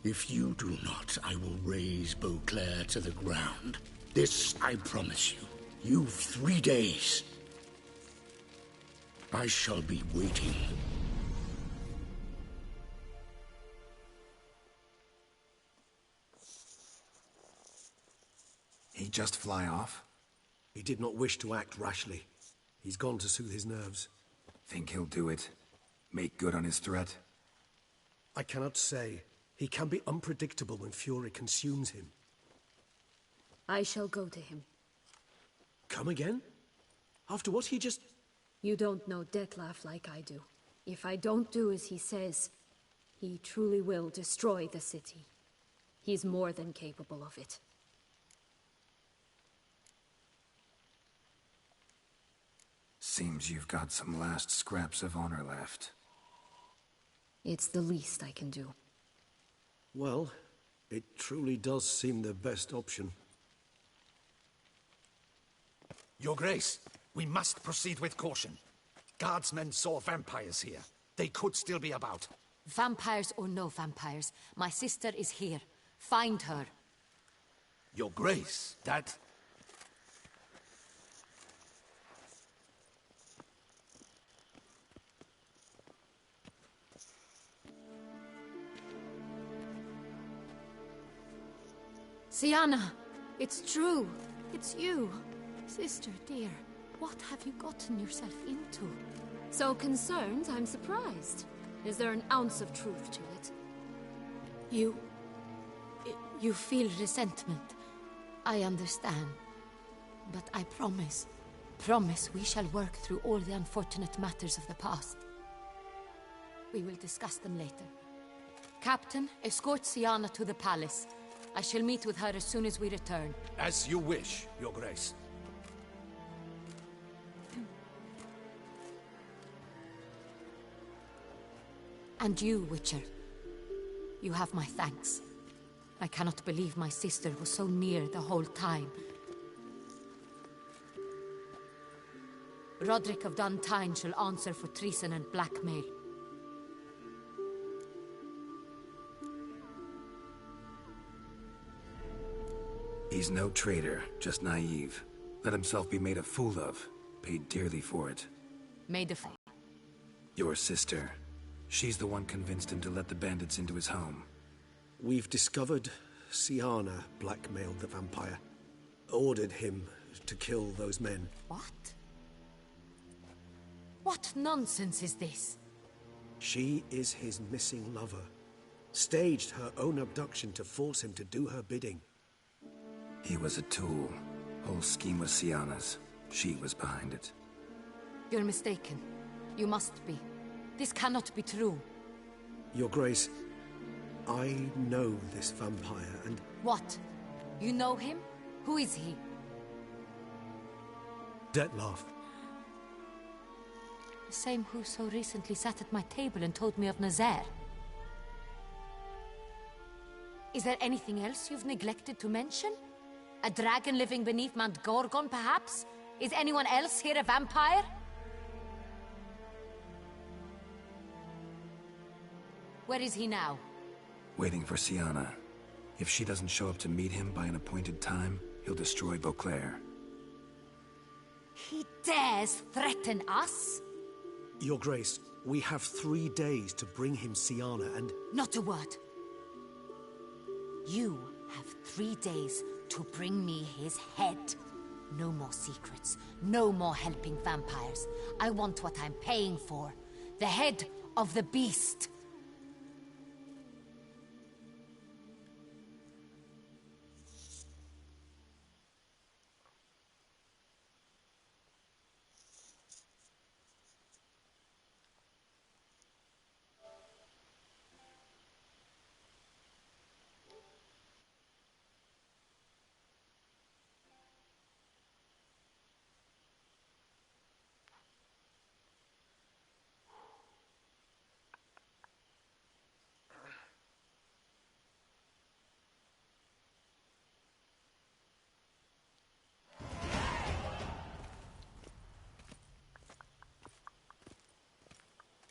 If you do not, I will raise Beauclair to the ground. This I promise you. You've 3 days. I shall be waiting. He just fly off? He did not wish to act rashly. He's gone to soothe his nerves. Think he'll do it? Make good on his threat? I cannot say. He can be unpredictable when fury consumes him. I shall go to him. Come again? After what he just... You don't know Detlef like I do. If I don't do as he says, he truly will destroy the city. He's more than capable of it. Seems you've got some last scraps of honor left. It's the least I can do. Well, it truly does seem the best option. Your Grace, we must proceed with caution. Guardsmen saw vampires here. They could still be about. Vampires or no vampires, my sister is here. Find her. Your Grace, that... Sienna, it's true. It's you. Sister, dear, what have you gotten yourself into? So concerned, I'm surprised. Is there an ounce of truth to it? You feel resentment. I understand. But I promise we shall work through all the unfortunate matters of the past. We will discuss them later. Captain, escort Sienna to the palace. I shall meet with her as soon as we return. As you wish, Your Grace. And you, Witcher. You have my thanks. I cannot believe my sister was so near the whole time. Roderick of Duntine shall answer for treason and blackmail. He's no traitor, just naive. Let himself be made a fool of. Paid dearly for it. Made a fool. Your sister. She's the one convinced him to let the bandits into his home. We've discovered Sienna blackmailed the vampire. Ordered him to kill those men. What? What nonsense is this? She is his missing lover. Staged her own abduction to force him to do her bidding. He was a tool. Whole scheme was Sienna's. She was behind it. You're mistaken. You must be. This cannot be true. Your Grace, I know this vampire and... What? You know him? Who is he? Detlef. The same who so recently sat at my table and told me of Nazaire. Is there anything else you've neglected to mention? A dragon living beneath Mount Gorgon, perhaps? Is anyone else here a vampire? Where is he now? Waiting for Sienna. If she doesn't show up to meet him by an appointed time, he'll destroy Beauclair. He dares threaten us? Your Grace, we have 3 days to bring him Sienna and... Not a word. You have 3 days to bring me his head. No more secrets. No more helping vampires. I want what I'm paying for. The head of the beast.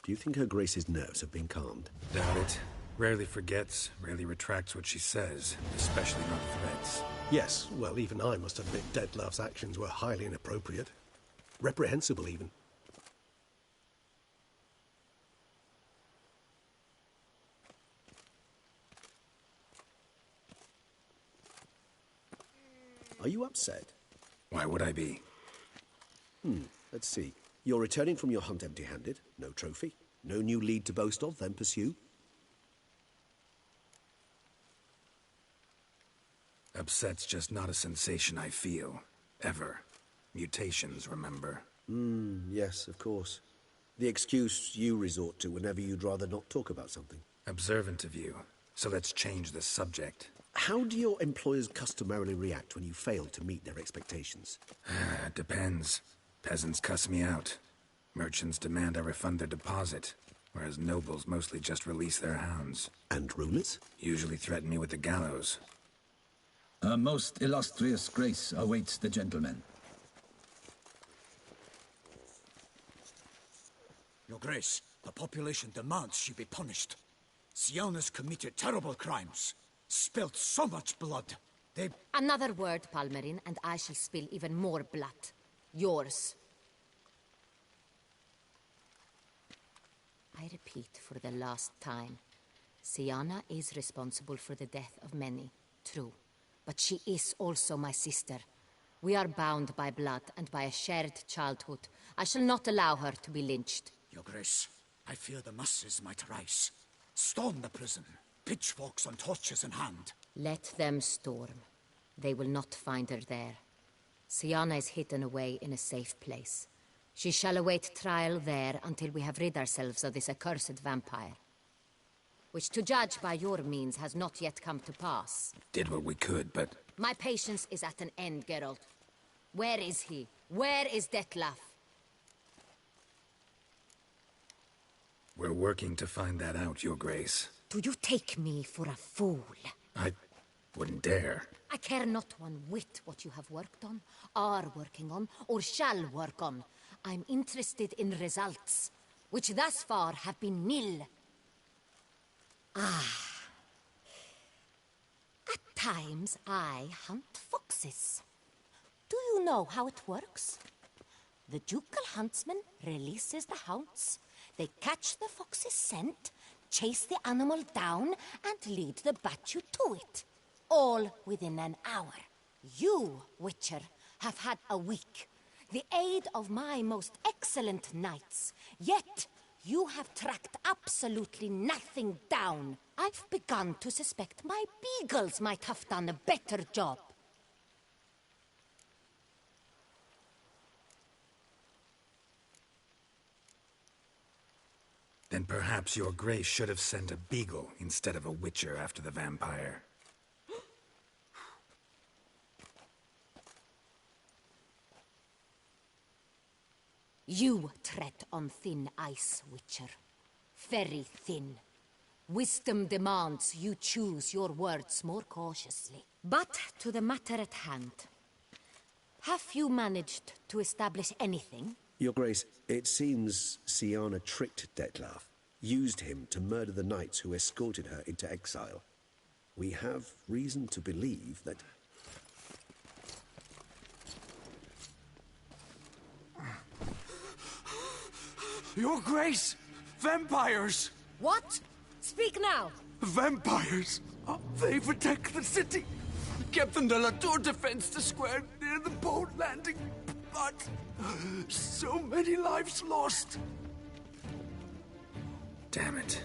Do you think Her Grace's nerves have been calmed? Doubt it. Rarely forgets, rarely retracts what she says, especially not threats. Yes, well, even I must admit Dettlaff's actions were highly inappropriate. Reprehensible, even. Are you upset? Why would I be? Let's see. You're returning from your hunt empty-handed. No trophy. No new lead to boast of, then pursue. Upset's just not a sensation I feel. Ever. Mutations, remember? Yes, of course. The excuse you resort to whenever you'd rather not talk about something. Observant of you. So let's change the subject. How do your employers customarily react when you fail to meet their expectations? Depends. Peasants cuss me out. Merchants demand I refund their deposit, whereas nobles mostly just release their hounds. And rulers? Usually threaten me with the gallows. A most illustrious grace awaits the gentleman. Your Grace, the population demands she be punished. Syanna's committed terrible crimes. Spilt so much blood. They... Another word, Palmerin, and I shall spill even more blood. Yours. I repeat for the last time. Syanna is responsible for the death of many, true. But she is also my sister. We are bound by blood and by a shared childhood. I shall not allow her to be lynched. Your Grace, I fear the masses might rise. Storm the prison, pitchforks and torches in hand. Let them storm. They will not find her there. Syanna is hidden away in a safe place. She shall await trial there until we have rid ourselves of this accursed vampire. Which, to judge by your means, has not yet come to pass. Did what we could, but... My patience is at an end, Geralt. Where is he? Where is Dettlaff? We're working to find that out, Your Grace. Do you take me for a fool? I wouldn't dare. I care not one whit what you have worked on, are working on, or shall work on. I'm interested in results, which thus far have been nil. At times, I hunt foxes. Do you know how it works? The ducal huntsman releases the hounds. They catch the fox's scent, chase the animal down, and lead the battue to it. All within an hour. You, Witcher, have had a week. The aid of my most excellent knights. Yet, you have tracked absolutely nothing down. I've begun to suspect my beagles might have done a better job. Then perhaps Your Grace should have sent a beagle instead of a witcher after the vampire. You tread on thin ice, Witcher. Very thin. Wisdom demands you choose your words more cautiously. But to the matter at hand. Have you managed to establish anything? Your Grace, it seems Syanna tricked Dettlaff, used him to murder the knights who escorted her into exile. We have reason to believe that... Your Grace! Vampires! What? Speak now! Vampires! They've attacked the city! Captain de la Tour defends the square near the boat landing, but... so many lives lost! Damn it.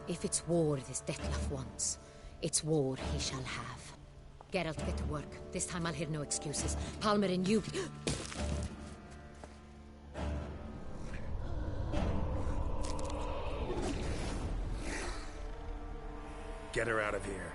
If it's war this Dettlaff wants, it's war he shall have. Geralt, get to work. This time I'll hear no excuses. Palmerin, you... Get her out of here.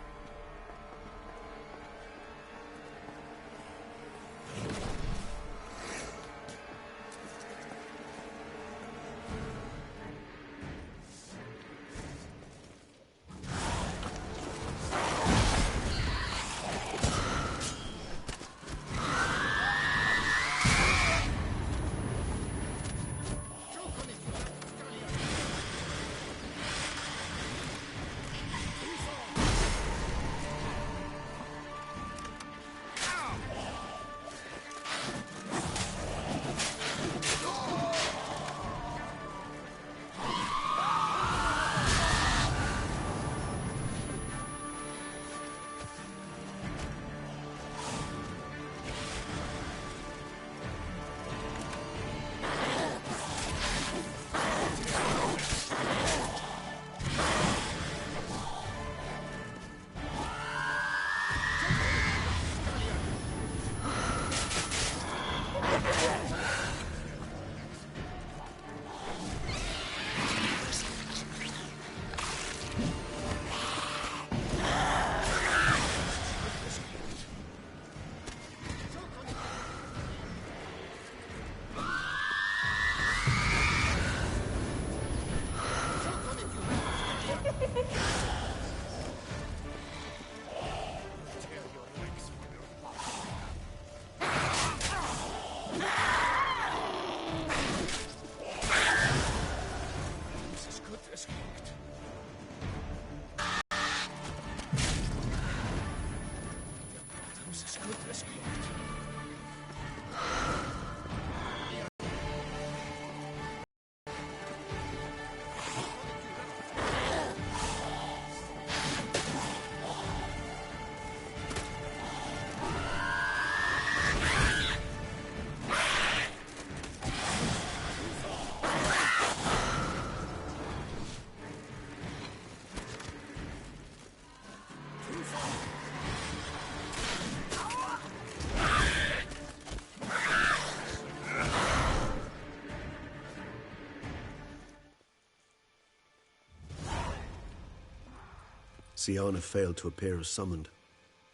Siana failed to appear as summoned.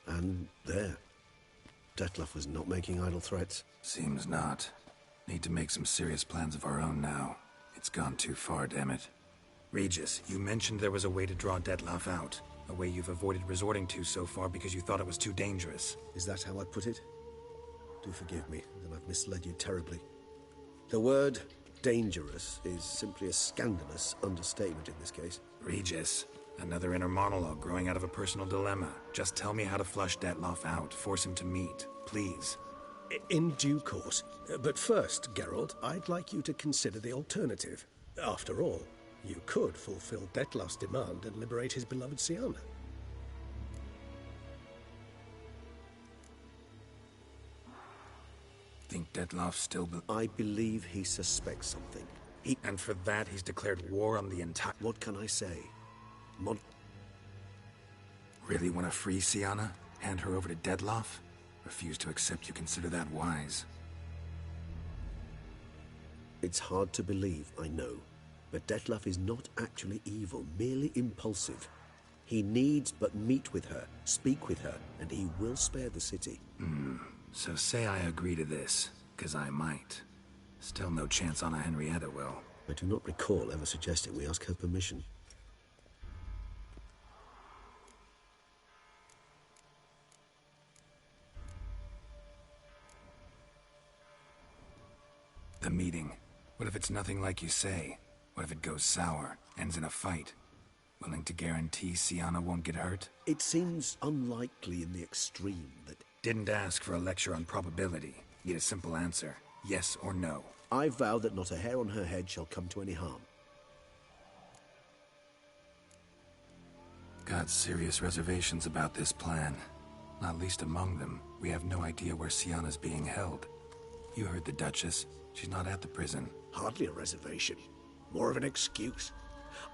And there. Dettlaff was not making idle threats. Seems not. Need to make some serious plans of our own now. It's gone too far, damn it. Regis, you mentioned there was a way to draw Dettlaff out. A way you've avoided resorting to so far because you thought it was too dangerous. Is that how I put it? Do forgive me, then I've misled you terribly. The word dangerous is simply a scandalous understatement in this case. Regis, another inner monologue growing out of a personal dilemma. Just tell me how to flush Dettlaff out, force him to meet, please. In due course. But first, Geralt, I'd like you to consider the alternative. After all, you could fulfill Dettlaff's demand and liberate his beloved Siana. Think Dettlaff still I believe he suspects something. And for that, he's declared war on the entire... What can I say? Really want to free Siana? Hand her over to Dettlaff? Refuse to accept you consider that wise. It's hard to believe, I know. But Dettlaff is not actually evil, merely impulsive. He needs but meet with her, speak with her, and he will spare the city. So say I agree to this, 'cause I might. Still no chance Anna Henrietta will. I do not recall ever suggesting we ask her permission. The meeting. What if it's nothing like you say? What if it goes sour, ends in a fight? Willing to guarantee Siana won't get hurt? It seems unlikely in the extreme that... Didn't ask for a lecture on probability. Need a simple answer. Yes or no. I vow that not a hair on her head shall come to any harm. Got serious reservations about this plan. Not least among them, we have no idea where Siana's being held. You heard the Duchess. She's not at the prison. Hardly a reservation. More of an excuse.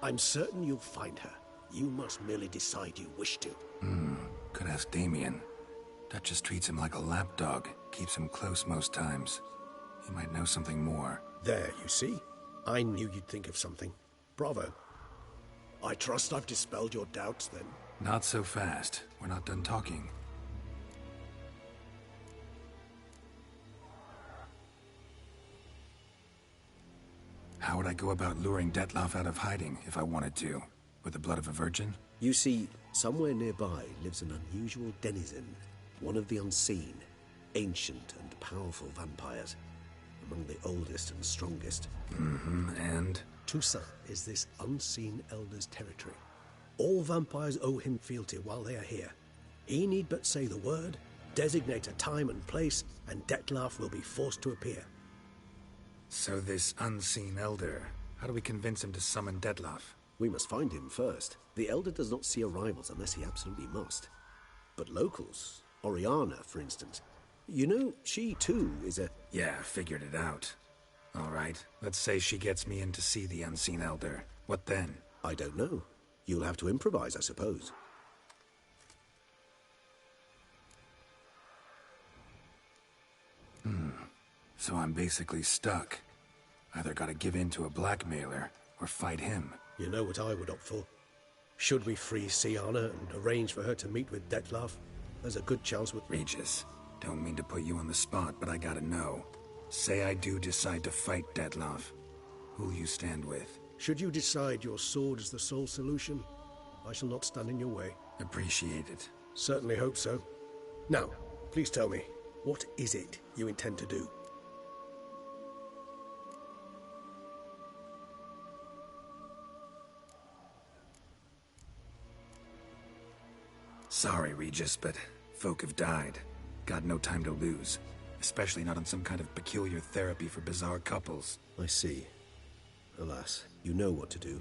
I'm certain you'll find her. You must merely decide you wish to. Could ask Damien. Duchess treats him like a lapdog. Keeps him close most times. He might know something more. There, you see? I knew you'd think of something. Bravo. I trust I've dispelled your doubts, then. Not so fast. We're not done talking. How would I go about luring Dettlaff out of hiding if I wanted to? With the blood of a virgin? You see, somewhere nearby lives an unusual denizen, one of the unseen, ancient and powerful vampires, among the oldest and strongest. And? Toussaint is this unseen elder's territory. All vampires owe him fealty while they are here. He need but say the word, designate a time and place, and Dettlaff will be forced to appear. So this unseen elder, how do we convince him to summon Dettlaff? We must find him first. The elder does not see arrivals unless he absolutely must. But locals, Oriana, for instance, you know, she too is a... Yeah, figured it out. All right, let's say she gets me in to see the unseen elder. What then? I don't know. You'll have to improvise, I suppose. So I'm basically stuck. Either gotta give in to a blackmailer, or fight him. You know what I would opt for. Should we free Siana and arrange for her to meet with Dettlaff, there's a good chance with... Regis, don't mean to put you on the spot, but I gotta know. Say I do decide to fight Dettlaff. Who'll you stand with? Should you decide your sword is the sole solution, I shall not stand in your way. Appreciate it. Certainly hope so. Now, please tell me, what is it you intend to do? Sorry, Regis, but folk have died. Got no time to lose. Especially not on some kind of peculiar therapy for bizarre couples. I see. Alas, you know what to do.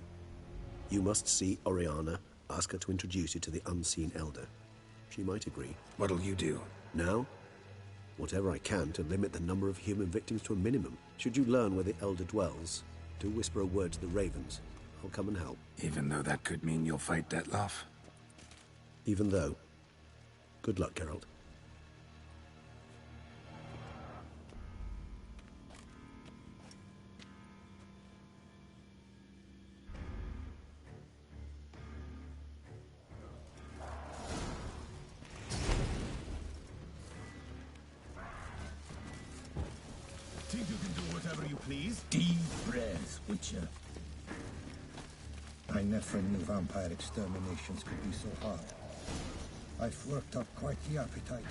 You must see Oriana, ask her to introduce you to the unseen elder. She might agree. What'll you do? Now? Whatever I can to limit the number of human victims to a minimum. Should you learn where the elder dwells, do whisper a word to the ravens. I'll come and help. Even though that could mean you'll fight Dettlaff? Even though. Good luck, Geralt. whichever you please. Deep breath, Witcher. I never knew vampire exterminations could be so hard. I've worked up quite the appetite.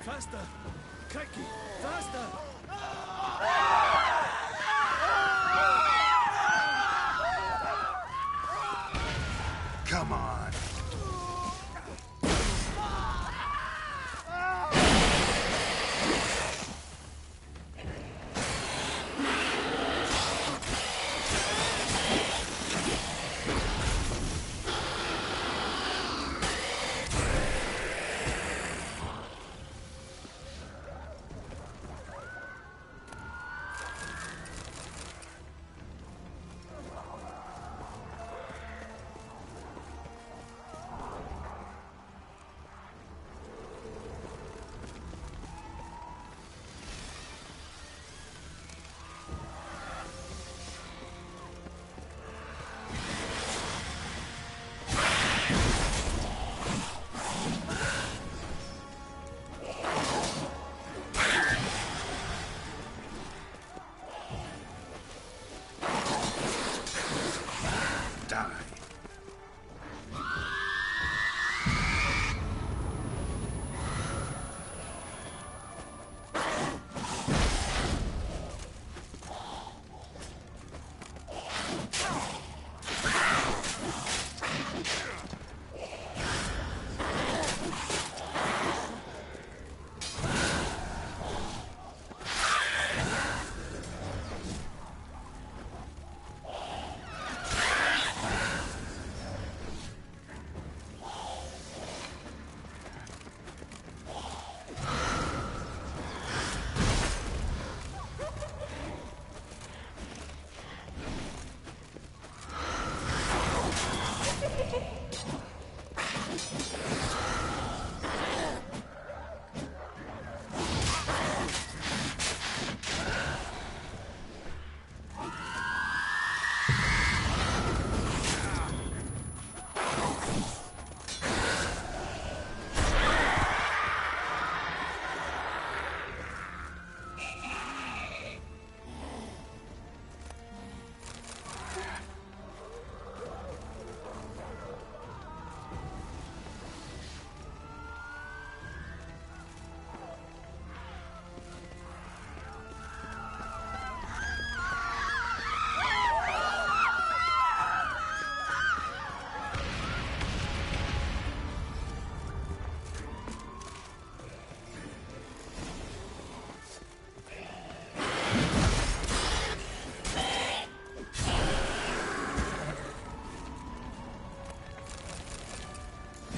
Faster! Crikey! Faster! Come on.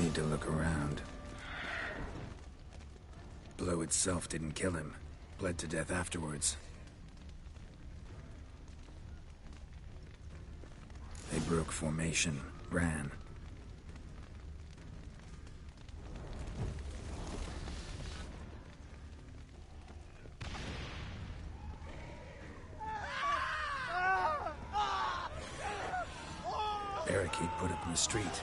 Need to look around. Blow itself didn't kill him. Bled to death afterwards. They broke formation, ran. Barricade put up in the street.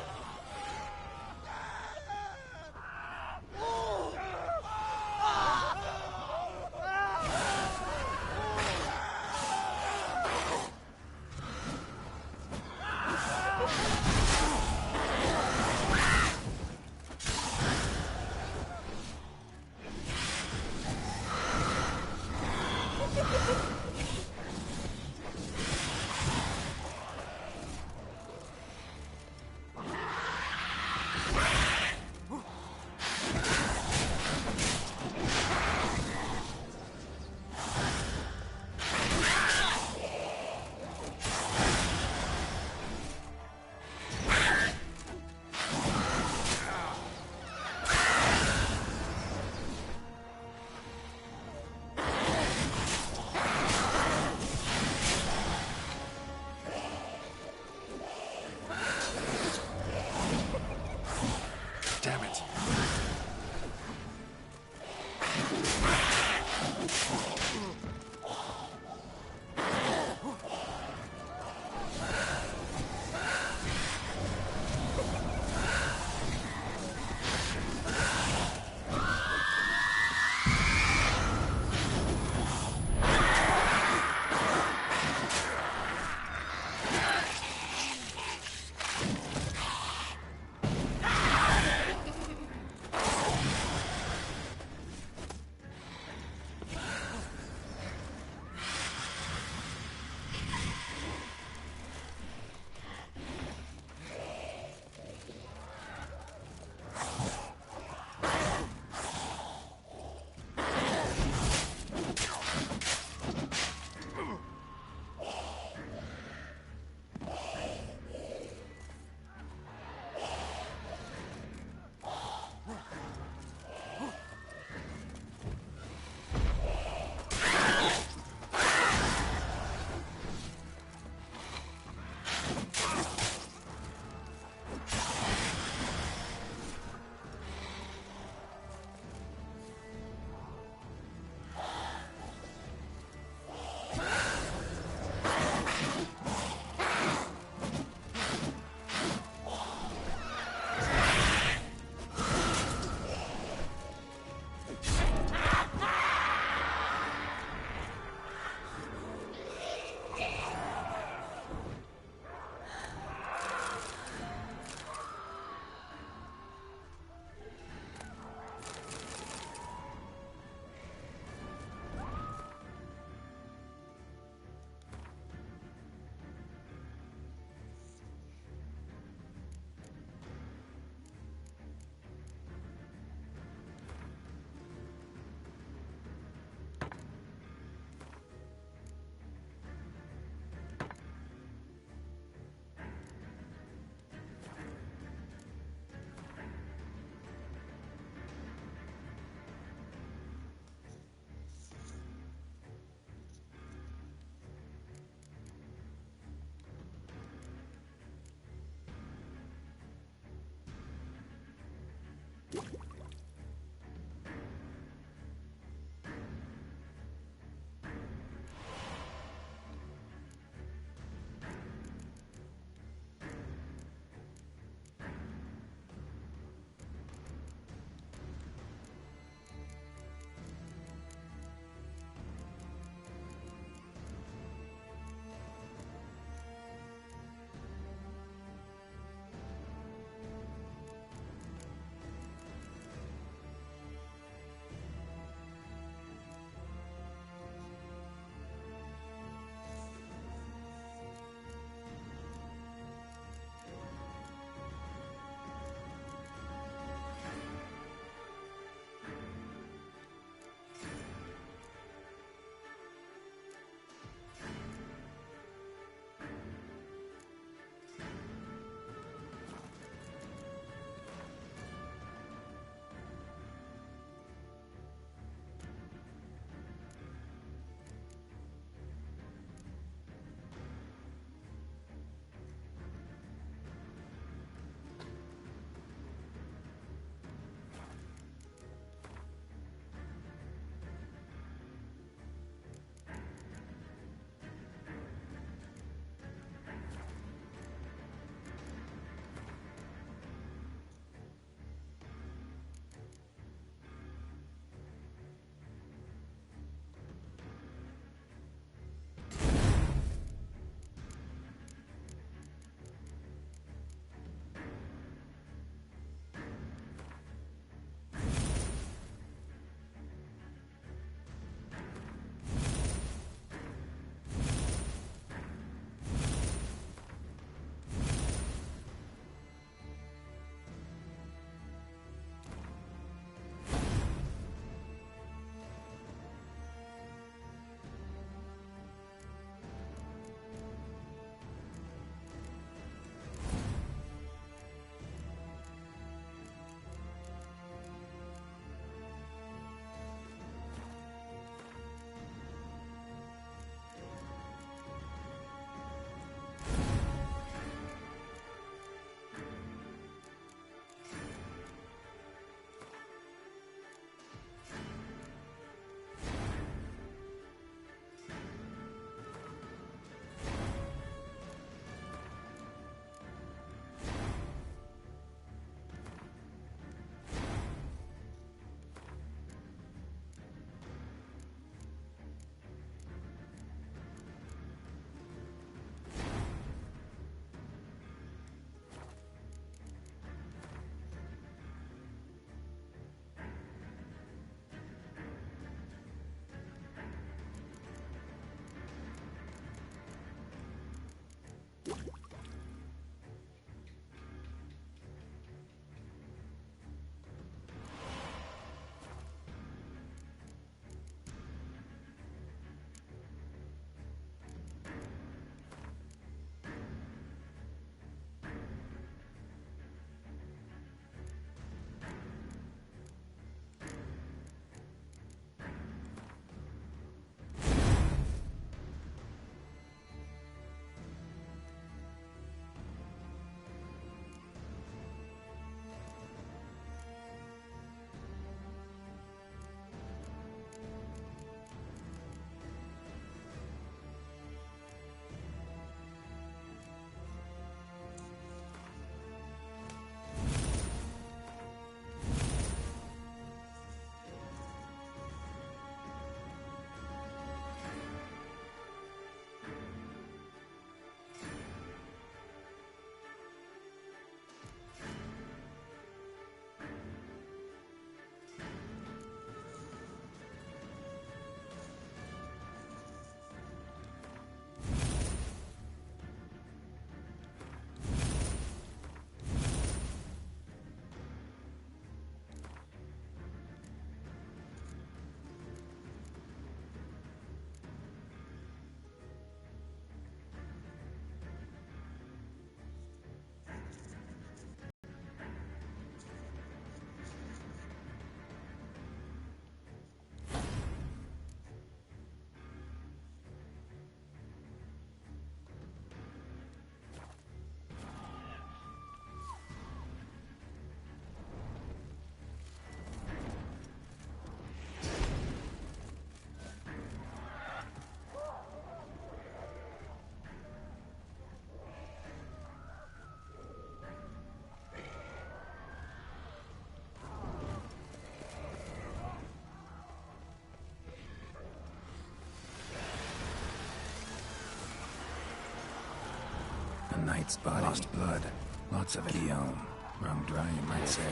knight's body. Lost blood. Lots of it. Guillaume. Wrung dry, you might say.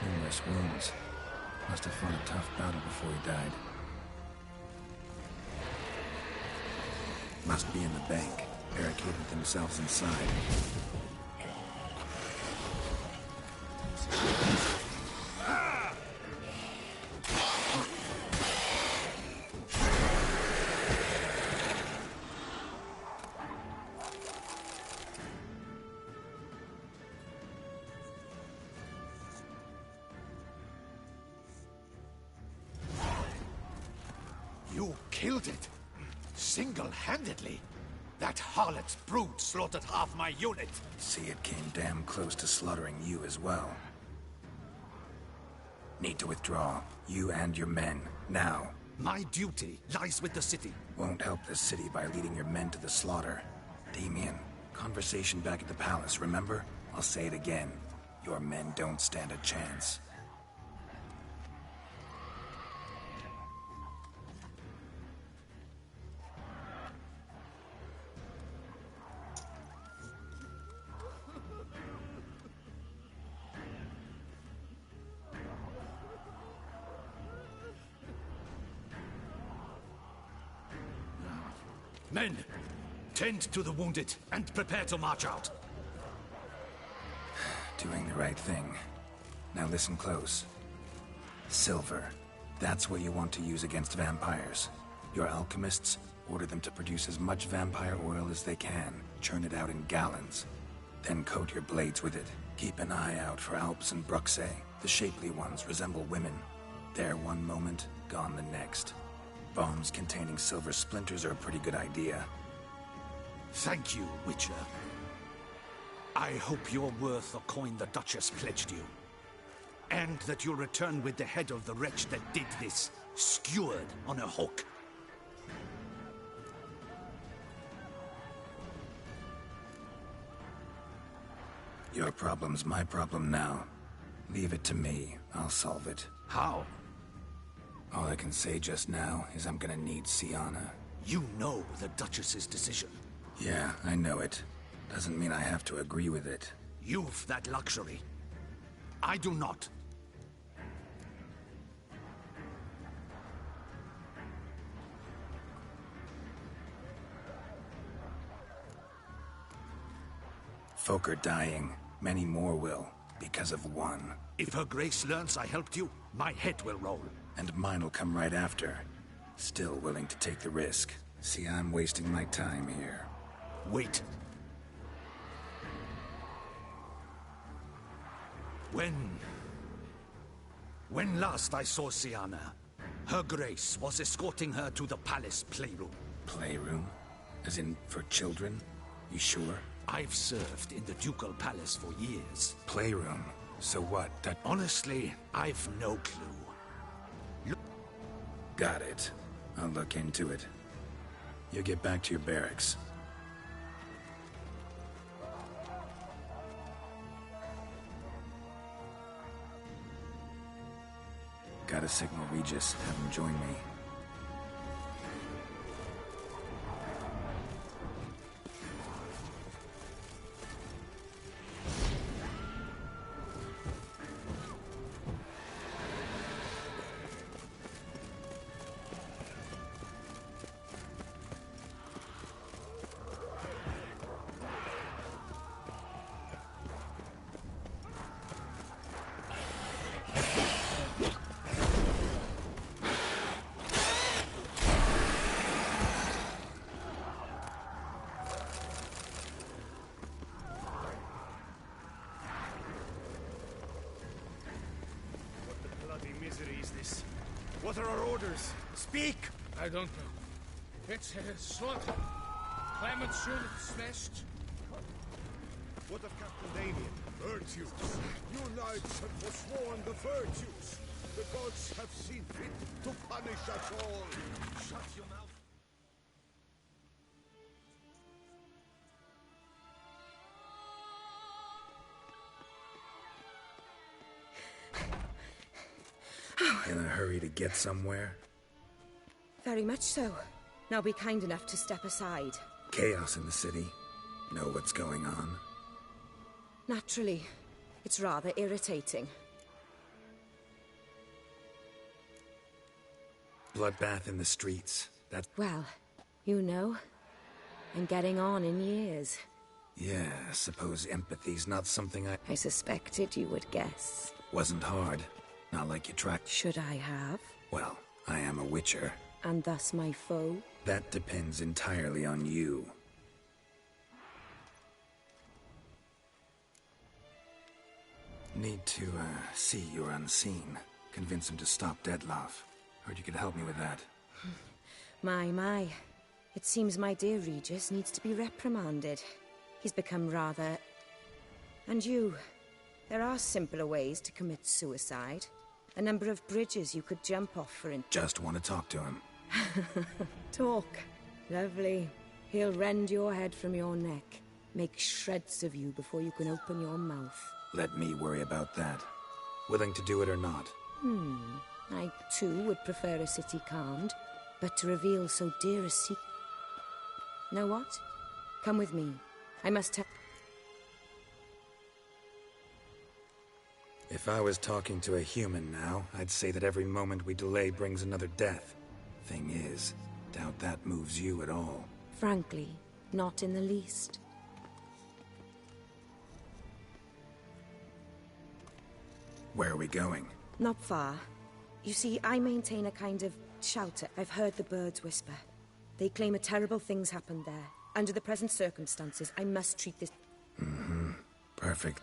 Numerous wounds. Must have fought a tough battle before he died. Must be in the bank. Barricaded themselves inside. You killed it? Single-handedly? That harlot's brood slaughtered half my unit. See, it came damn close to slaughtering you as well. Need to withdraw. You and your men. Now. My duty lies with the city. Won't help the city by leading your men to the slaughter. Damien, conversation back at the palace, remember? I'll say it again. Your men don't stand a chance. Men, tend to the wounded and prepare to march out. Doing the right thing. Now listen close. Silver. That's what you want to use against vampires. Your alchemists, order them to produce as much vampire oil as they can. Churn it out in gallons. Then coat your blades with it. Keep an eye out for Alps and Bruxae. The shapely ones resemble women. There one moment, gone the next. Bombs containing silver splinters are a pretty good idea. Thank you, Witcher. I hope you're worth the coin the Duchess pledged you. And that you'll return with the head of the wretch that did this, skewered on a hook. Your problem's my problem now. Leave it to me. I'll solve it. How? All I can say just now is I'm gonna need Sienna. You know the Duchess's decision. Yeah, I know it. Doesn't mean I have to agree with it. You've that luxury. I do not. Folk are dying. Many more will, because of one. If Her Grace learns I helped you, my head will roll. And mine'll come right after. Still willing to take the risk. See, I'm wasting my time here. Wait. When last I saw Sienna, Her Grace was escorting her to the palace playroom. Playroom? As in, for children? You sure? I've served in the ducal palace for years. Playroom? So what? That... Honestly, I've no clue. Got it. I'll look into it. You get back to your barracks. Gotta signal Regis, have him join me. What are our orders? Speak! I don't know. It's slaughter. Clement's unit smashed. What of Captain Damien? Virtues. You knights have forsworn the virtues. The gods have seen fit to punish us all. Shut your mouth. In a hurry to get somewhere? Very much so. Now be kind enough to step aside. Chaos in the city. Know what's going on? Naturally. It's rather irritating. Bloodbath in the streets. That... Well, you know, I'm getting on in years. Yeah, I suppose empathy's not something I suspected you would guess. Wasn't hard. Not like you tried. Should I have? Well, I am a witcher. And thus my foe? That depends entirely on you. Need to, see you're unseen. Convince him to stop Dettlaff. Heard you could help me with that. My. It seems my dear Regis needs to be reprimanded. He's become rather... And you. There are simpler ways to commit suicide. A number of bridges you could jump off for Just want to talk to him. Talk. Lovely. He'll rend your head from your neck. Make shreds of you before you can open your mouth. Let me worry about that. Willing to do it or not? I, too, would prefer a city calmed. But to reveal so dear a secret... Know what? Come with me. I must have... If I was talking to a human now, I'd say that every moment we delay brings another death. Thing is, doubt that moves you at all. Frankly, not in the least. Where are we going? Not far. You see, I maintain a kind of shelter. I've heard the birds whisper. They claim a terrible thing's happened there. Under the present circumstances, I must treat this... Perfect.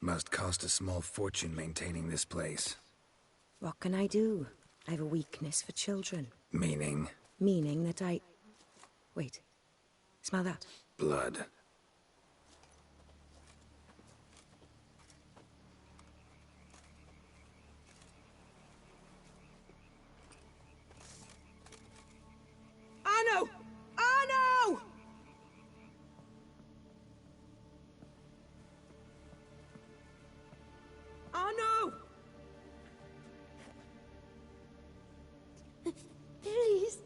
Must cost a small fortune maintaining this place. What can I do? I have a weakness for children. Meaning? Meaning that I... Wait. Smell that? Blood. Anno! Anno! Anno! Please.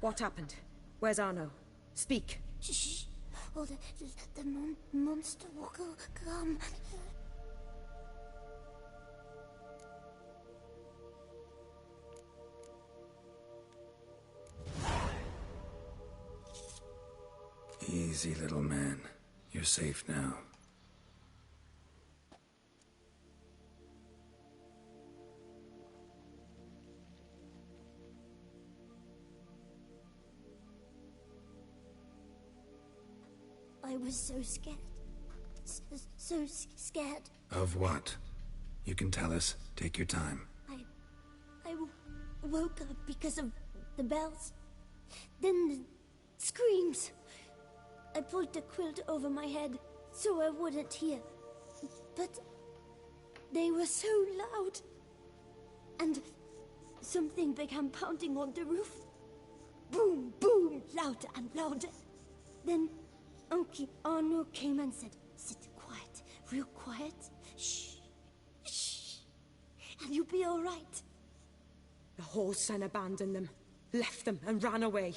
What happened? Where's Arno? Speak. Shh. Oh, the monster will come. Easy, little man. You're safe now. I was so scared. So scared. Of what? You can tell us. Take your time. I woke up because of the bells. Then the screams. I pulled the quilt over my head so I wouldn't hear. But they were so loud. And something began pounding on the roof. Boom, boom, louder and louder. Then Uncle Arno came and said, "Sit quiet, real quiet. Shh, shh, and you'll be all right." The horse son abandoned them, left them and ran away.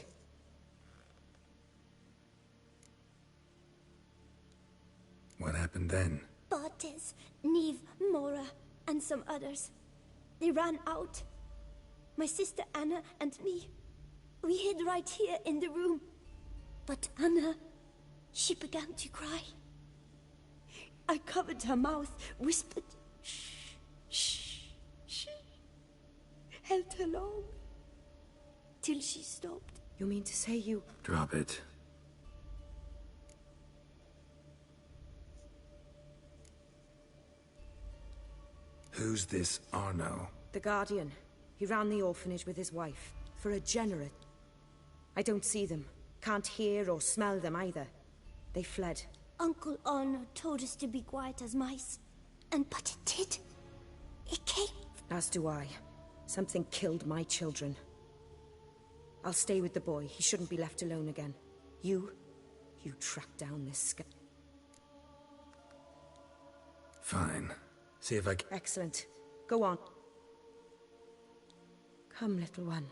What happened then? Bartes, Neve, Mora, and some others. They ran out. My sister Anna and me. We hid right here in the room. But Anna, she began to cry. I covered her mouth, whispered, "Shh, shh, shh." held her long. Till she stopped. You mean to say you... Drop it. Who's this Arno? The Guardian. He ran the orphanage with his wife. For a generate. I don't see them. Can't hear or smell them either. They fled. Uncle Arno told us to be quiet as mice. But it did. It came. As do I. Something killed my children. I'll stay with the boy. He shouldn't be left alone again. You track down this scum. Fine. See if I can... Excellent. Go on. Come, little one.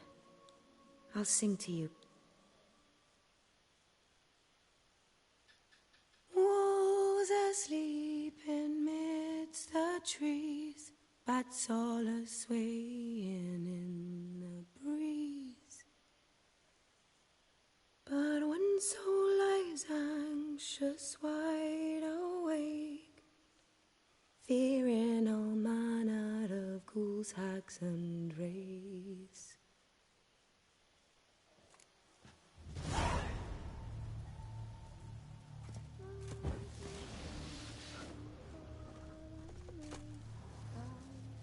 I'll sing to you. Wolves asleep in midst the trees, bats all a swaying in the breeze. But one soul lies anxious, wide awake, fearing all manner of ghouls, hags, and wraiths.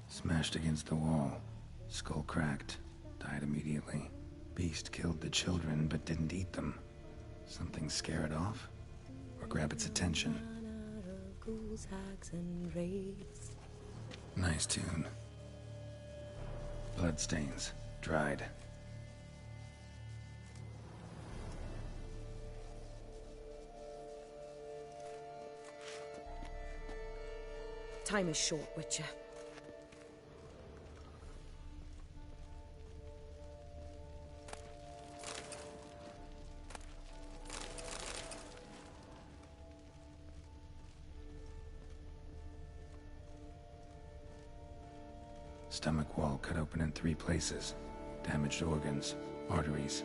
Smashed against the wall. Skull cracked. Died immediately. Beast killed the children, but didn't eat them. Something scare it off? Or grab its attention? Nice tune. Bloodstains. Dried. Time is short, Witcher. Stomach wall cut open in 3 places. Damaged organs, arteries.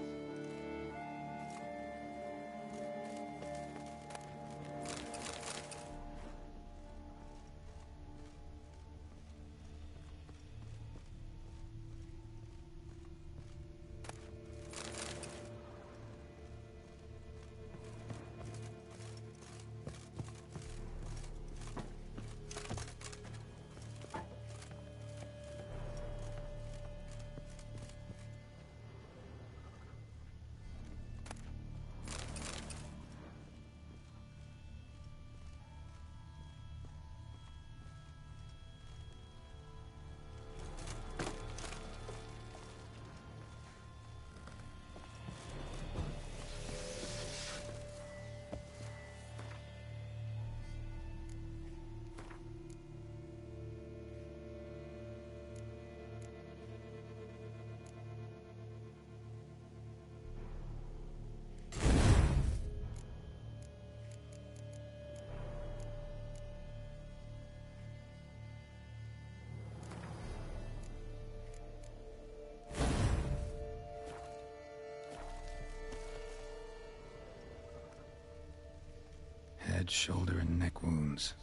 Head, shoulder, and neck wounds.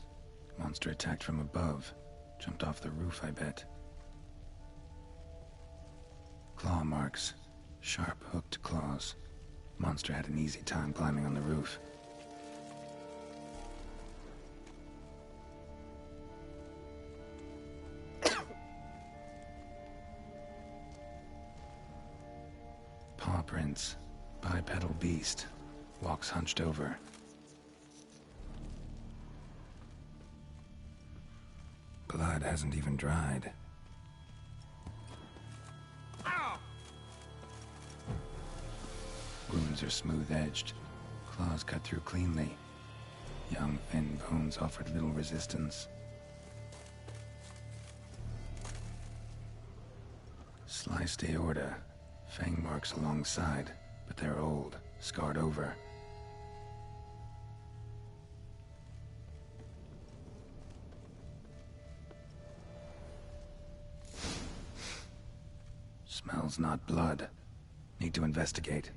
Monster attacked from above. Jumped off the roof, I bet. Claw marks. Sharp, hooked claws. Monster had an easy time climbing on the roof. Paw prints. Bipedal beast. Walks hunched over. Blood hasn't even dried. Wounds are smooth-edged. Claws cut through cleanly. Young, thin bones offered little resistance. Sliced aorta. Fang marks alongside, but they're old, scarred over. Smells not blood. Need to investigate.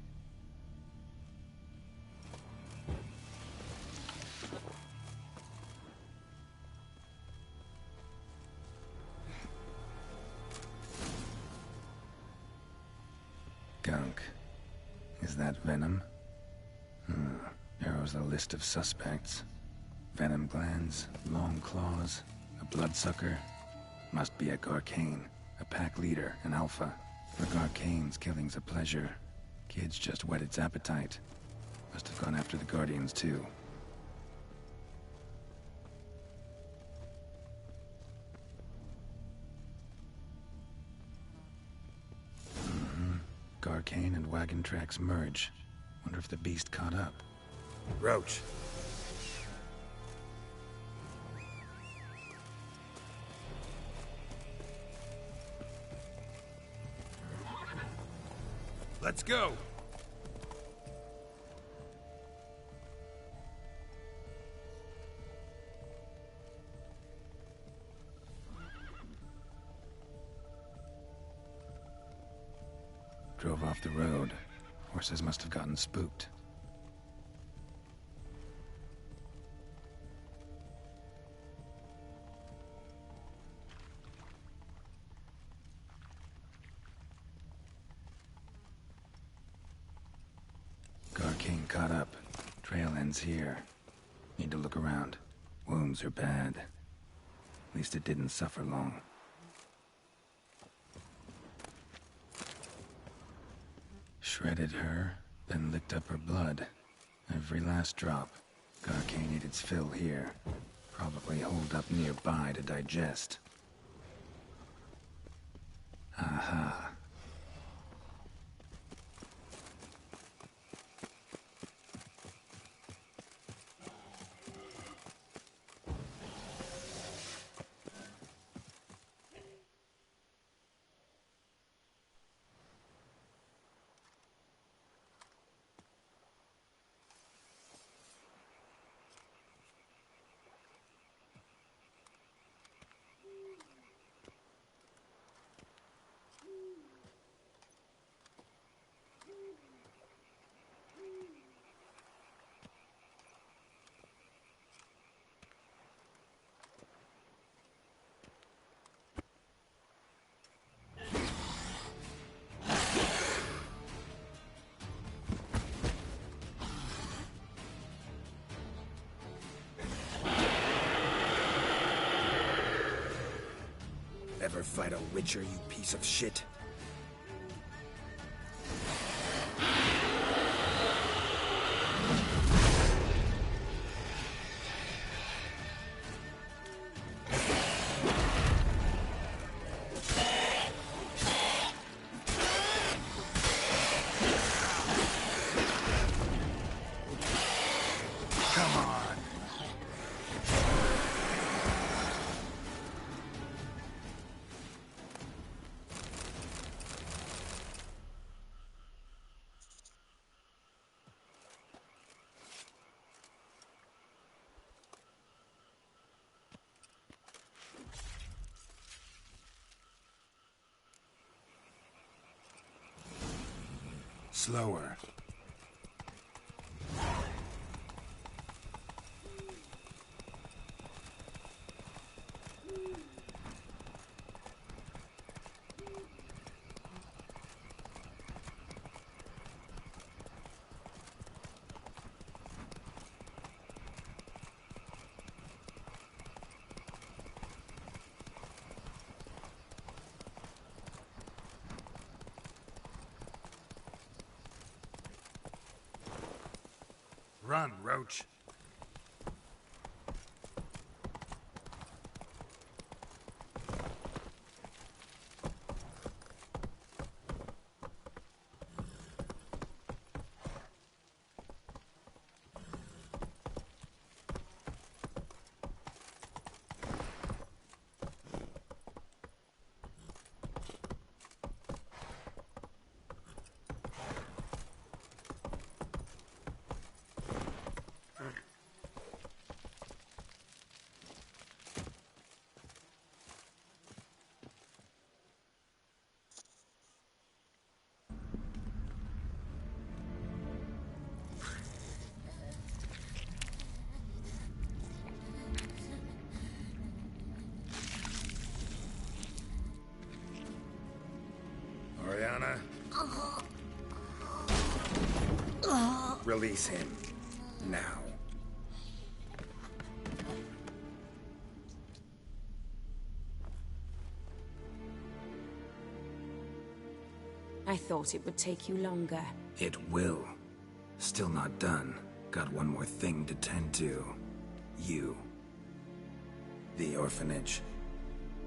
skunk. Is that venom? Narrows the list of suspects. Venom glands, long claws, a bloodsucker. Must be a Garcane, a pack leader, an alpha. For Garcane's killing's a pleasure. Kid's just whet its appetite. Must have gone after the Guardians too. Garcane and wagon tracks merge. Wonder if the beast caught up. Roach. Let's go! Drove off the road. Horses must have gotten spooked. Garcane caught up. Trail ends here. Need to look around. Wounds are bad. At least it didn't suffer long. Shredded her, then licked up her blood. Every last drop. Garcane ate its fill here. Probably holed up nearby to digest. Aha. Ever fight a Witcher, you piece of shit? Come on. Slower. Run, Roach. Release him. Now. I thought it would take you longer. It will. Still not done. Got one more thing to tend to. You. The orphanage.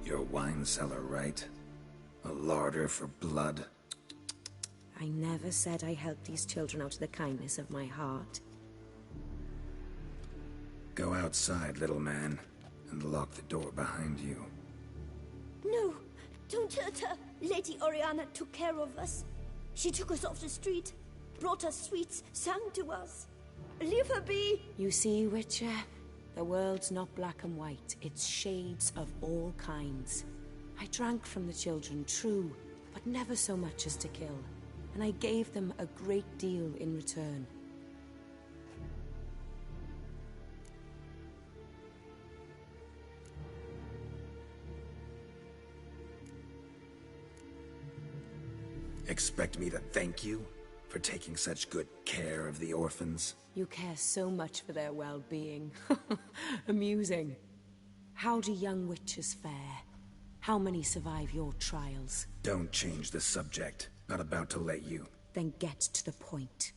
Your wine cellar, right? A larder for blood. I never said I helped these children out of the kindness of my heart. Go outside, little man, and lock the door behind you. No, don't hurt her. Lady Oriana took care of us. She took us off the street, brought us sweets, sang to us. Leave her be. You see, Witcher? The world's not black and white. It's shades of all kinds. I drank from the children, true, but never so much as to kill. And I gave them a great deal in return. Expect me to thank you for taking such good care of the orphans? You care so much for their well-being. Amusing. How do young witches fare? How many survive your trials? Don't change the subject. Not about to let you. Then get to the point.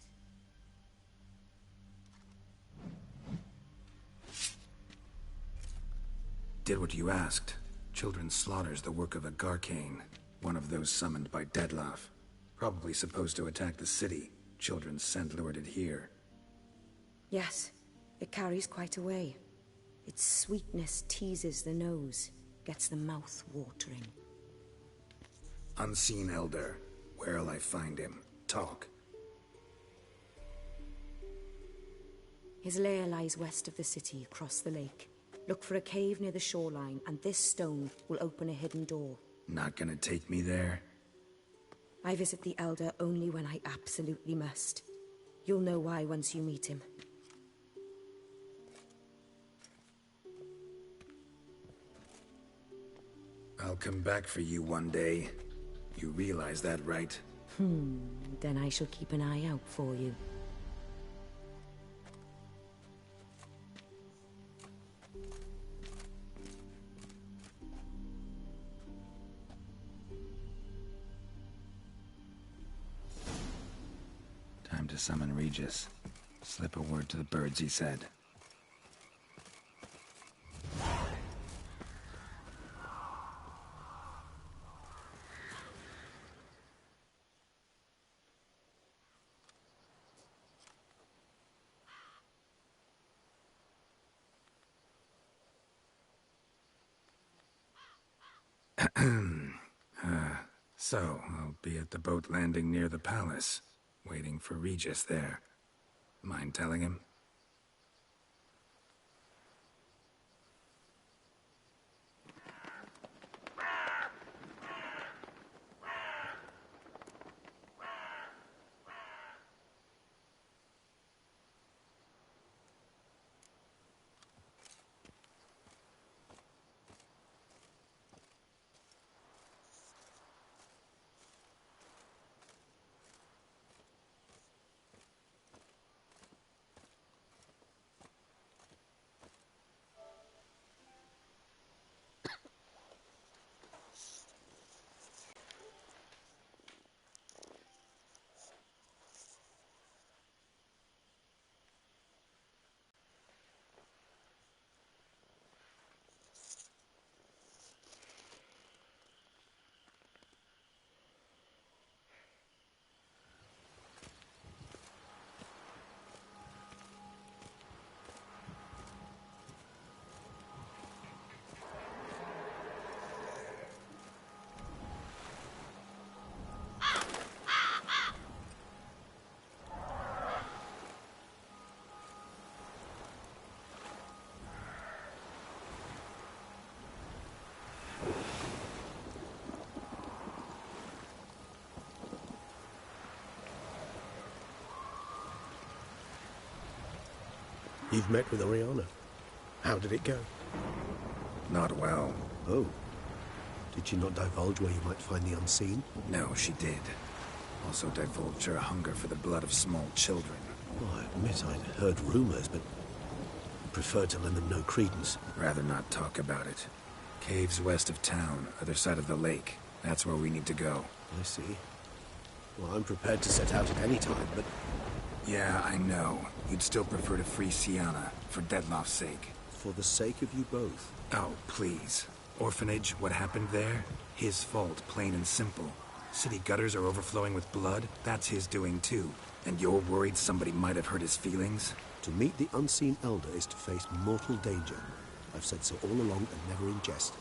Did what you asked. Children's slaughter's the work of a Garcane, one of those summoned by Dettlaff. Probably supposed to attack the city. Children's scent lured it here. Yes, it carries quite a way. Its sweetness teases the nose, gets the mouth watering. Unseen Elder. Where'll I find him? Talk. His lair lies west of the city, across the lake. Look for a cave near the shoreline, and this stone will open a hidden door. Not gonna take me there? I visit the Elder only when I absolutely must. You'll know why once you meet him. I'll come back for you one day. You realize that, right? Then I shall keep an eye out for you. Time to summon Regis. Slip a word to the birds, he said. So, I'll be at the boat landing near the palace, waiting for Regis there. Mind telling him? You've met with Oriana. How did it go? Not well. Oh. Did she not divulge where you might find the unseen? No, she did. Also divulged her hunger for the blood of small children. I admit I'd heard rumors, but preferred to lend them no credence. Rather not talk about it. Caves west of town, other side of the lake. That's where we need to go. I see. Well, I'm prepared to set out at any time, but... Yeah, I know. You'd still prefer to free Sienna, for Dettlaff's sake. For the sake of you both. Oh, please. Orphanage, what happened there? His fault, plain and simple. City gutters are overflowing with blood. That's his doing too. And you're worried somebody might have hurt his feelings? To meet the unseen elder is to face mortal danger. I've said so all along and never in jest.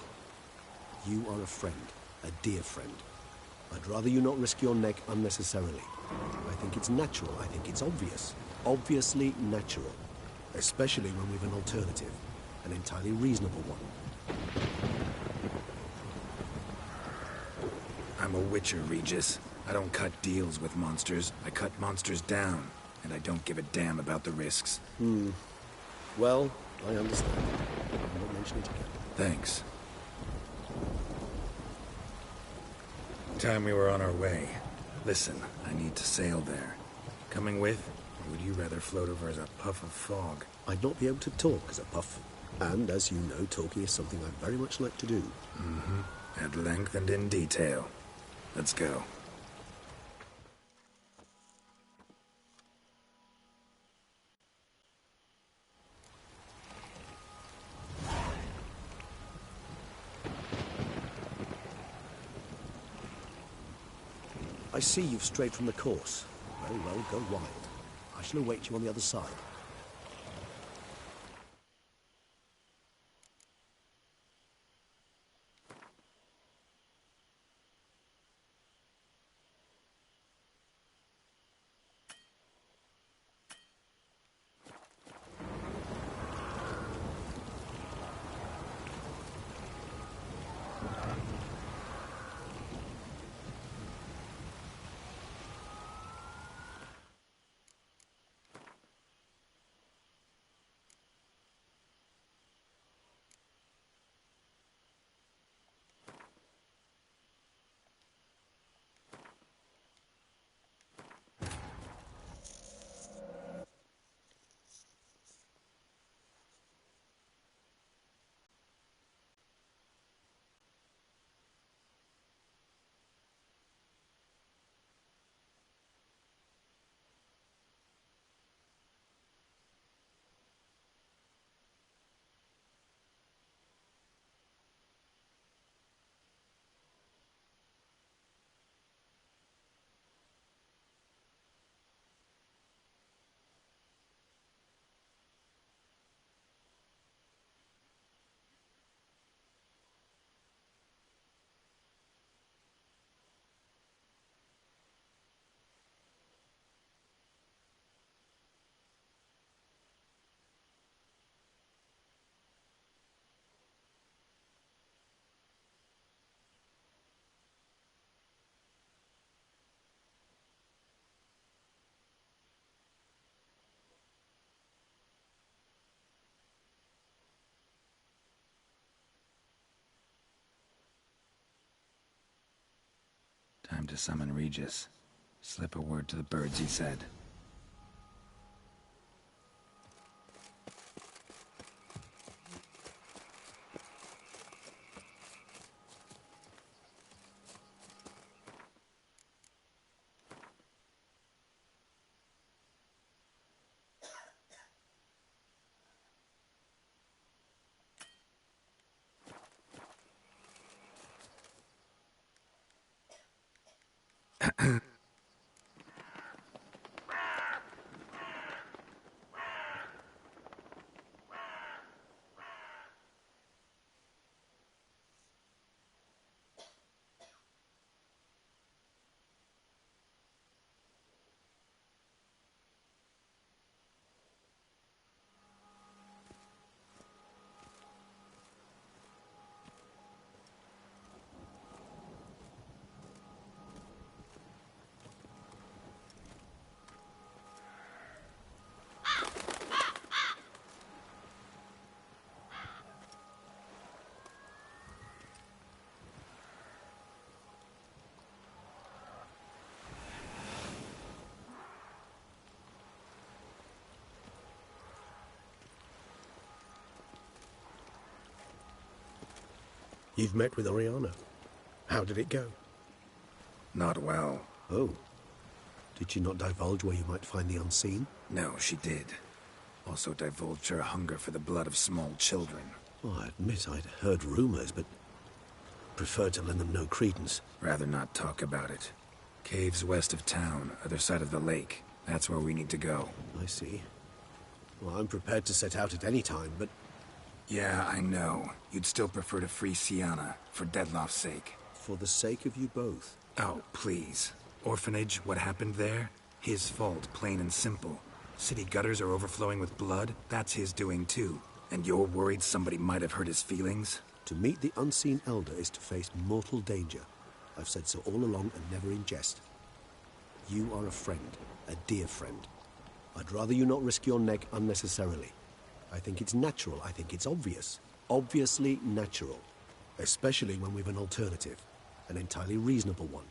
You are a friend, a dear friend. I'd rather you not risk your neck unnecessarily. I think it's natural, I think it's obvious. Obviously natural. Especially when we've an alternative. An entirely reasonable one. I'm a witcher, Regis. I don't cut deals with monsters. I cut monsters down. And I don't give a damn about the risks. Well, I understand. I won't mention it again. Thanks. Time we were on our way. Listen, I need to sail there. Coming with? Or would you rather float over as a puff of fog? I'd not be able to talk as a puff. And, as you know, talking is something I very much like to do. At length and in detail. Let's go. I see you've strayed from the course. Very well, go wild. I shall await you on the other side. Time to summon Regis. Slip a word to the birds, he said. You've met with Oriana. How did it go? Not well. Oh. Did she not divulge where you might find the unseen? No, she did. Also divulged her hunger for the blood of small children. Well, I admit I'd heard rumors, but preferred to lend them no credence. Rather not talk about it. Caves west of town, other side of the lake. That's where we need to go. I see. Well, I'm prepared to set out at any time, but... Yeah, I know. You'd still prefer to free Sienna, for Dettlaff's sake. For the sake of you both. Oh, please. Orphanage, what happened there? His fault, plain and simple. City gutters are overflowing with blood. That's his doing too. And you're worried somebody might have hurt his feelings? To meet the unseen elder is to face mortal danger. I've said so all along and never in jest. You are a friend, a dear friend. I'd rather you not risk your neck unnecessarily. I think it's natural, I think it's obvious. Obviously natural. Especially when we've an alternative. An entirely reasonable one.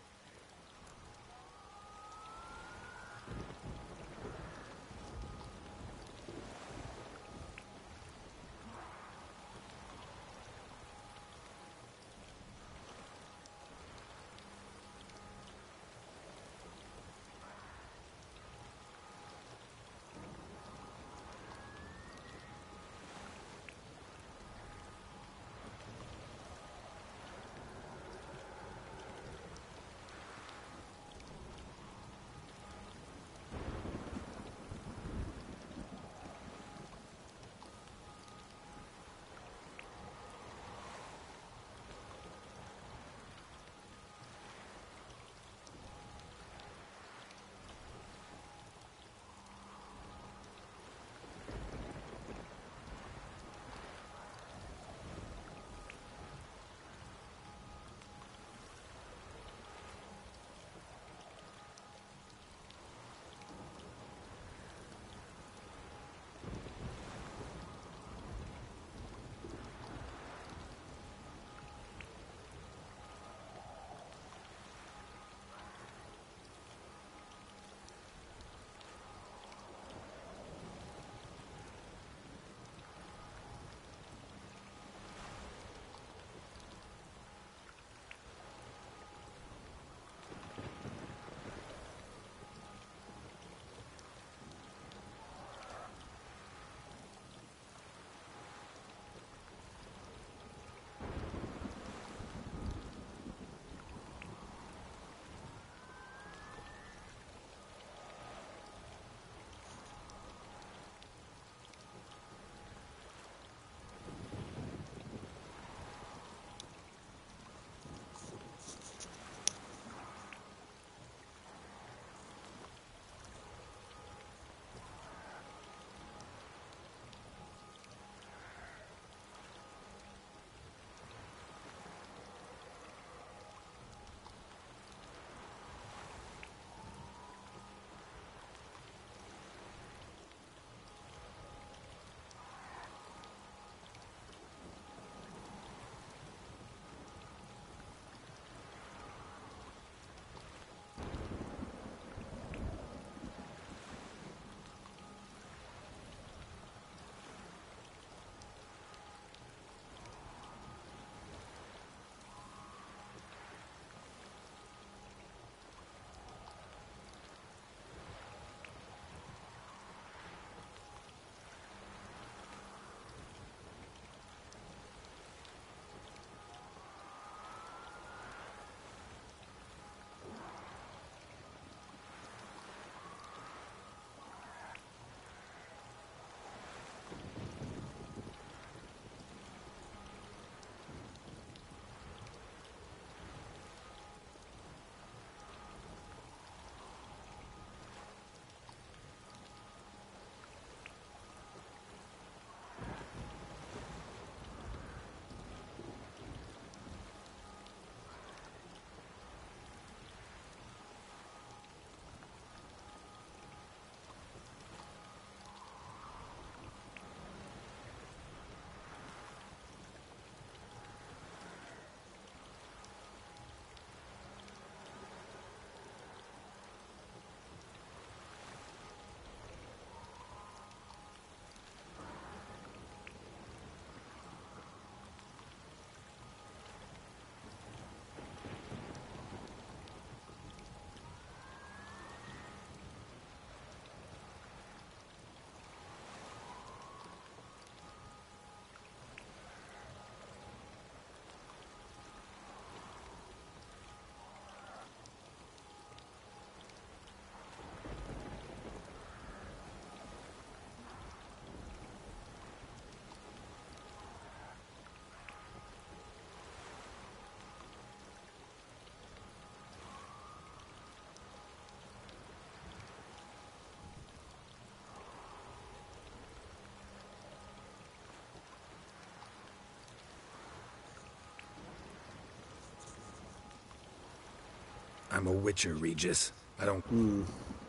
I'm a witcher, Regis. I don't...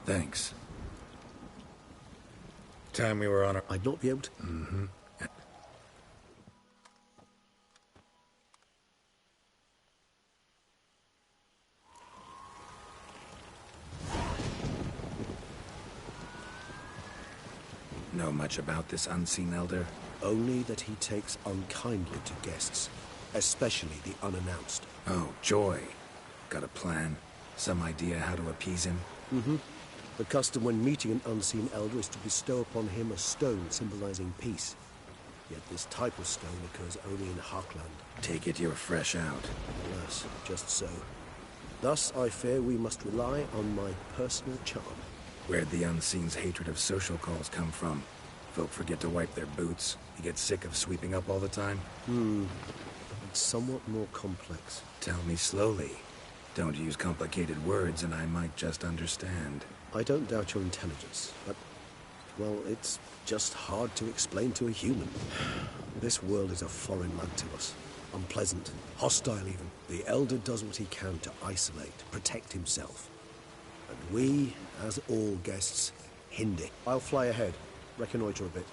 Thanks. Time we were on our... I'd not be able to... Mm-hmm. Know much about this unseen elder? Only that he takes unkindly to guests, especially the unannounced. Oh, joy. Got a plan? Some idea how to appease him? Mm-hmm. The custom when meeting an unseen elder is to bestow upon him a stone symbolizing peace. Yet this type of stone occurs only in Harkland. Take it you're fresh out. Alas, just so. Thus, I fear we must rely on my personal charm. Where'd the Unseen's hatred of social calls come from? Folk forget to wipe their boots. You get sick of sweeping up all the time? It's somewhat more complex. Tell me slowly. Don't use complicated words and I might just understand. I don't doubt your intelligence, but, well, it's just hard to explain to a human. This world is a foreign land to us. Unpleasant, hostile even. The Elder does what he can to isolate, protect himself. And we, as all guests, hinder. I'll fly ahead, reconnoiter a bit.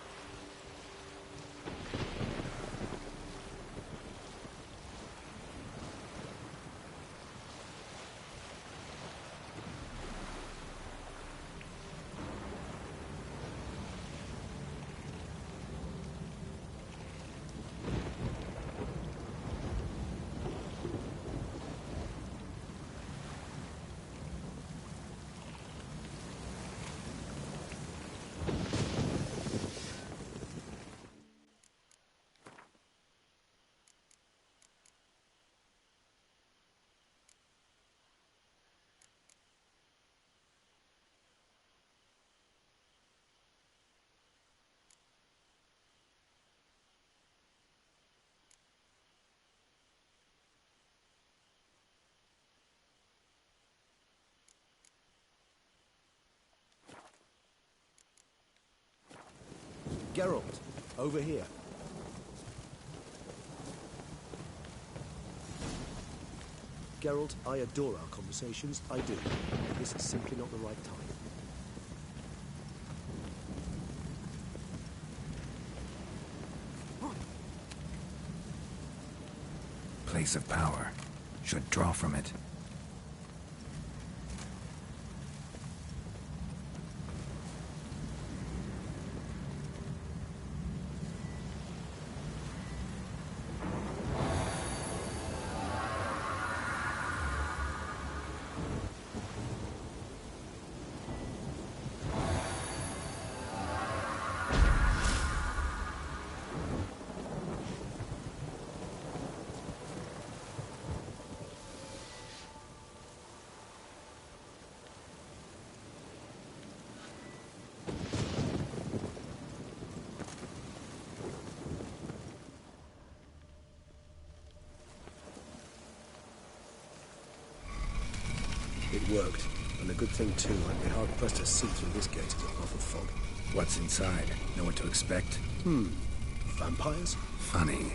Geralt, over here. Geralt, I adore our conversations, I do. But this is simply not the right time. Place of power. Should draw from it. It worked. And a good thing, too. I'd be hard-pressed to see through this gate as a puff of fog. What's inside? Know what to expect? Vampires? Funny.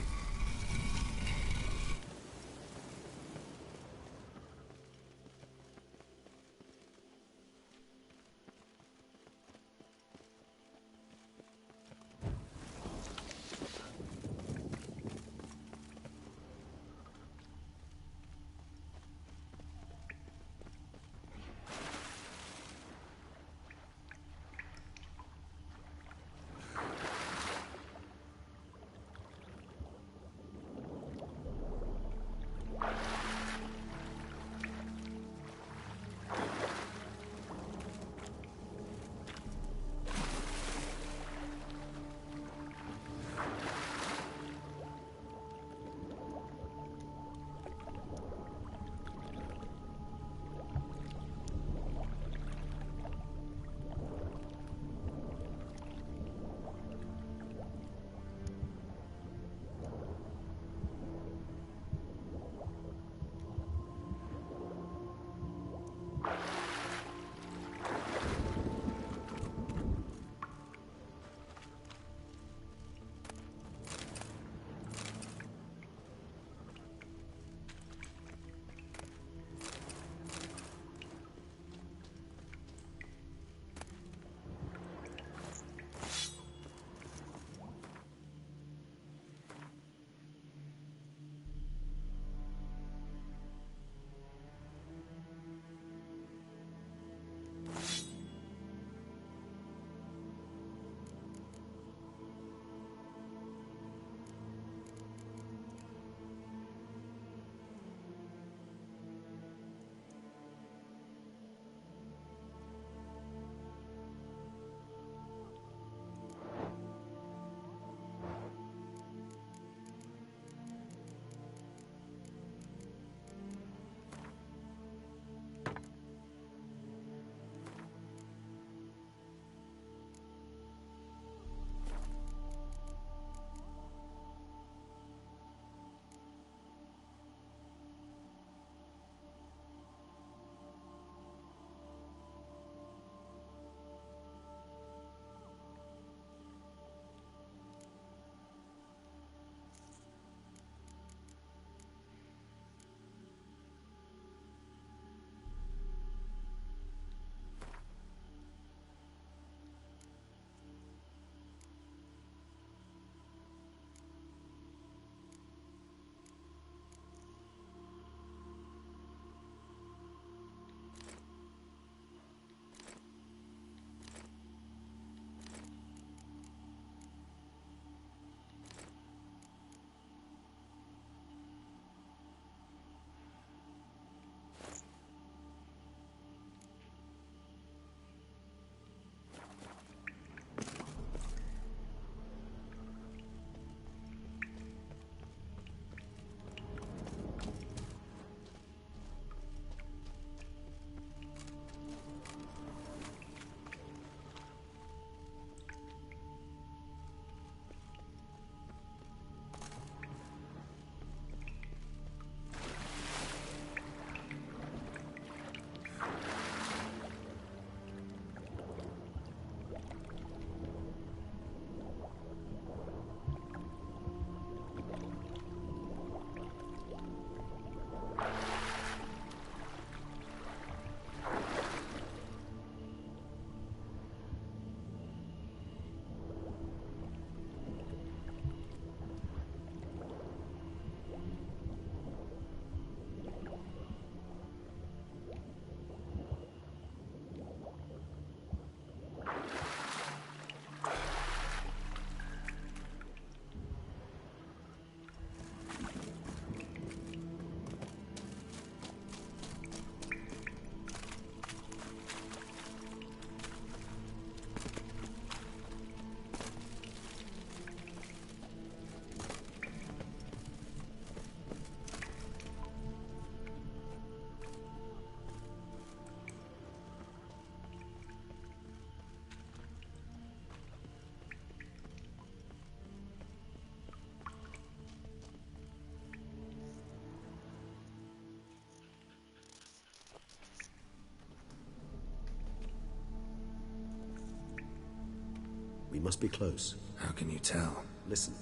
We must be close. How can you tell? Listen.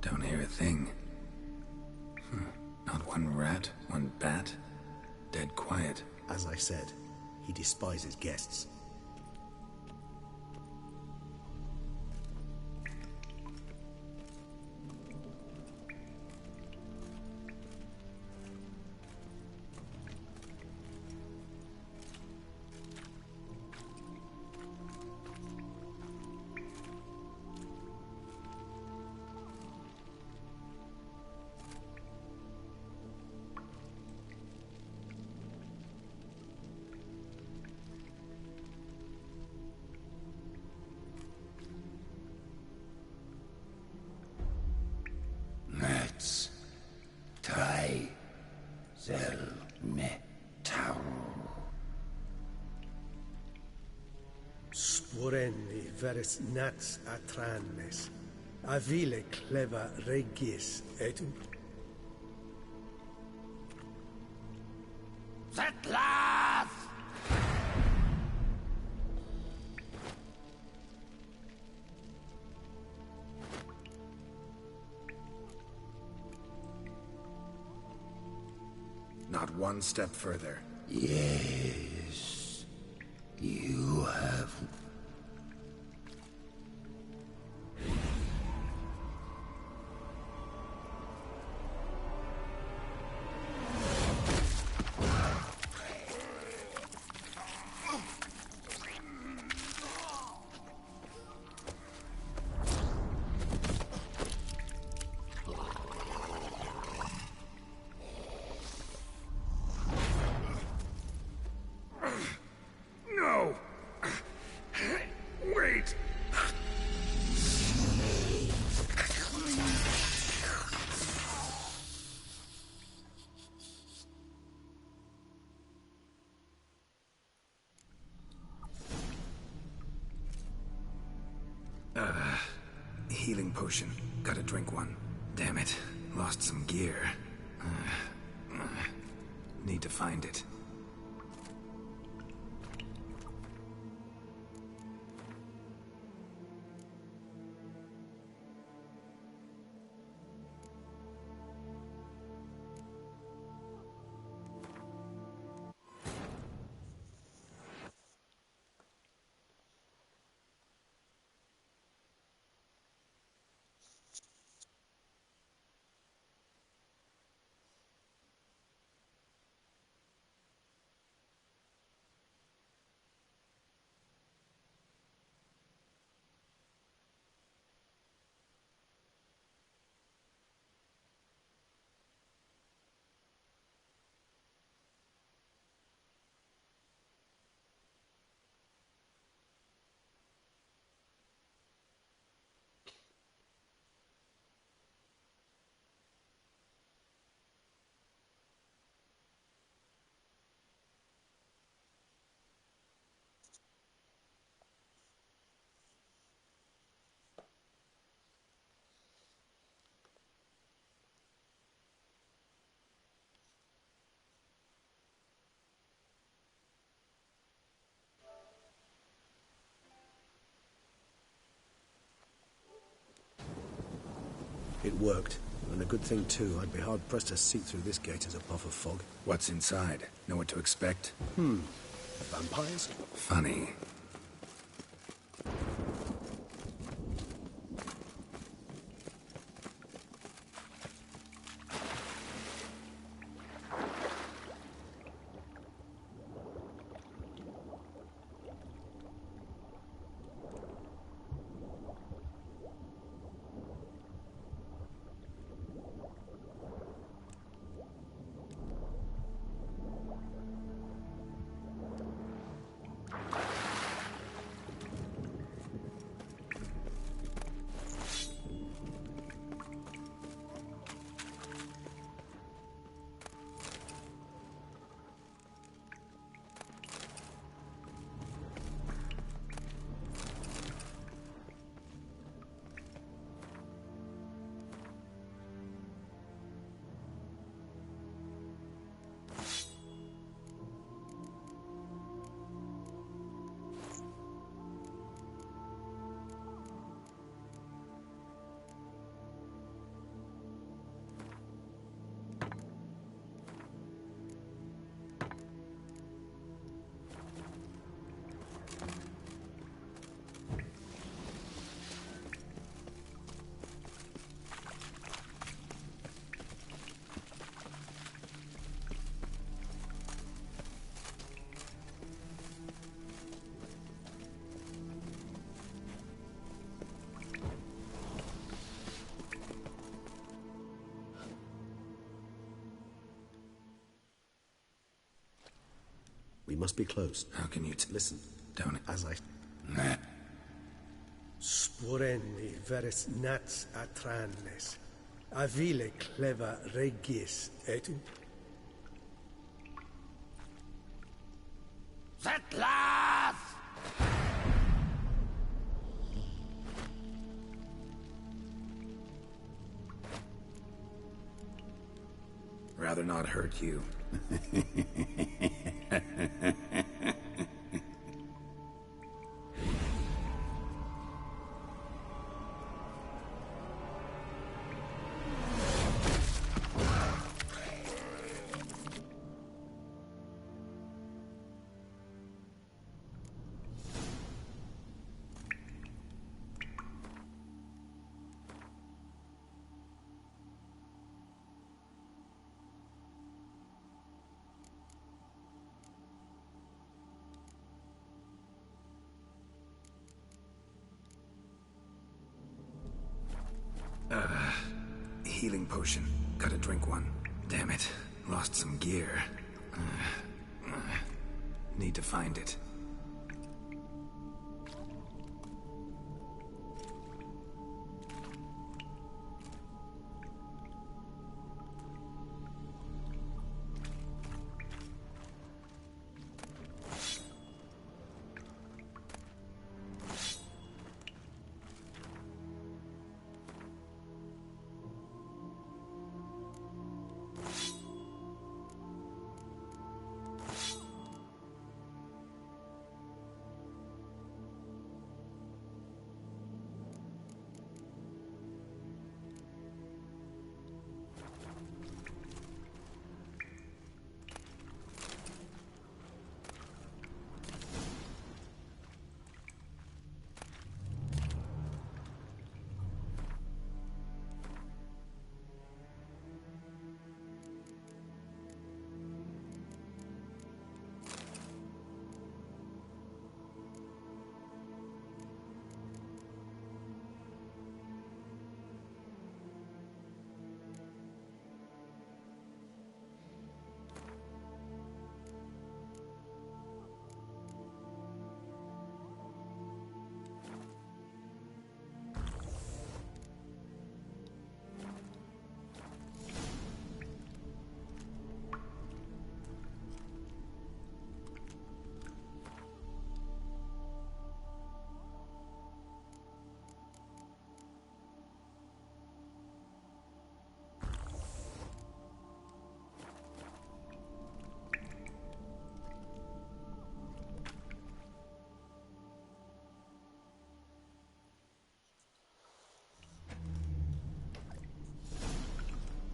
Don't hear a thing. Not one rat, one bat. Dead quiet. As I said, he despises guests. Let's try the metal. Sporenni veris nats atrannes, avile cleva regis etu. Settlers! Not one step further. Yes, you have. No! Wait! Healing potion. Gotta drink one. Damn it. Lost some gear. Need to find it. It worked. And a good thing, too. I'd be hard-pressed to see through this gate as a puff of fog. What's inside? Know what to expect? Vampires? Funny. We must be close. How can you listen? Don't... As I... Sporenni veres nats atrannes. Avile cleva regis etu. Settlers! Rather not hurt you. Healing potion. Gotta drink one. Damn it. Lost some gear. Need to find it.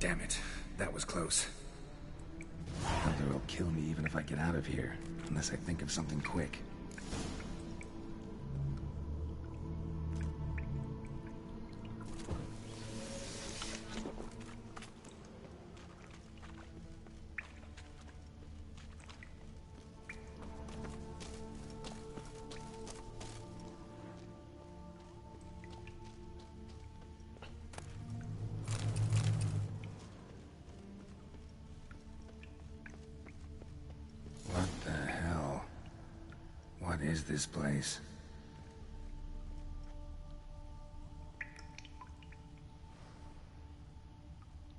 Damn it. That was close. Elder will kill me even if I get out of here, unless I think of something quick. Is this place?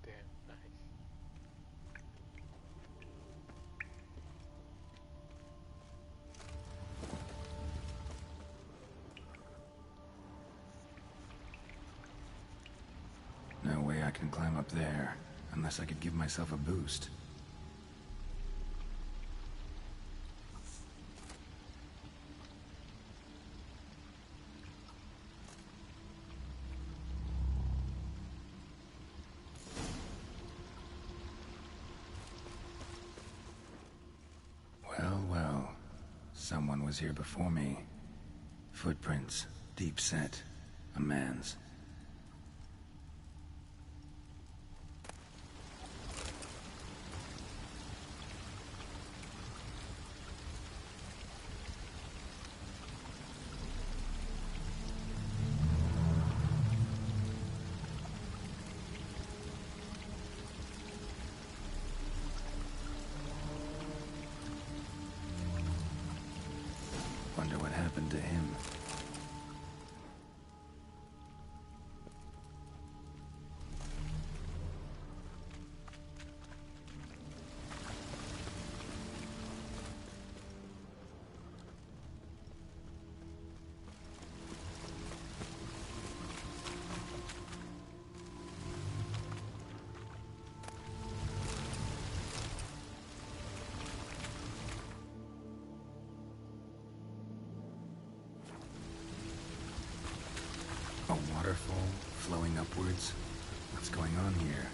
Damn, nice. No way I can climb up there, unless I could give myself a boost. Someone was here before me. Footprints, deep set, a man's. flowing upwards. What's going on here?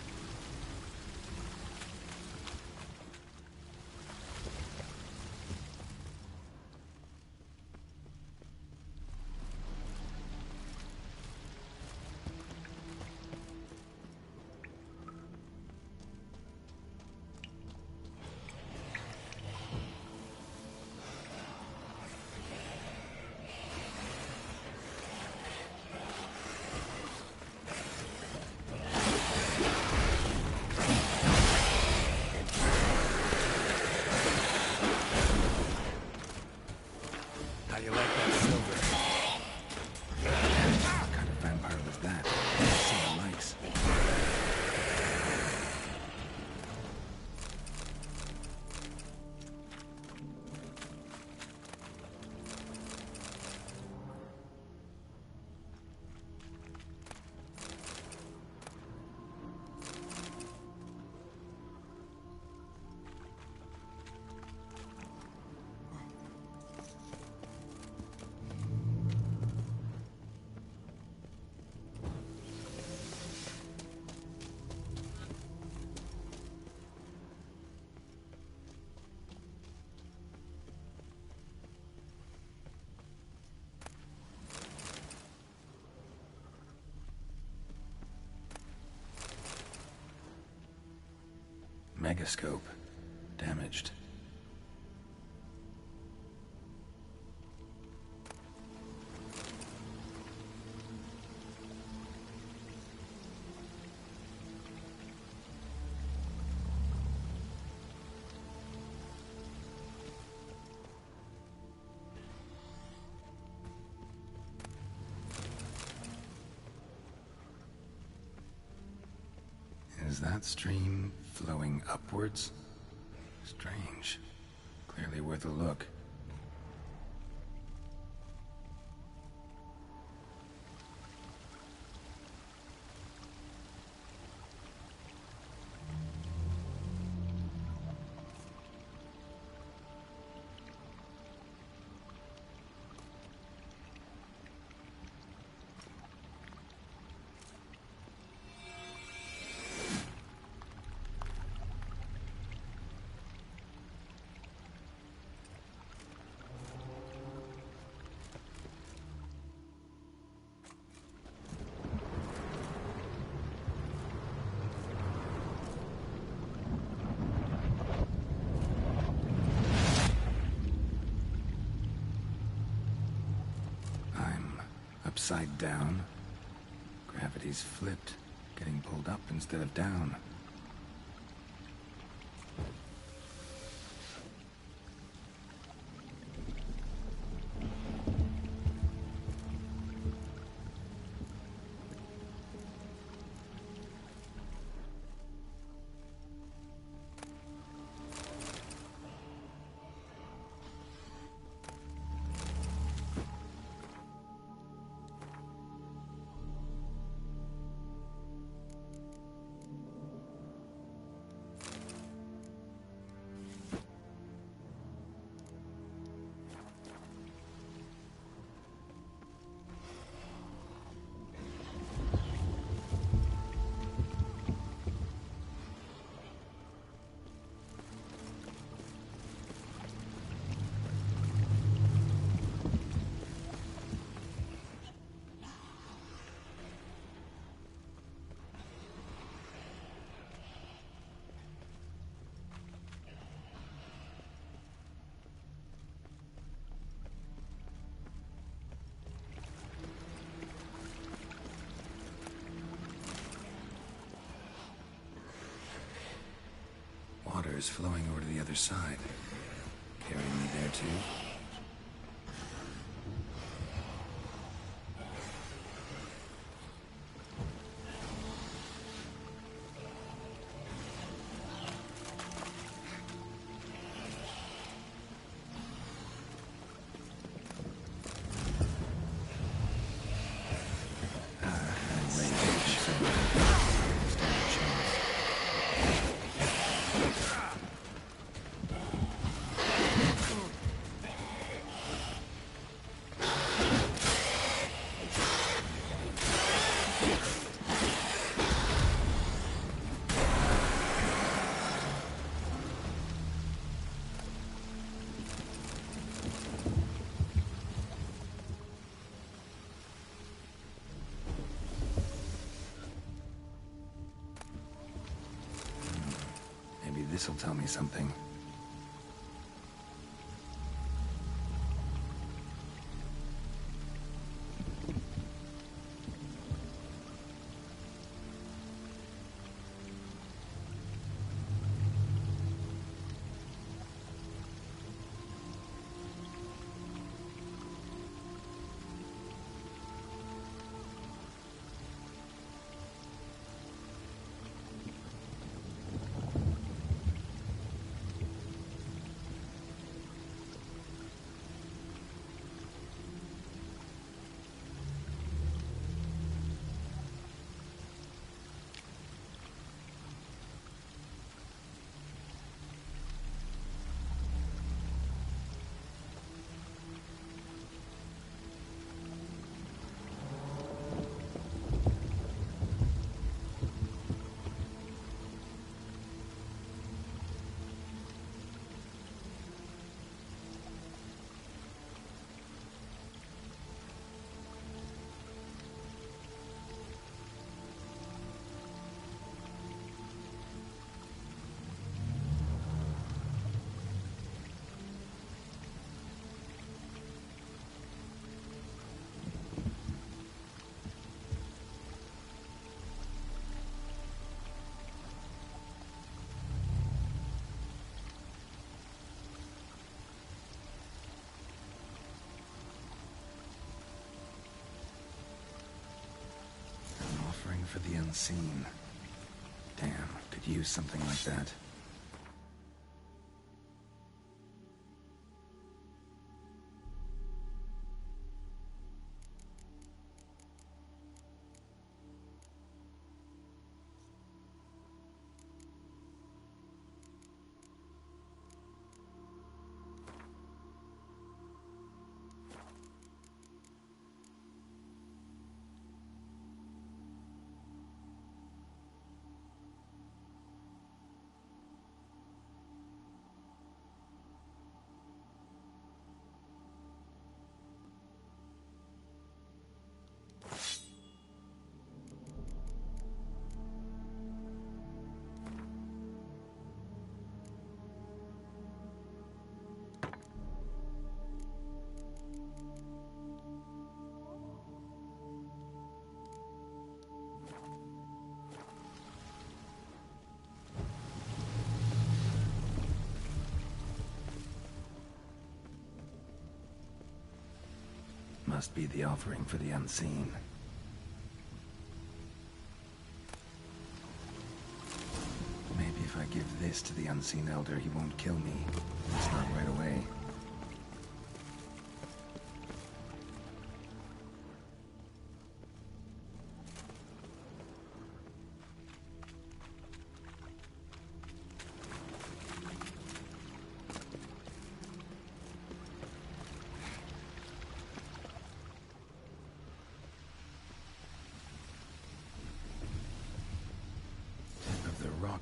Megascope. Damaged. Is that stream flowing upwards? Strange. Clearly worth a look. Upside down. Gravity's flipped, getting pulled up instead of down. Water is flowing over to the other side. Carrying me there too. This'll tell me something. For the unseen. Damn, could use something like that. Must be the offering for the unseen. Maybe if I give this to the unseen elder, he won't kill me. At least not right away.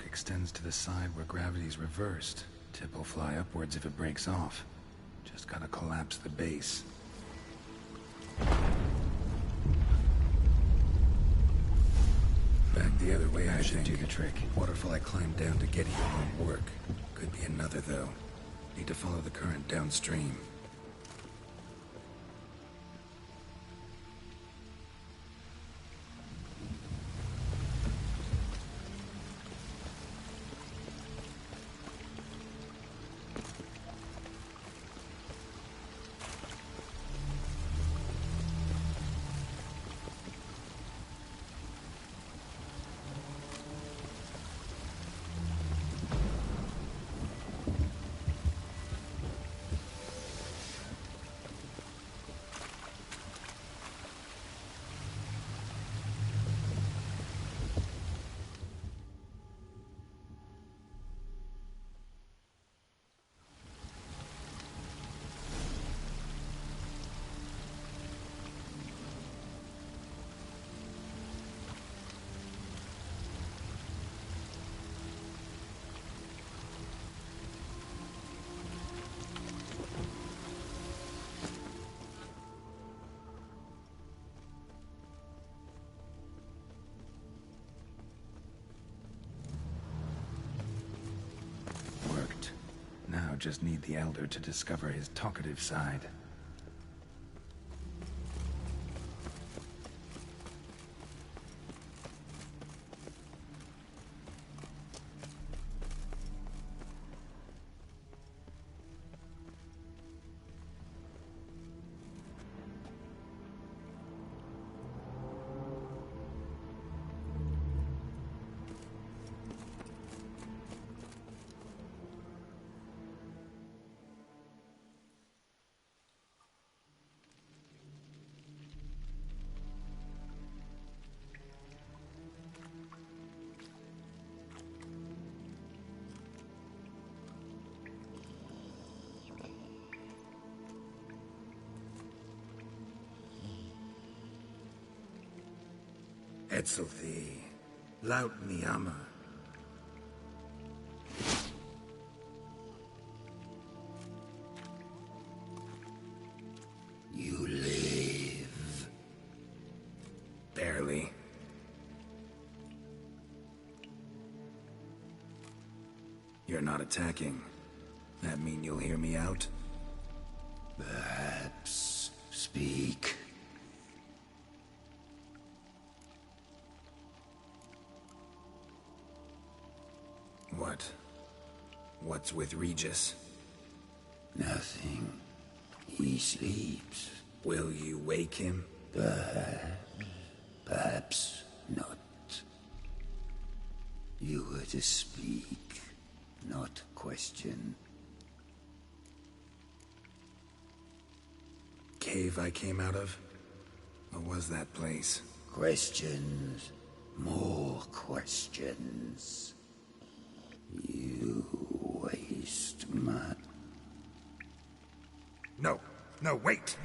Extends to the side where gravity's reversed. Tip will fly upwards if it breaks off. Just gotta collapse the base. Back the other way, I should do the trick. Waterfall I climbed down to get here won't work. Could be another, though. Need to follow the current downstream. just need the Elder to discover his talkative side. Etzelthi, laut Miyama. You live. Barely. You're not attacking. That mean you'll hear me out? Perhaps. Speak. What's with Regis? Nothing. He sleeps. Will you wake him? Perhaps not. You were to speak, not question. Cave I came out of? What was that place? Questions. More questions. You waste my... No, wait!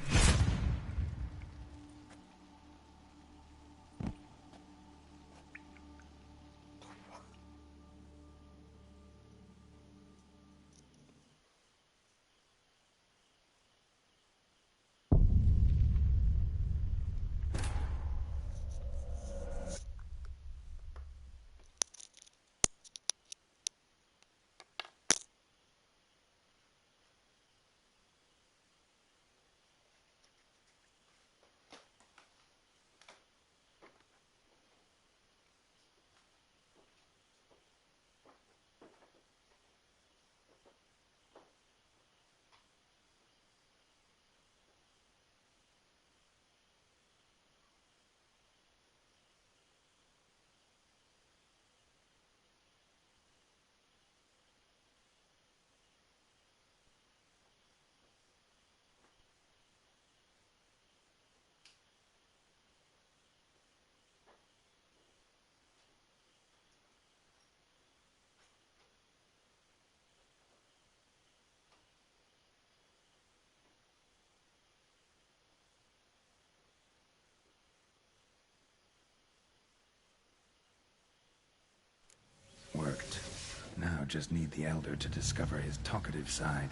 Worked. Now just need the Elder to discover his talkative side.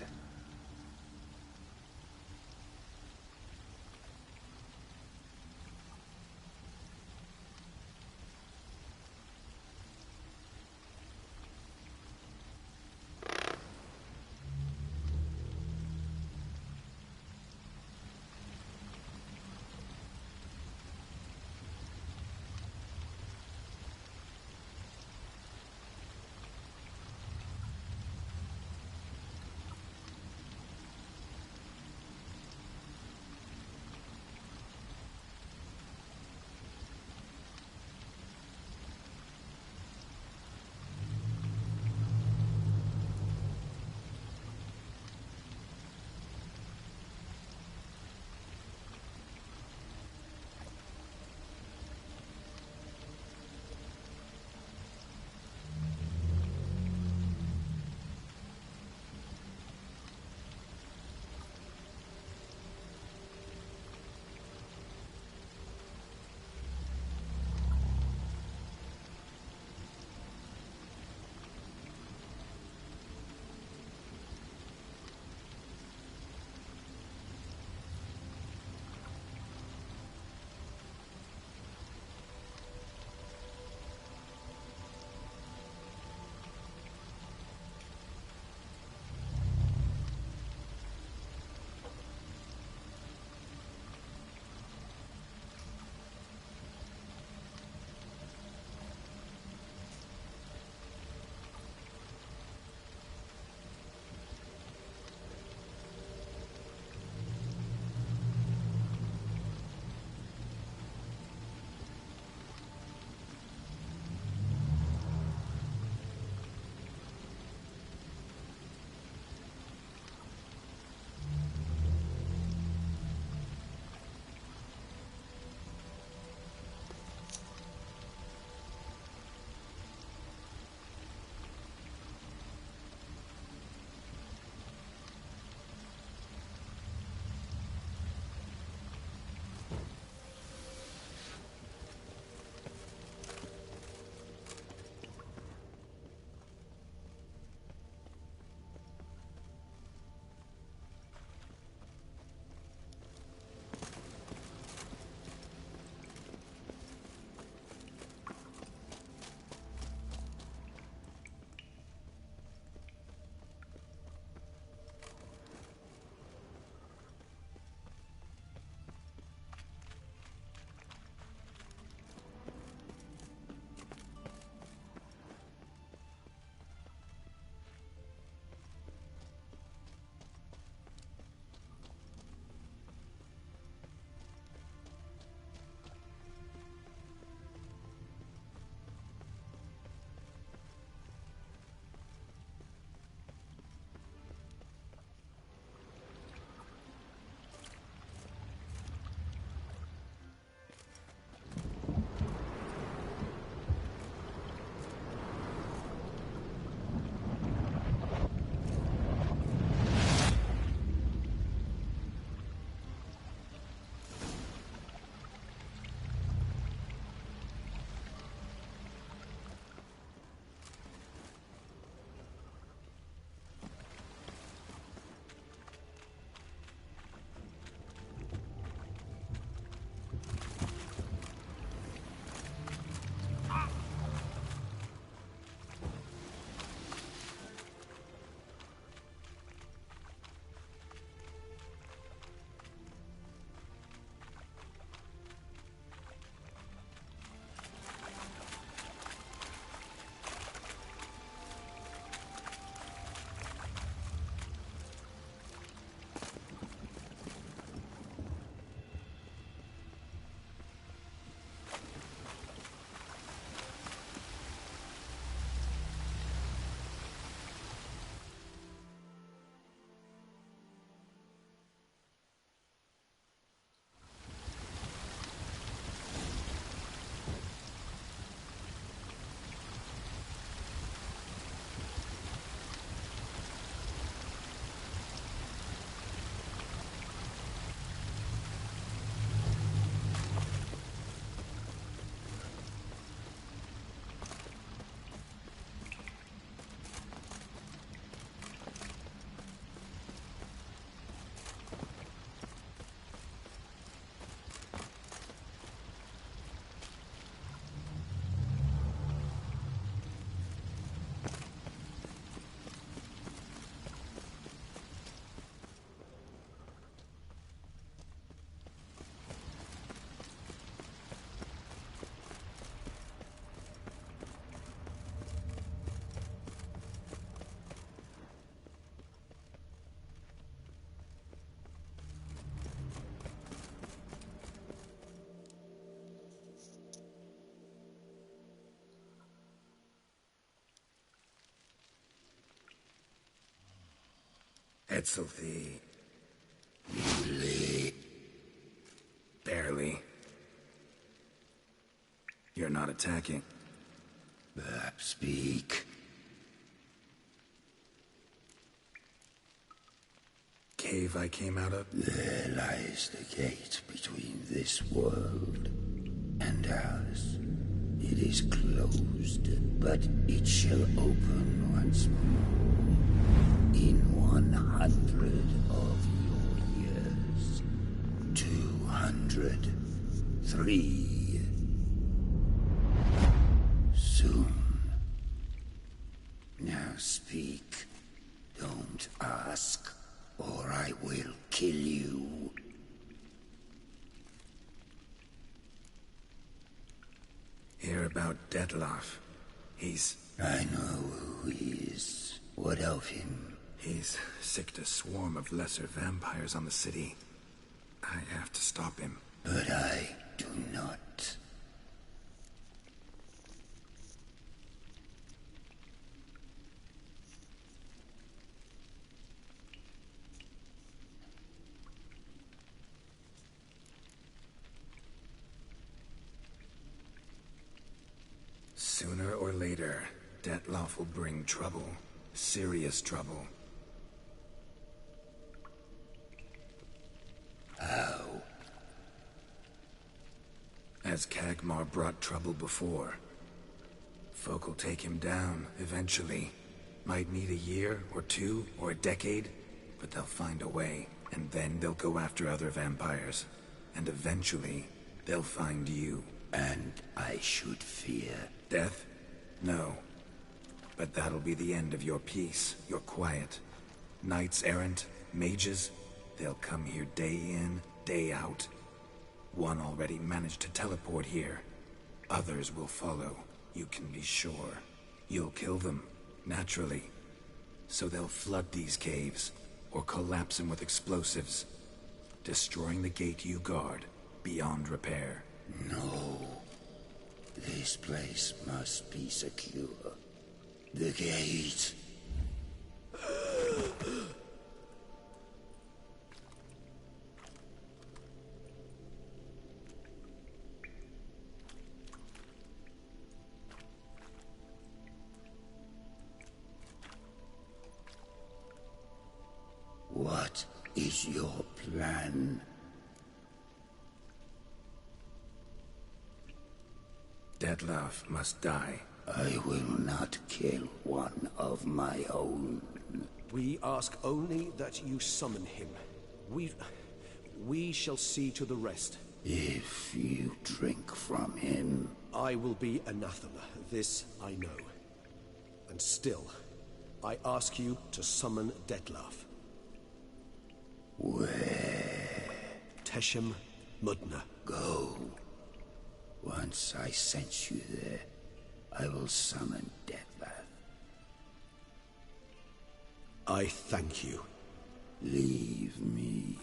Etzelthy. Barely. You're not attacking. Speak. Cave I came out of? There lies the gate between this world and ours. It is closed, but it shall open once more. In 100 of your years. 200. 3. Soon. Now speak. Don't ask, or I will kill you. Hear about Detlef. He's... I know who he is. What of him? He's sicked a swarm of lesser vampires on the city. I have to stop him. But I do not. Sooner or later, Detlef will bring trouble. Serious trouble. How? As Kagmar brought trouble before. Folk will take him down, eventually. Might need a year, or 2, or a decade, but they'll find a way. And then they'll go after other vampires. And eventually, they'll find you. And I should fear death? No. But that'll be the end of your peace, your quiet. Knights errant, mages, they'll come here day in, day out. One already managed to teleport here. Others will follow, you can be sure. You'll kill them, naturally. So they'll flood these caves, or collapse them with explosives, destroying the gate you guard, beyond repair. No. This place must be secure. The gate. What is your plan? Detlef must die. I will not kill one of my own. We ask only that you summon him. We shall see to the rest. If you drink from him... I will be anathema, this I know. And still, I ask you to summon Detlef. Where? Teshem Mudna. Go. Once I sense you there, I will summon Detlef. I thank you. Leave me.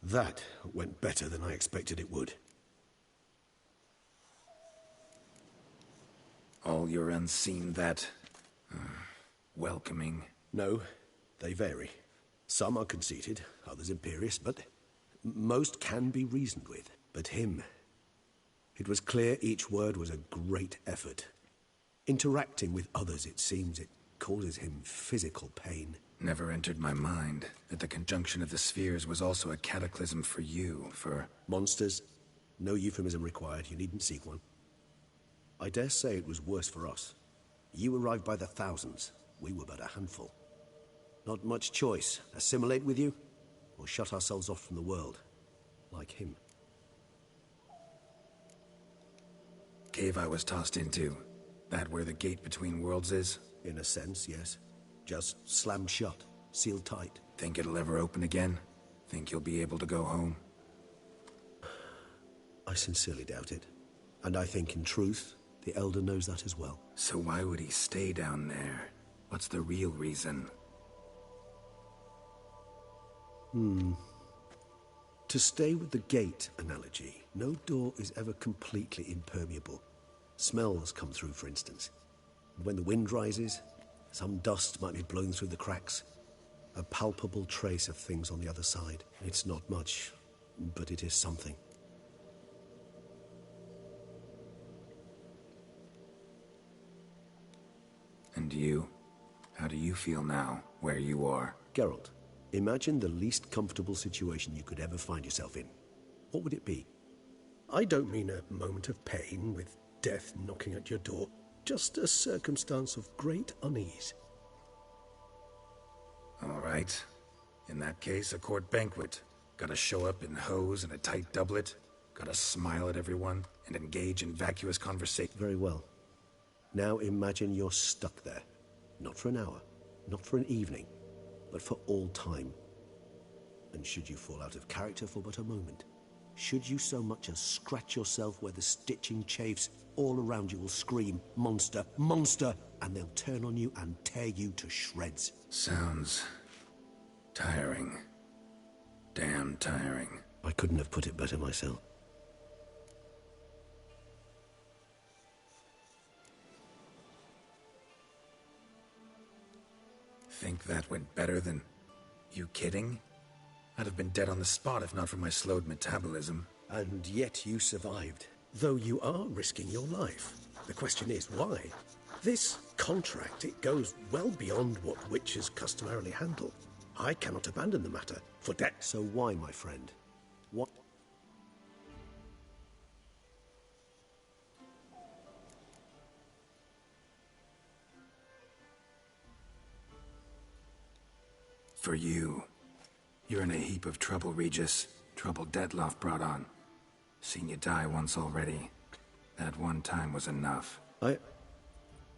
That went better than I expected it would. All your unseen that... welcoming. No, they vary. Some are conceited, others imperious, but most can be reasoned with. But him... It was clear each word was a great effort. Interacting with others, it seems, it causes him physical pain. Never entered my mind that the conjunction of the spheres was also a cataclysm for you, for... Monsters? No euphemism required, you needn't seek one. I dare say it was worse for us. You arrived by the thousands, we were but a handful. Not much choice, assimilate with you, or shut ourselves off from the world, like him. cave I was tossed into? That where the gate between worlds is? In a sense, yes. Just slammed shut, sealed tight. Think it'll ever open again? Think you'll be able to go home? I sincerely doubt it. And I think, in truth, the Elder knows that as well. So why would he stay down there? What's the real reason? To stay with the gate analogy, no door is ever completely impermeable. Smells come through, for instance. And when the wind rises, some dust might be blown through the cracks. A palpable trace of things on the other side. It's not much, but it is something. And you? How do you feel now, where you are? Geralt, imagine the least comfortable situation you could ever find yourself in. What would it be? I don't mean a moment of pain with death knocking at your door. Just a circumstance of great unease. All right. In that case, a court banquet. Gotta show up in hose and a tight doublet. Gotta smile at everyone and engage in vacuous conversation. Very well. Now imagine you're stuck there. Not for an hour, not for an evening, but for all time. And should you fall out of character for but a moment, should you so much as scratch yourself where the stitching chafes, all around you will scream, "Monster, monster!" and they'll turn on you and tear you to shreds. Sounds tiring. Damn tiring. I couldn't have put it better myself. Think that went better than... You kidding? I'd have been dead on the spot if not for my slowed metabolism. And yet you survived, though you are risking your life. The question is, why? This contract, it goes well beyond what witches customarily handle. I cannot abandon the matter for debt. So why, my friend? What? For you. You're in a heap of trouble, Regis. Trouble Detloff brought on. Seen you die once already. That one time was enough. I'm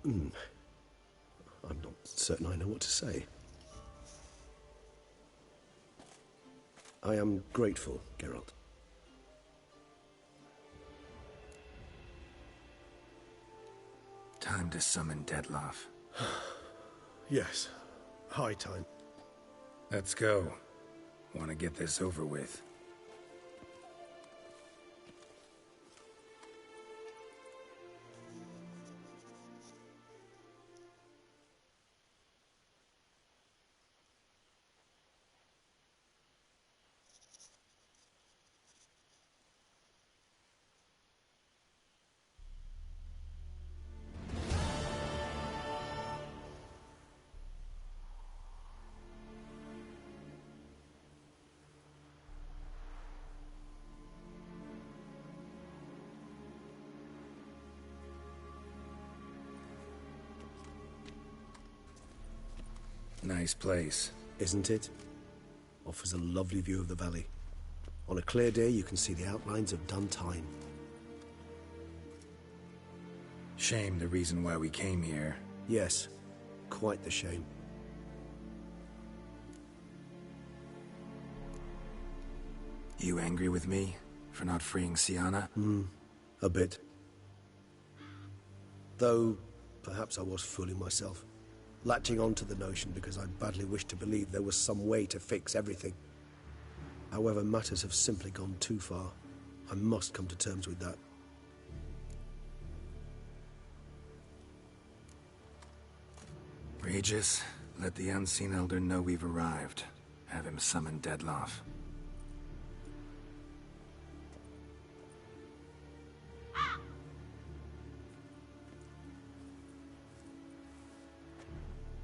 not certain I know what to say. I am grateful, Geralt. Time to summon Detloff. Yes, high time. Let's go. Want to get this over with. Nice place. Isn't it? Offers a lovely view of the valley. On a clear day, you can see the outlines of Duntine. Shame the reason why we came here. Yes, quite the shame. You angry with me for not freeing Sienna? A bit. Though, perhaps I was fooling myself. Latching on to the notion because I badly wished to believe there was some way to fix everything. However, matters have simply gone too far. I must come to terms with that. Regis, let the Unseen Elder know we've arrived. Have him summon Detloff.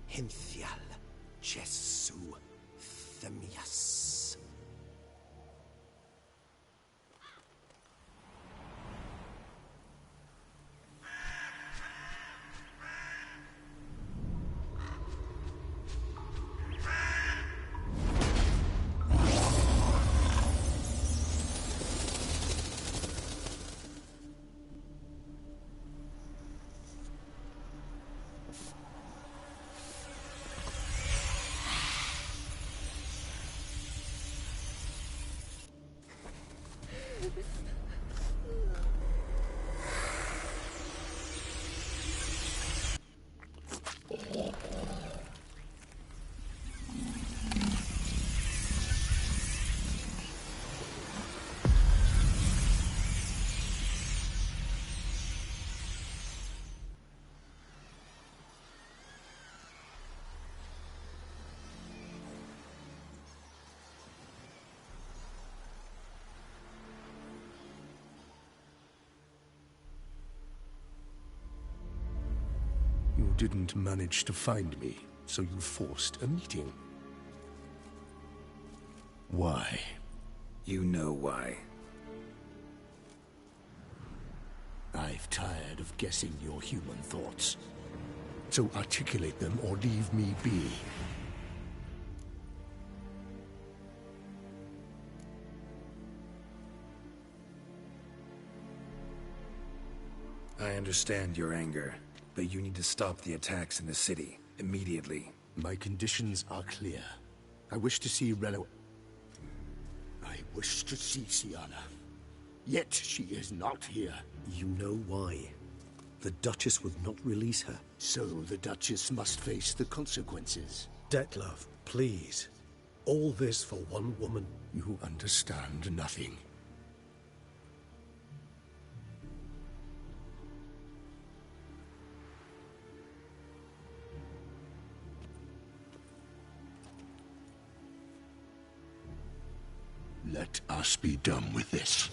Hinthial Jesu Themias. You didn't manage to find me, so you forced a meeting. Why? You know why. I've tired of guessing your human thoughts. So articulate them or leave me be. I understand your anger, but you need to stop the attacks in the city, immediately. My conditions are clear. I wish to see Relo... I wish to see Siana. Yet she is not here. You know why. The Duchess would not release her. So the Duchess must face the consequences. Dettlaff, please. All this for one woman? You understand nothing. Let us be done with this.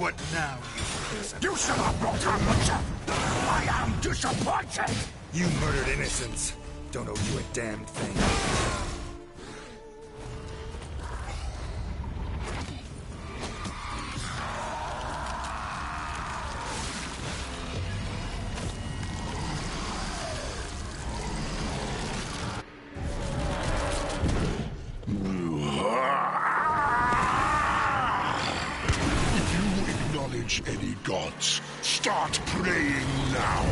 What now, you... You shall not brought her, Witcher! I am disappointed! You murdered innocents. Don't owe you a damned thing. Any gods, start praying now.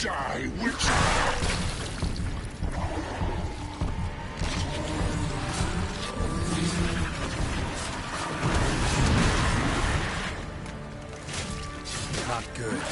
Die, Witcher! Not good.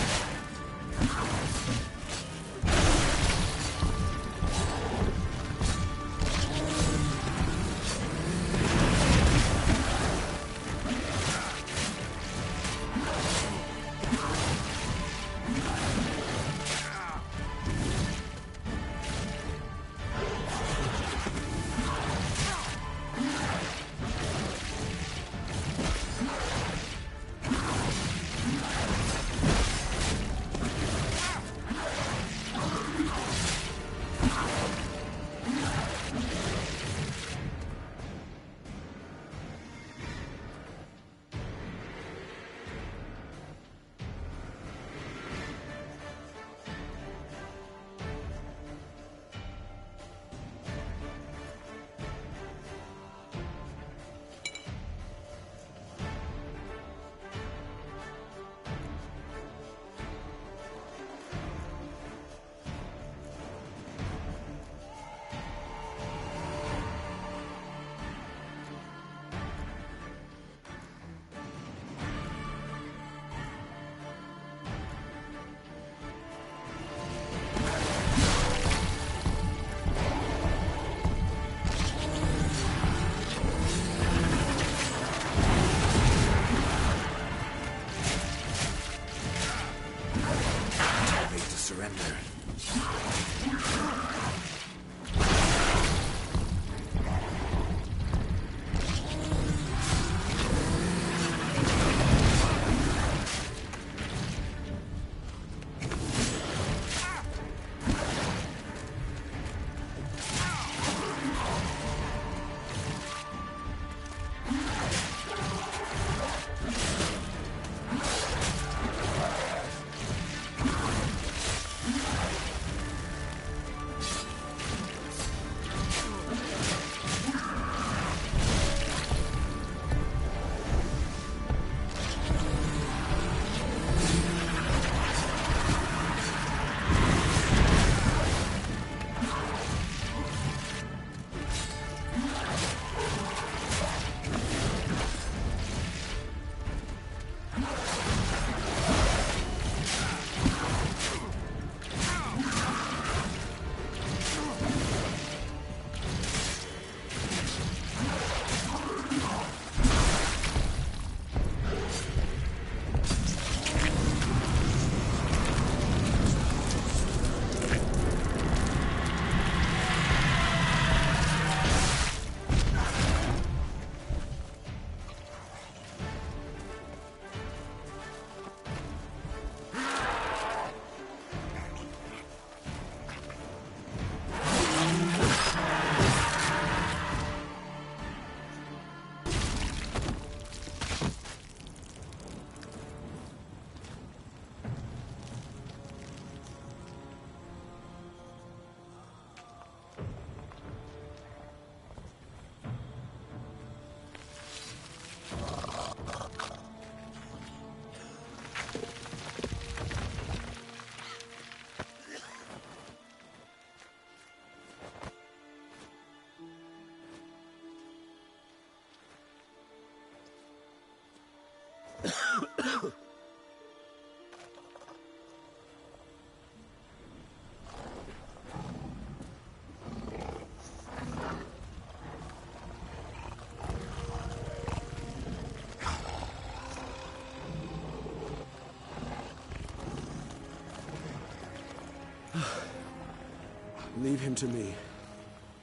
Leave him to me.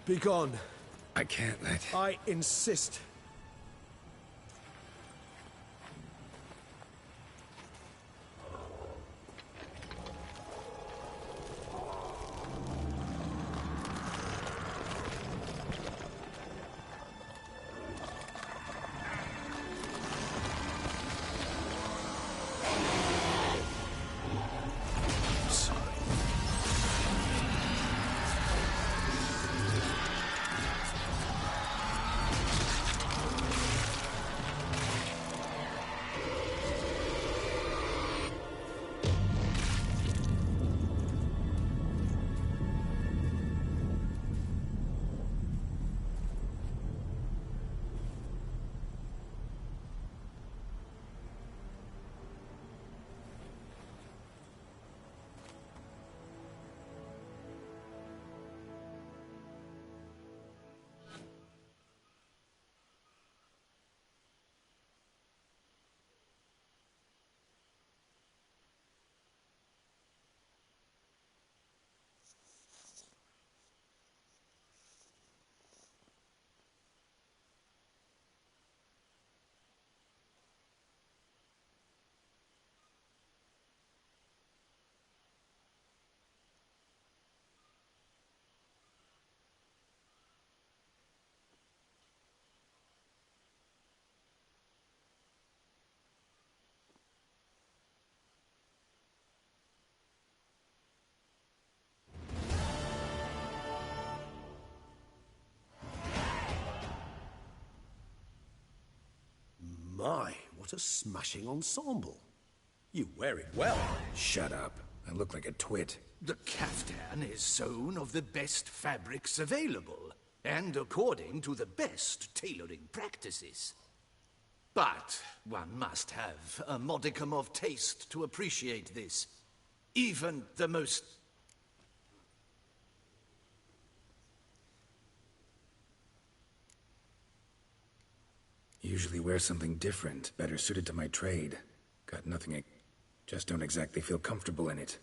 Be gone. I can't let... I insist. My, what a smashing ensemble. You wear it well. Shut up. I look like a twit. The caftan is sewn of the best fabrics available, and according to the best tailoring practices. But one must have a modicum of taste to appreciate this. Even the most... Usually wear something different, better suited to my trade. Got nothing, just don't exactly feel comfortable in it.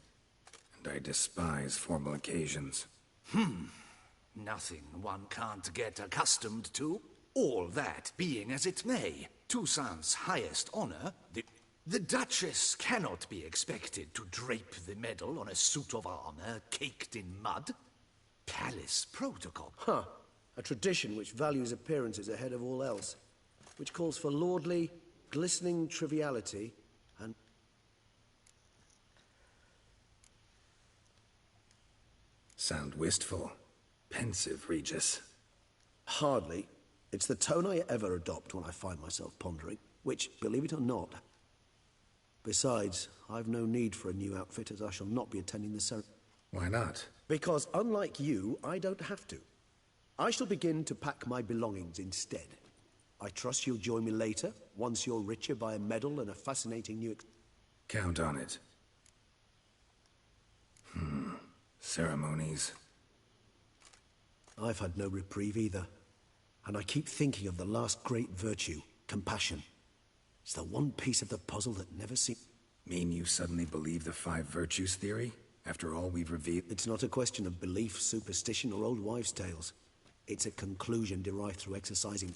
And I despise formal occasions. Nothing one can't get accustomed to. All that being as it may, Toussaint's highest honor, the Duchess cannot be expected to drape the medal on a suit of armor caked in mud. Palace protocol. Huh. A tradition which values appearances ahead of all else. Which calls for lordly, glistening triviality and... Sound wistful. Pensive, Regis. Hardly. It's the tone I ever adopt when I find myself pondering, which, believe it or not... Besides, I've no need for a new outfit as I shall not be attending the ceremony. Why not? Because, unlike you, I don't have to. I shall begin to pack my belongings instead. I trust you'll join me later, once you're richer by a medal and a fascinating new... Count on it. Ceremonies. I've had no reprieve either. And I keep thinking of the last great virtue, compassion. It's the one piece of the puzzle that never seems... Mean you suddenly believe the 5 virtues theory? After all we've revealed... It's not a question of belief, superstition, or old wives' tales. It's a conclusion derived through exercising...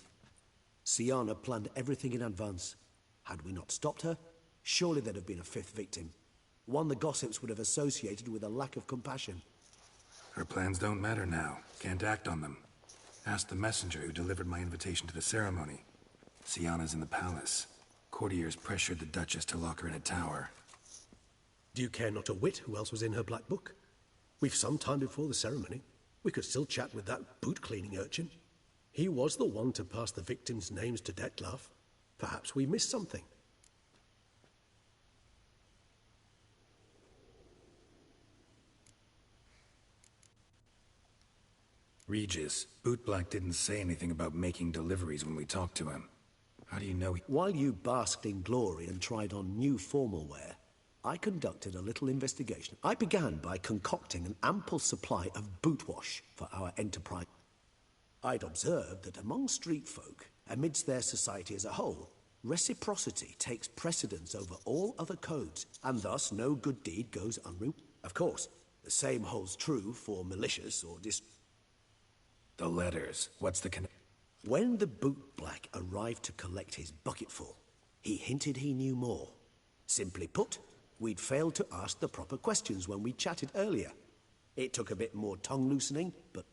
Siana planned everything in advance. Had we not stopped her, surely there'd have been a 5th victim. One the gossips would have associated with a lack of compassion. Her plans don't matter now. Can't act on them. Ask the messenger who delivered my invitation to the ceremony. Siana's in the palace. Courtiers pressured the Duchess to lock her in a tower. Do you care not a whit who else was in her black book? We've some time before the ceremony. We could still chat with that boot-cleaning urchin. He was the one to pass the victims' names to Dettlaff. Perhaps we missed something. Regis, Bootblack didn't say anything about making deliveries when we talked to him. How do you know While you basked in glory and tried on new formal wear, I conducted a little investigation. I began by concocting an ample supply of boot wash for our enterprise. I'd observed that among street folk, amidst their society as a whole, reciprocity takes precedence over all other codes, and thus no good deed goes unrewarded. Of course, the same holds true for malicious or The letters. What's the When the boot black arrived to collect his bucketful, he hinted he knew more. Simply put, we'd failed to ask the proper questions when we chatted earlier. It took a bit more tongue-loosening, but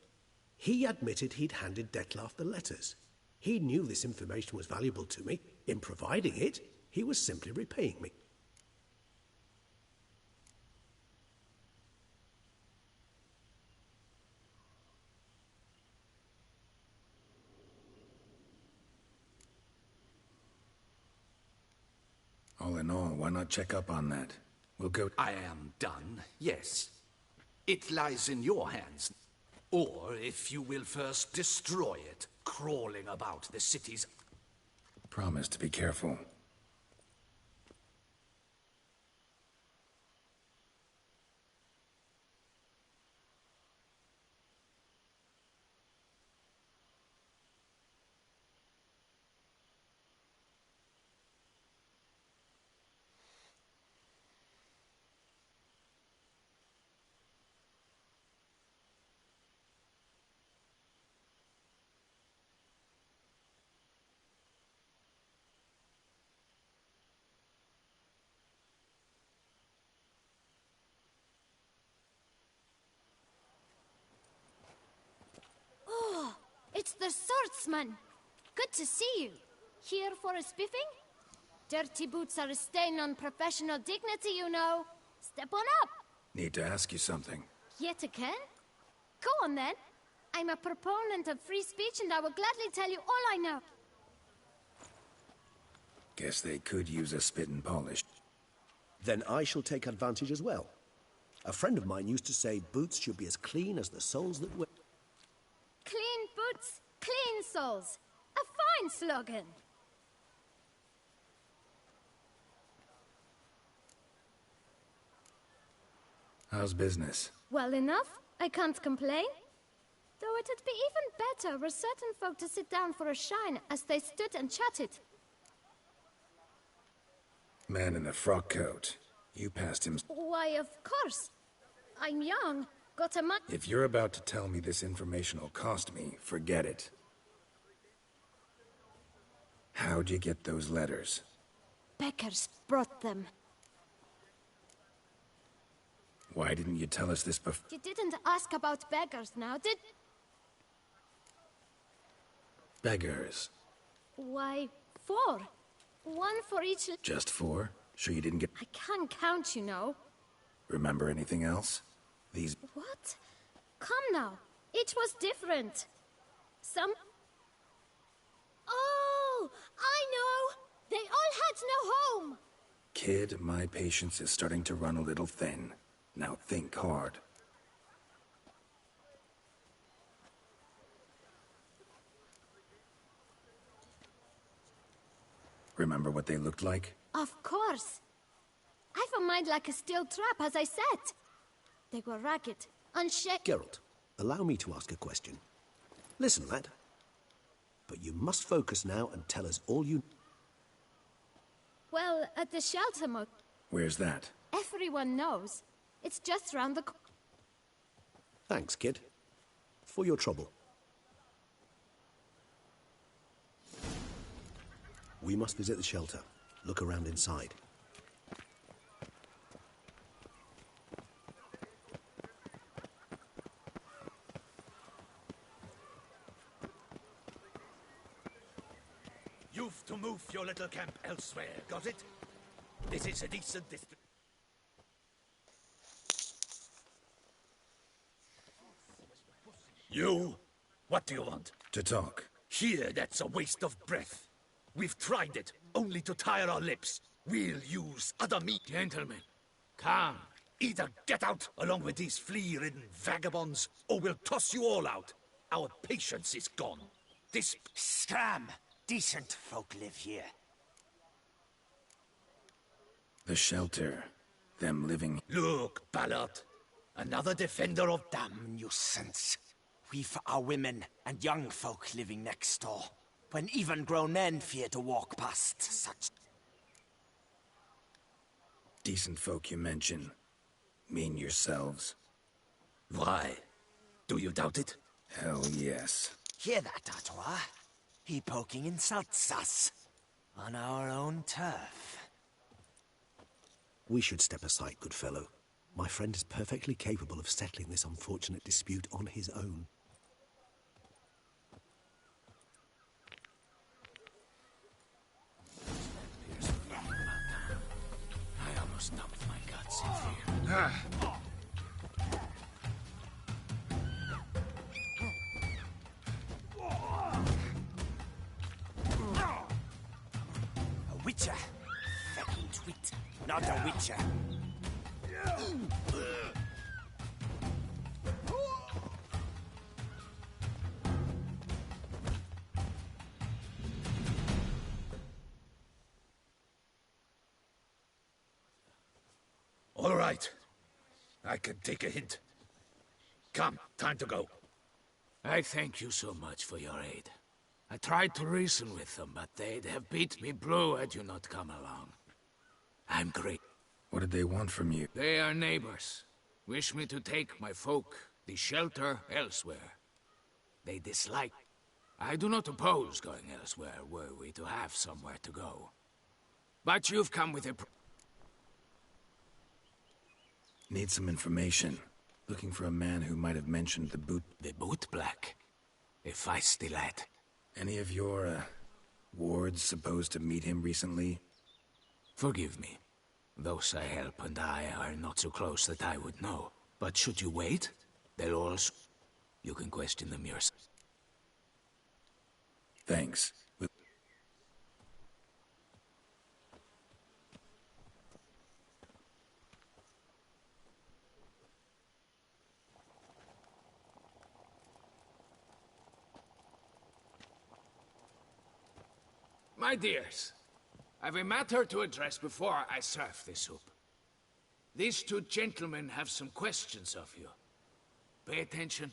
he admitted he'd handed Dettlaff the letters. He knew this information was valuable to me. In providing it, he was simply repaying me. All in all, why not check up on that? We'll go... I am done, yes. It lies in your hands. Or, if you will first destroy it, crawling about the city's... Promise to be careful. Oh, it's the swordsman. Good to see you. Here for a spiffing? Dirty boots are a stain on professional dignity, you know. Step on up. Need to ask you something. Yet again? Go on then. I'm a proponent of free speech and I will gladly tell you all I know. Guess they could use a spit and polish. Then I shall take advantage as well. A friend of mine used to say boots should be as clean as the soles that wear. Clean boots, clean souls. A fine slogan. How's business? Well enough. I can't complain. Though it'd be even better were certain folk to sit down for a shine as they stood and chatted. Man in the frock coat. You passed him. Why, of course. I'm young. Got a month. If you're about to tell me this information will cost me, forget it. How'd you get those letters? Beggars brought them. Why didn't you tell us this before? You didn't ask about beggars now, did... Beggars. Why, 4. 1 for each... Just 4? Sure you didn't get... I can't count, you know. Remember anything else? These... What? Come now. Each was different. Some... Oh! I know! They all had no home! Kid, my patience is starting to run a little thin. Now think hard. Remember what they looked like? Of course. I've a mind like a steel trap, as I said. They were ragged, unshaken. Geralt, allow me to ask a question. Listen, lad. But you must focus now and tell us all you... Well, at the shelter, Where's that? everyone knows. It's just round the corner. Thanks, kid. For your trouble. We must visit the shelter. Look around inside. You've to move your little camp elsewhere, got it? This is a decent distance. You? What do you want? To talk. Here, that's a waste of breath. We've tried it, only to tire our lips. We'll use other meat. Gentlemen, calm. Either get out along with these flea-ridden vagabonds, or we'll toss you all out. Our patience is gone. This... Scram! Decent folk live here. The shelter. Them living... Look, Ballard. Another defender of damn nuisance. We've our women and young folk living next door, when even grown men fear to walk past such... Decent folk you mention. Mean yourselves. Why? Do you doubt it? Hell yes. Hear that, Artois? He poking insults us. On our own turf. We should step aside, good fellow. My friend is perfectly capable of settling this unfortunate dispute on his own. I almost dumped my guts in here. A witcher. Fucking twit. Not a witcher. All right. I can take a hint. Come, time to go. I thank you so much for your aid. I tried to reason with them, but they'd have beat me blue had you not come along. I'm great. What did they want from you? They are neighbors. Wish me to take my folk, the shelter, elsewhere. They dislike. I do not oppose going elsewhere, were we to have somewhere to go. But you've come with a... Need some information. Looking for a man who might have mentioned the boot... The boot black? A feisty lad. Any of your, wards supposed to meet him recently? Forgive me. Those I help and I are not so close that I would know. But should you wait, they'll also... You can question them yourself. Thanks. My dears, I've a matter to address before I serve the soup. These two gentlemen have some questions of you. Pay attention.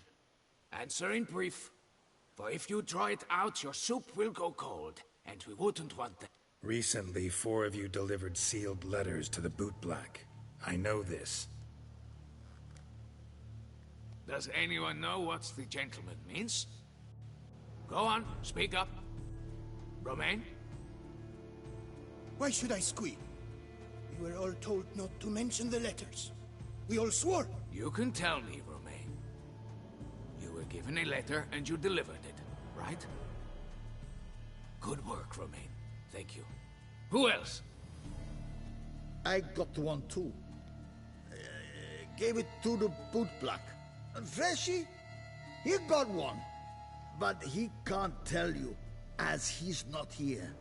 Answer in brief. For if you draw it out, your soup will go cold, and we wouldn't want that. Recently, 4 of you delivered sealed letters to the bootblack. I know this. Does anyone know what the gentleman means? Go on, speak up. Romain? Why should I squeal? We were all told not to mention the letters. We all swore. You can tell me, Romain. You were given a letter and you delivered it, right? Good work, Romain. Thank you. Who else? I got one too. Gave it to the bootblack. Freshy, he got one. But he can't tell you, as he's not here.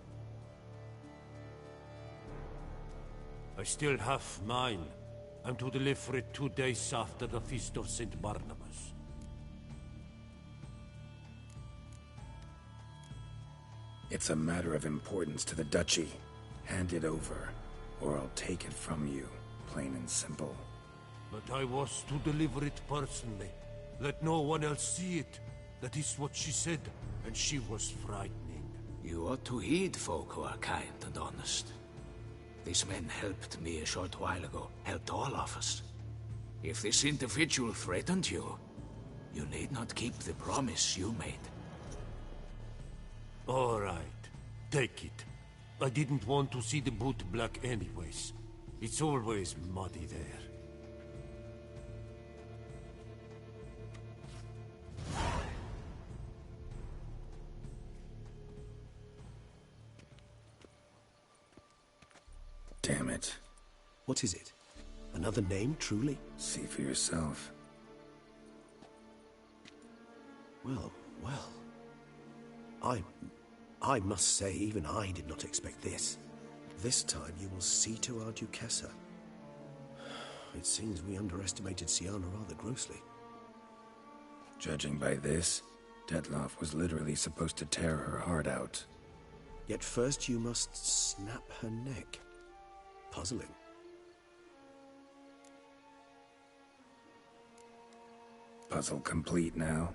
I still have mine. I'm to deliver it 2 days after the Feast of St. Barnabas. It's a matter of importance to the Duchy. Hand it over, or I'll take it from you, plain and simple. But I was to deliver it personally. Let no one else see it. That is what she said, and she was frightening. You ought to heed folk who are kind and honest. These men helped me a short while ago, helped all of us. If this individual threatened you, you need not keep the promise you made. All right, take it. I didn't want to see the bootblack anyways. It's always muddy there. Damn it. What is it? Another name, truly? See for yourself. Well, well. I must say, even I did not expect this. This time you will see to our Duchessa. It seems we underestimated Siana rather grossly. Judging by this, Detloff was literally supposed to tear her heart out. Yet first you must snap her neck. Puzzling. Puzzle complete now.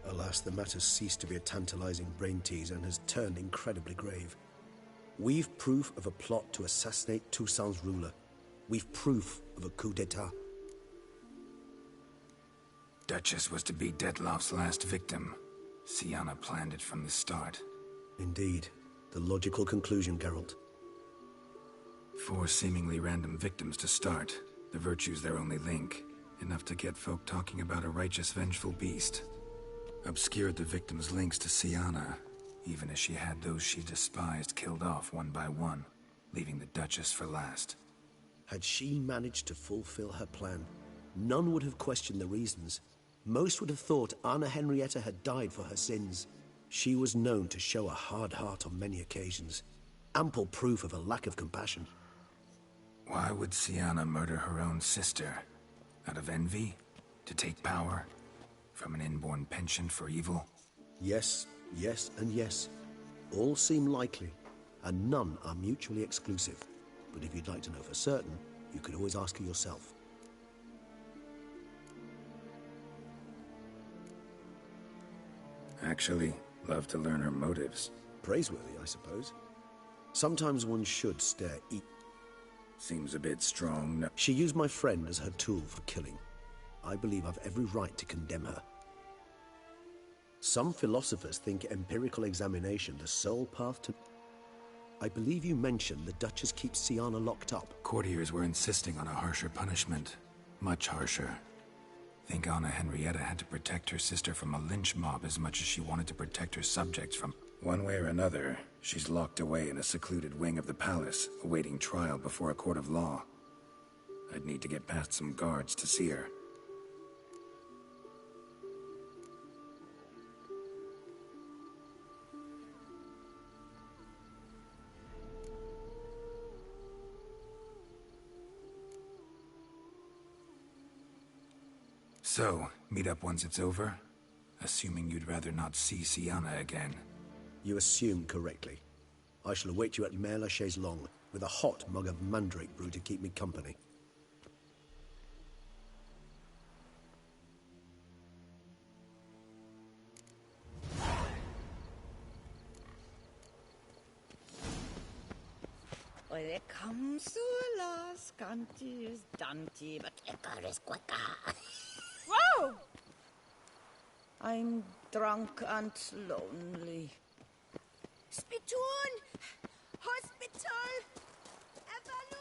Alas, the matter's ceased to be a tantalizing brain tease and has turned incredibly grave. We've proof of a plot to assassinate Toussaint's ruler. We've proof of a coup d'etat. Duchess was to be Dettlaff's last victim. Sienna planned it from the start. Indeed. The logical conclusion, Geralt. 4 seemingly random victims to start. The virtue's their only link. Enough to get folk talking about a righteous, vengeful beast. Obscured the victims' links to Sienna, even as she had those she despised killed off one by one, leaving the Duchess for last. Had she managed to fulfill her plan, none would have questioned the reasons. Most would have thought Anna Henrietta had died for her sins. She was known to show a hard heart on many occasions. Ample proof of a lack of compassion. Why would Sienna murder her own sister? Out of envy? To take power? From an inborn penchant for evil? Yes, yes, and yes. All seem likely, and none are mutually exclusive. But if you'd like to know for certain, you could always ask her yourself. Actually, love to learn her motives. Praiseworthy, I suppose. Sometimes one should stare Seems a bit strong, no? She used my friend as her tool for killing. I believe I've every right to condemn her. Some philosophers think empirical examination the sole path to... I believe you mentioned the Duchess keeps Sienna locked up. Courtiers were insisting on a harsher punishment. Much harsher. Think Anna Henrietta had to protect her sister from a lynch mob as much as she wanted to protect her subjects from... One way or another, she's locked away in a secluded wing of the palace, awaiting trial before a court of law. I'd need to get past some guards to see her. So, meet up once it's over? Assuming you'd rather not see Sienna again. You assume correctly. I shall await you at Mère la Chaise Longue, with a hot mug of mandrake brew to keep me company. Oye, come las cantis, danti, but ecaris quicker. Whoa! I'm drunk and lonely. Spittoon! Hospital! Evalus!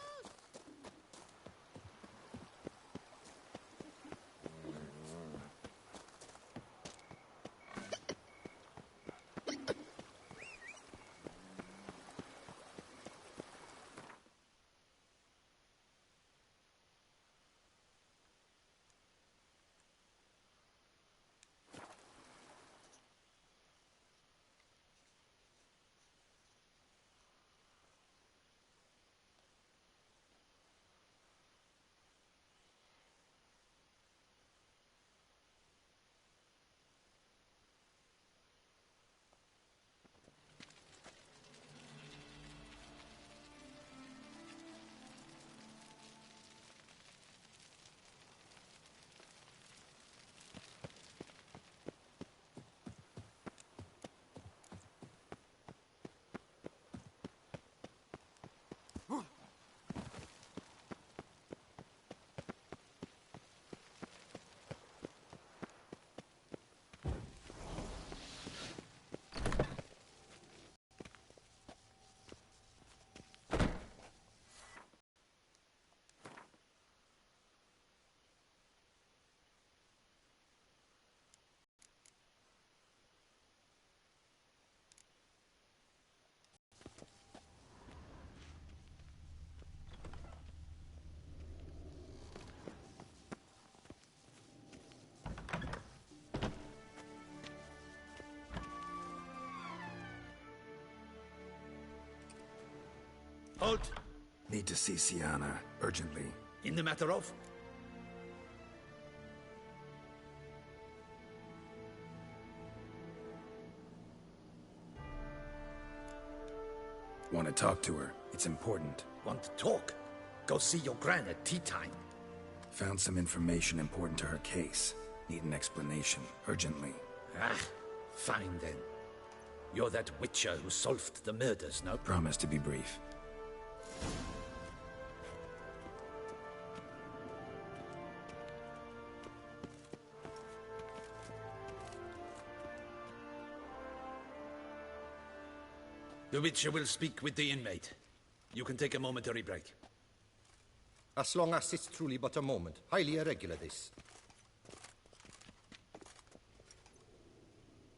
Halt! Need to see Sienna, urgently. In the matter of? Want to talk to her. It's important. Want to talk? Go see your gran at tea time. Found some information important to her case. Need an explanation. Urgently. Ah, fine then. You're that witcher who solved the murders, no? Promise to be brief. The witcher will speak with the inmate. You can take a momentary break. As long as it's truly but a moment. Highly irregular, this.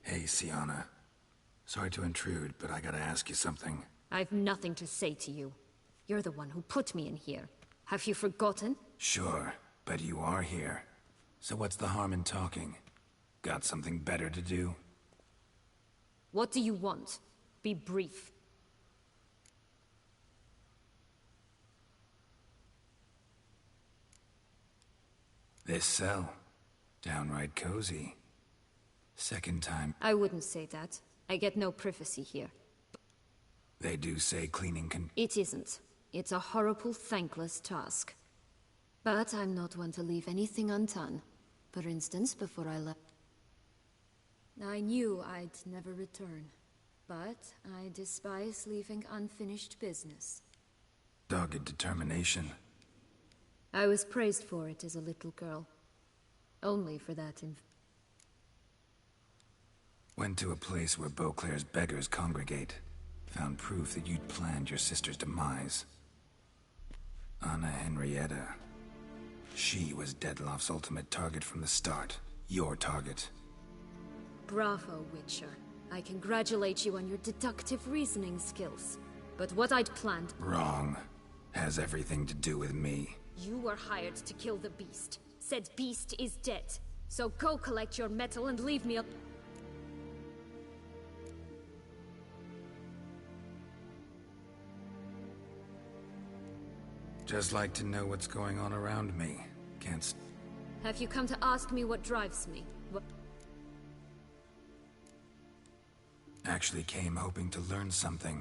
Hey, Sienna. Sorry to intrude, but I gotta ask you something. I've nothing to say to you. You're the one who put me in here. Have you forgotten? Sure, but you are here. So what's the harm in talking? Got something better to do? What do you want? Be brief. This cell. Downright cozy. Second time. I wouldn't say that. I get no privacy here. They do say cleaning can... It isn't. It's a horrible, thankless task. But I'm not one to leave anything undone. For instance, before I left... I knew I'd never return. But I despise leaving unfinished business. Dogged determination. I was praised for it as a little girl. Only for that Went to a place where Beauclair's beggars congregate. Found proof that you'd planned your sister's demise. Anna Henrietta. She was Dettlaff's ultimate target from the start. Your target. Bravo, Witcher. I congratulate you on your deductive reasoning skills. But what I'd planned... Wrong. Has everything to do with me. You were hired to kill the beast. Said beast is dead. So go collect your metal and leave me up. Just like to know what's going on around me. Can't... Have you come to ask me what drives me? What... Actually came hoping to learn something.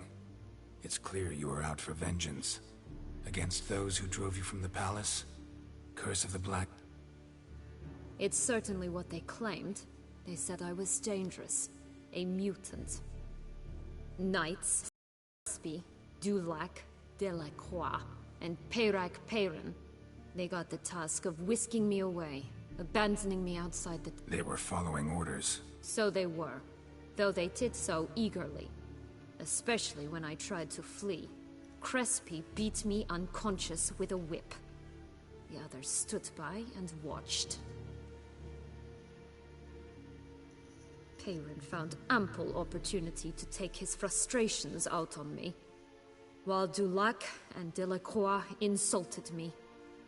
It's clear you were out for vengeance. Against those who drove you from the palace? Curse of the Black... It's certainly what they claimed. They said I was dangerous. A mutant. Knights... Spi, Dulac, Delacroix, and Peyrac Peyran. They got the task of whisking me away, abandoning me outside the... They were following orders. So they were. Though they did so eagerly. Especially when I tried to flee. Crespi beat me unconscious with a whip. The others stood by and watched. Peyran found ample opportunity to take his frustrations out on me, while Dulac and Delacroix insulted me,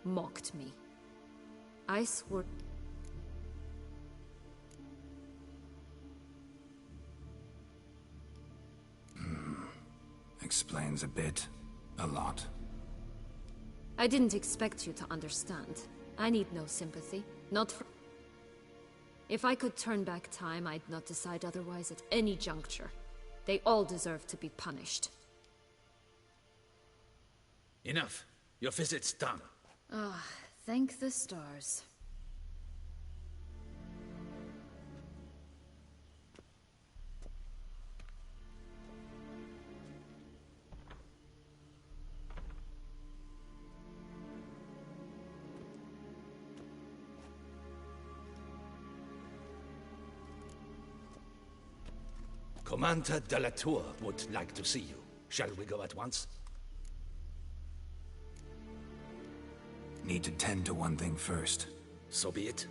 mocked me. I swore... Explains a bit. A lot. I didn't expect you to understand. I need no sympathy. Not for... If I could turn back time, I'd not decide otherwise at any juncture. They all deserve to be punished. Enough. Your visit's done. Ah, thank the stars. Commander de la Tour would like to see you. Shall we go at once? Need to tend to one thing first. So be it.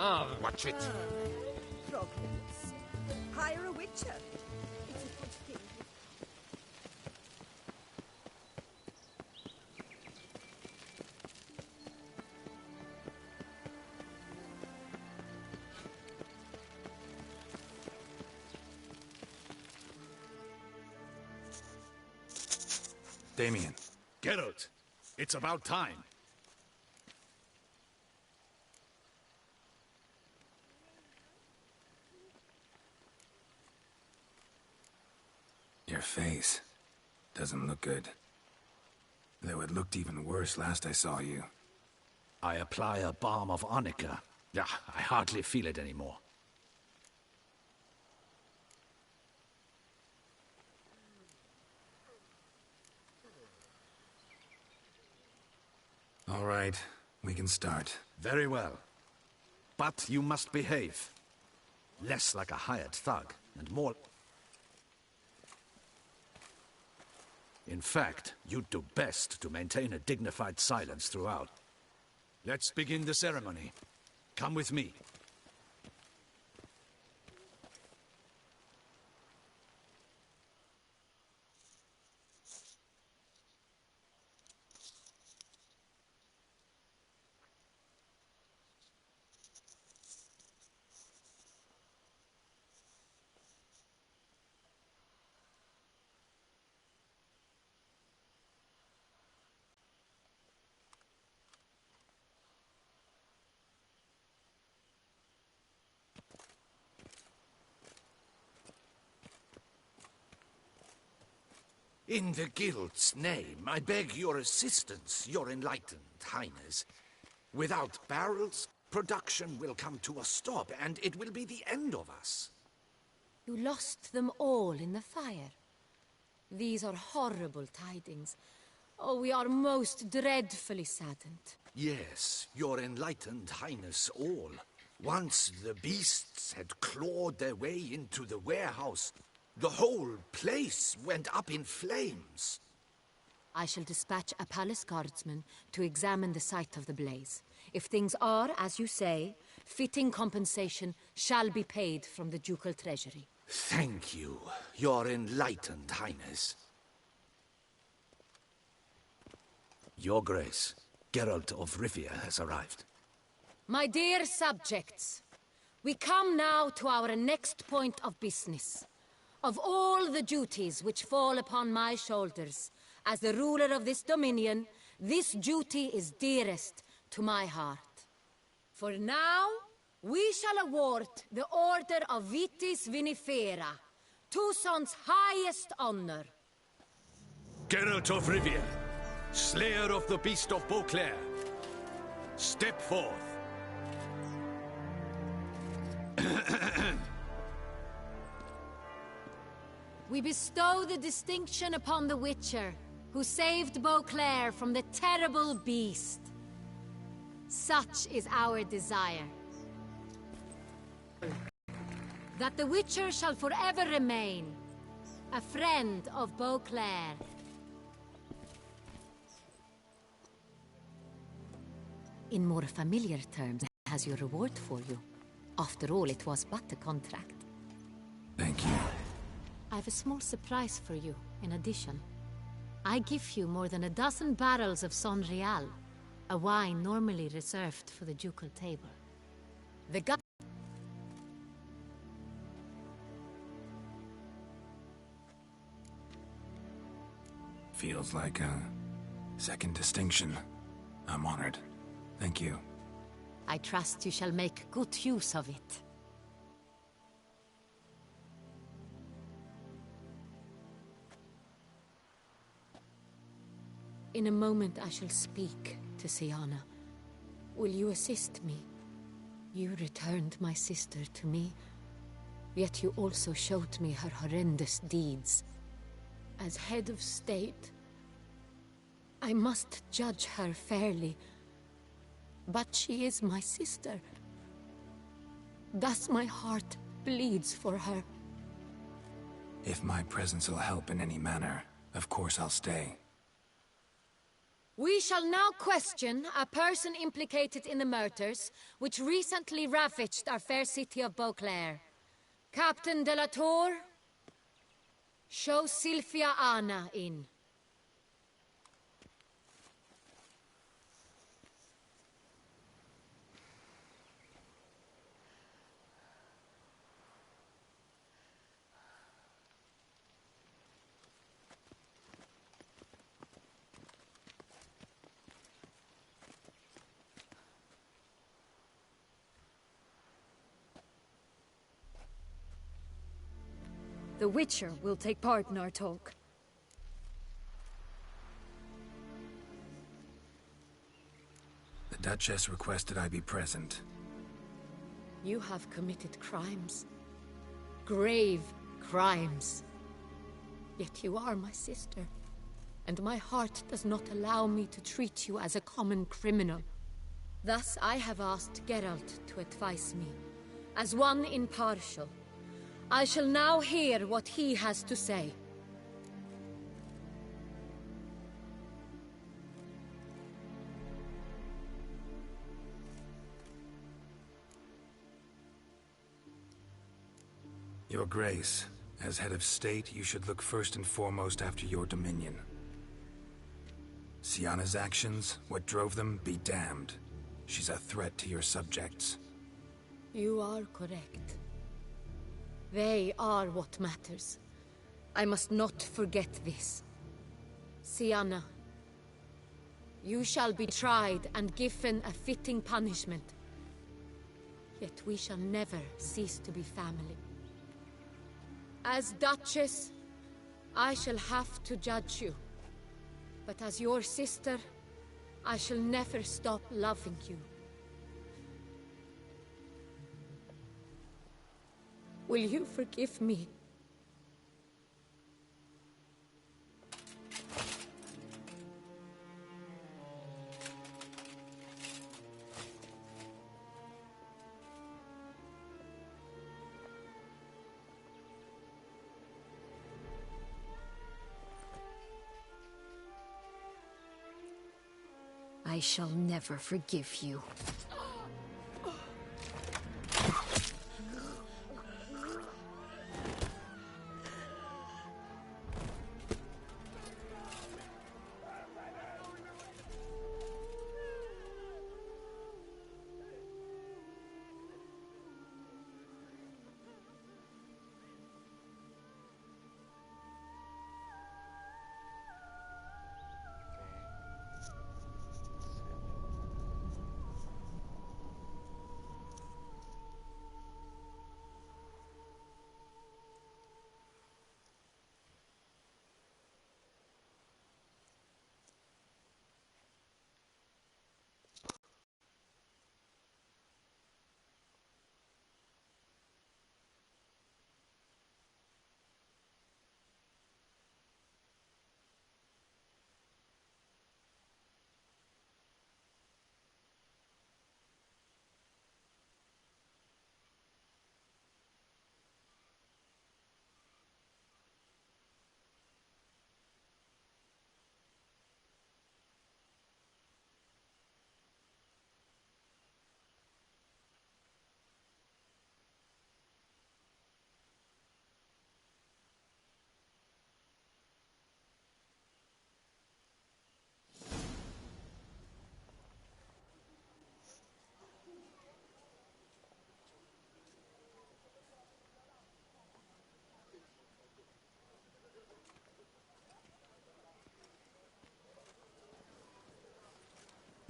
I'll watch it. Progress. Hire a witcher. It's a good thing. Damien. Geralt, it's about time. Your face doesn't look good. Though it looked even worse last I saw you. I apply a balm of arnica. Yeah, I hardly feel it anymore. All right, we can start. Very well. But you must behave. Less like a hired thug, and more... In fact, you'd do best to maintain a dignified silence throughout. Let's begin the ceremony. Come with me. In the Guild's name, I beg your assistance, your enlightened highness. Without barrels, production will come to a stop, and it will be the end of us. You lost them all in the fire. These are horrible tidings. Oh, we are most dreadfully saddened. Yes, your enlightened highness all. Once the beasts had clawed their way into the warehouse, the whole place went up in flames. I shall dispatch a palace guardsman to examine the site of the blaze. If things are, as you say, fitting compensation shall be paid from the ducal treasury. Thank you, your enlightened highness. Your Grace, Geralt of Rivia has arrived. My dear subjects, we come now to our next point of business. Of all the duties which fall upon my shoulders, as the ruler of this dominion, this duty is dearest to my heart. For now, we shall award the Order of Vitis Vinifera, Tucson's highest honor. Geralt of Rivia, Slayer of the Beast of Beauclair, step forth. We bestow the distinction upon the Witcher, who saved Beauclair from the terrible beast. Such is our desire. That the Witcher shall forever remain a friend of Beauclair. In more familiar terms, has your reward for you. After all, it was but a contract. Thank you. I have a small surprise for you, in addition. I give you more than a dozen barrels of Son Real, a wine normally reserved for the ducal table. The Feels like a second distinction. I'm honored. Thank you. I trust you shall make good use of it. In a moment I shall speak to Siana. Will you assist me? You returned my sister to me, yet you also showed me her horrendous deeds. As head of state, I must judge her fairly, but she is my sister. Thus my heart bleeds for her. If my presence will help in any manner, of course I'll stay. We shall now question a person implicated in the murders which recently ravaged our fair city of Beauclair. Captain de la Tour, show Sylvia Anna in. The Witcher will take part in our talk. The Duchess requested I be present. You have committed crimes. Grave crimes. Yet you are my sister, and my heart does not allow me to treat you as a common criminal. Thus I have asked Geralt to advise me, as one impartial. I shall now hear what he has to say. Your Grace, as head of state, you should look first and foremost after your dominion. Syanna's actions, what drove them, be damned. She's a threat to your subjects. You are correct. They are what matters. I must not forget this. Syanna, you shall be tried and given a fitting punishment. Yet we shall never cease to be family. As Duchess, I shall have to judge you. But as your sister, I shall never stop loving you. Will you forgive me? I shall never forgive you.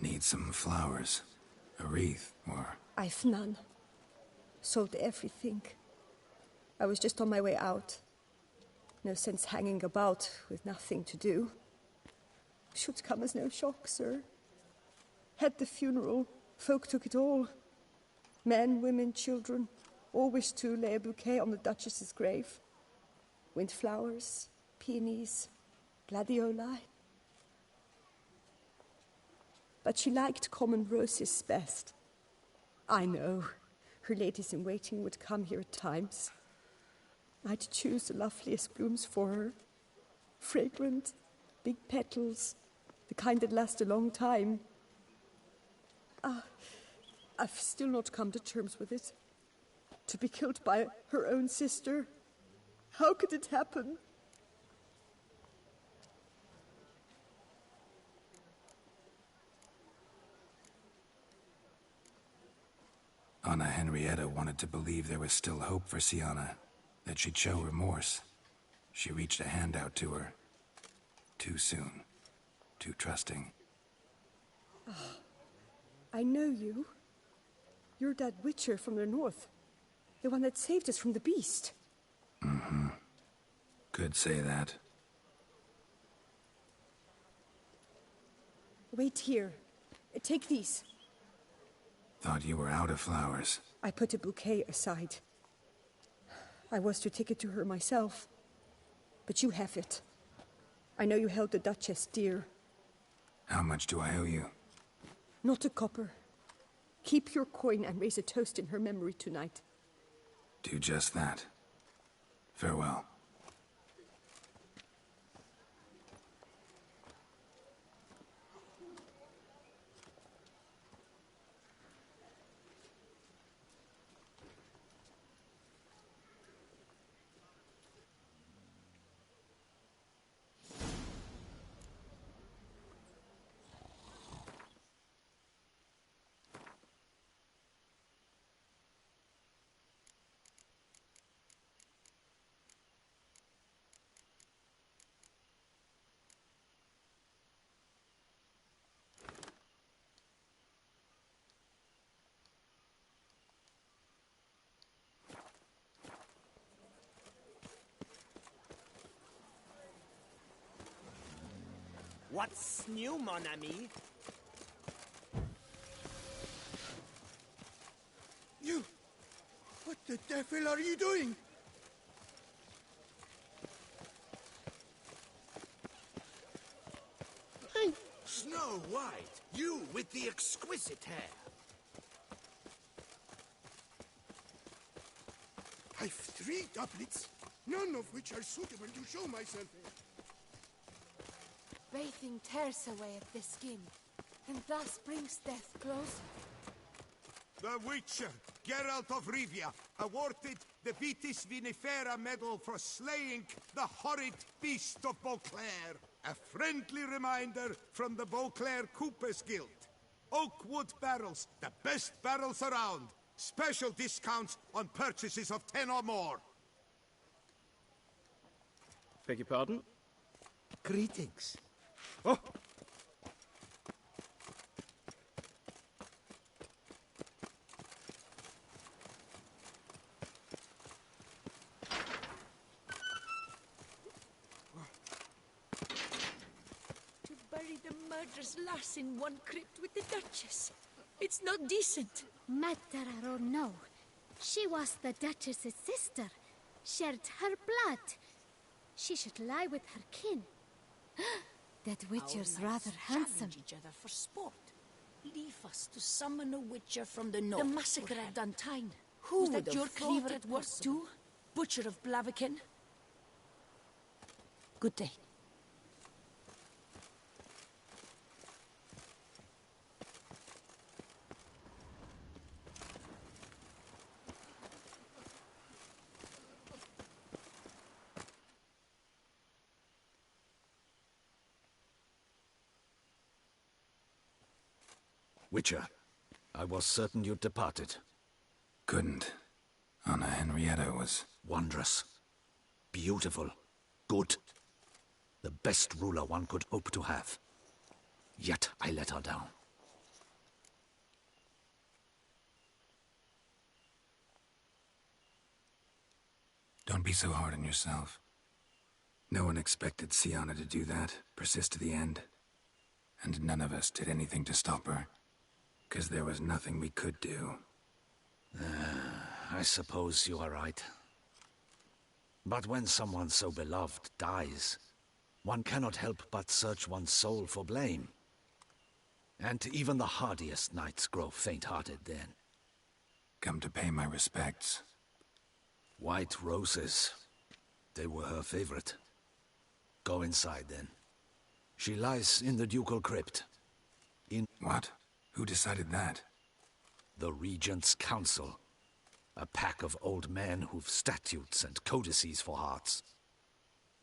Need some flowers. A wreath, or... I've none. Sold everything. I was just on my way out. No sense hanging about with nothing to do. Should come as no shock, sir. Had the funeral. Folk took it all. Men, women, children, all wished to lay a bouquet on the Duchess's grave. Windflowers, peonies, gladioli. But she liked common roses best. I know, her ladies-in-waiting would come here at times. I'd choose the loveliest blooms for her. Fragrant, big petals, The kind that last a long time. I've still not come to terms with it. To be killed by her own sister. How could it happen? Anna Henrietta wanted to believe there was still hope for Sienna, that she'd show remorse. She reached a hand out to her. Too soon. Too trusting. I know you. You're that witcher from the north. The one that saved us from the beast. Mm-hmm. Could say that. Wait here. Take these. Thought you were out of flowers. I put a bouquet aside. I was to take it to her myself. But you have it. I know you held the Duchess dear. How much do I owe you? Not a copper. Keep your coin and raise a toast in her memory tonight. Do just that. Farewell. What's new, mon ami? You! What the devil are you doing? Snow White, you with the exquisite hair. I've 3 doublets, none of which are suitable to show myself in. Bathing tears away at the skin, and thus brings death closer. The Witcher, Geralt of Rivia, awarded the Vitis Vinifera medal for slaying the horrid beast of Beauclair. A friendly reminder from the Beauclair Coopers Guild. Oakwood barrels, the best barrels around. Special discounts on purchases of 10 or more. Beg your pardon? Greetings. Oh! To bury the murderous lass in one crypt with the Duchess. It's not decent. Matter or no, she was the Duchess's sister, shared her blood. She should lie with her kin. That witcher's rather handsome. Each other for sport. Leave us to summon a witcher from the north. The massacre at Duntine. Who was that your cleaver at work too? Butcher of Blaviken? Good day. Witcher, I was certain you'd departed. Couldn't. Anna Henrietta was... Wondrous. Beautiful. Good. The best ruler one could hope to have. Yet I let her down. Don't be so hard on yourself. No one expected Sienna to do that, persist to the end. And none of us did anything to stop her. 'Cause there was nothing we could do. I suppose you are right. But when someone so beloved dies, one cannot help but search one's soul for blame. And even the hardiest knights grow faint-hearted then. Come to pay my respects. White roses. They were her favorite. Go inside then. She lies in the ducal crypt. What? Who decided that? The Regent's Council. A pack of old men who've statutes and codices for hearts.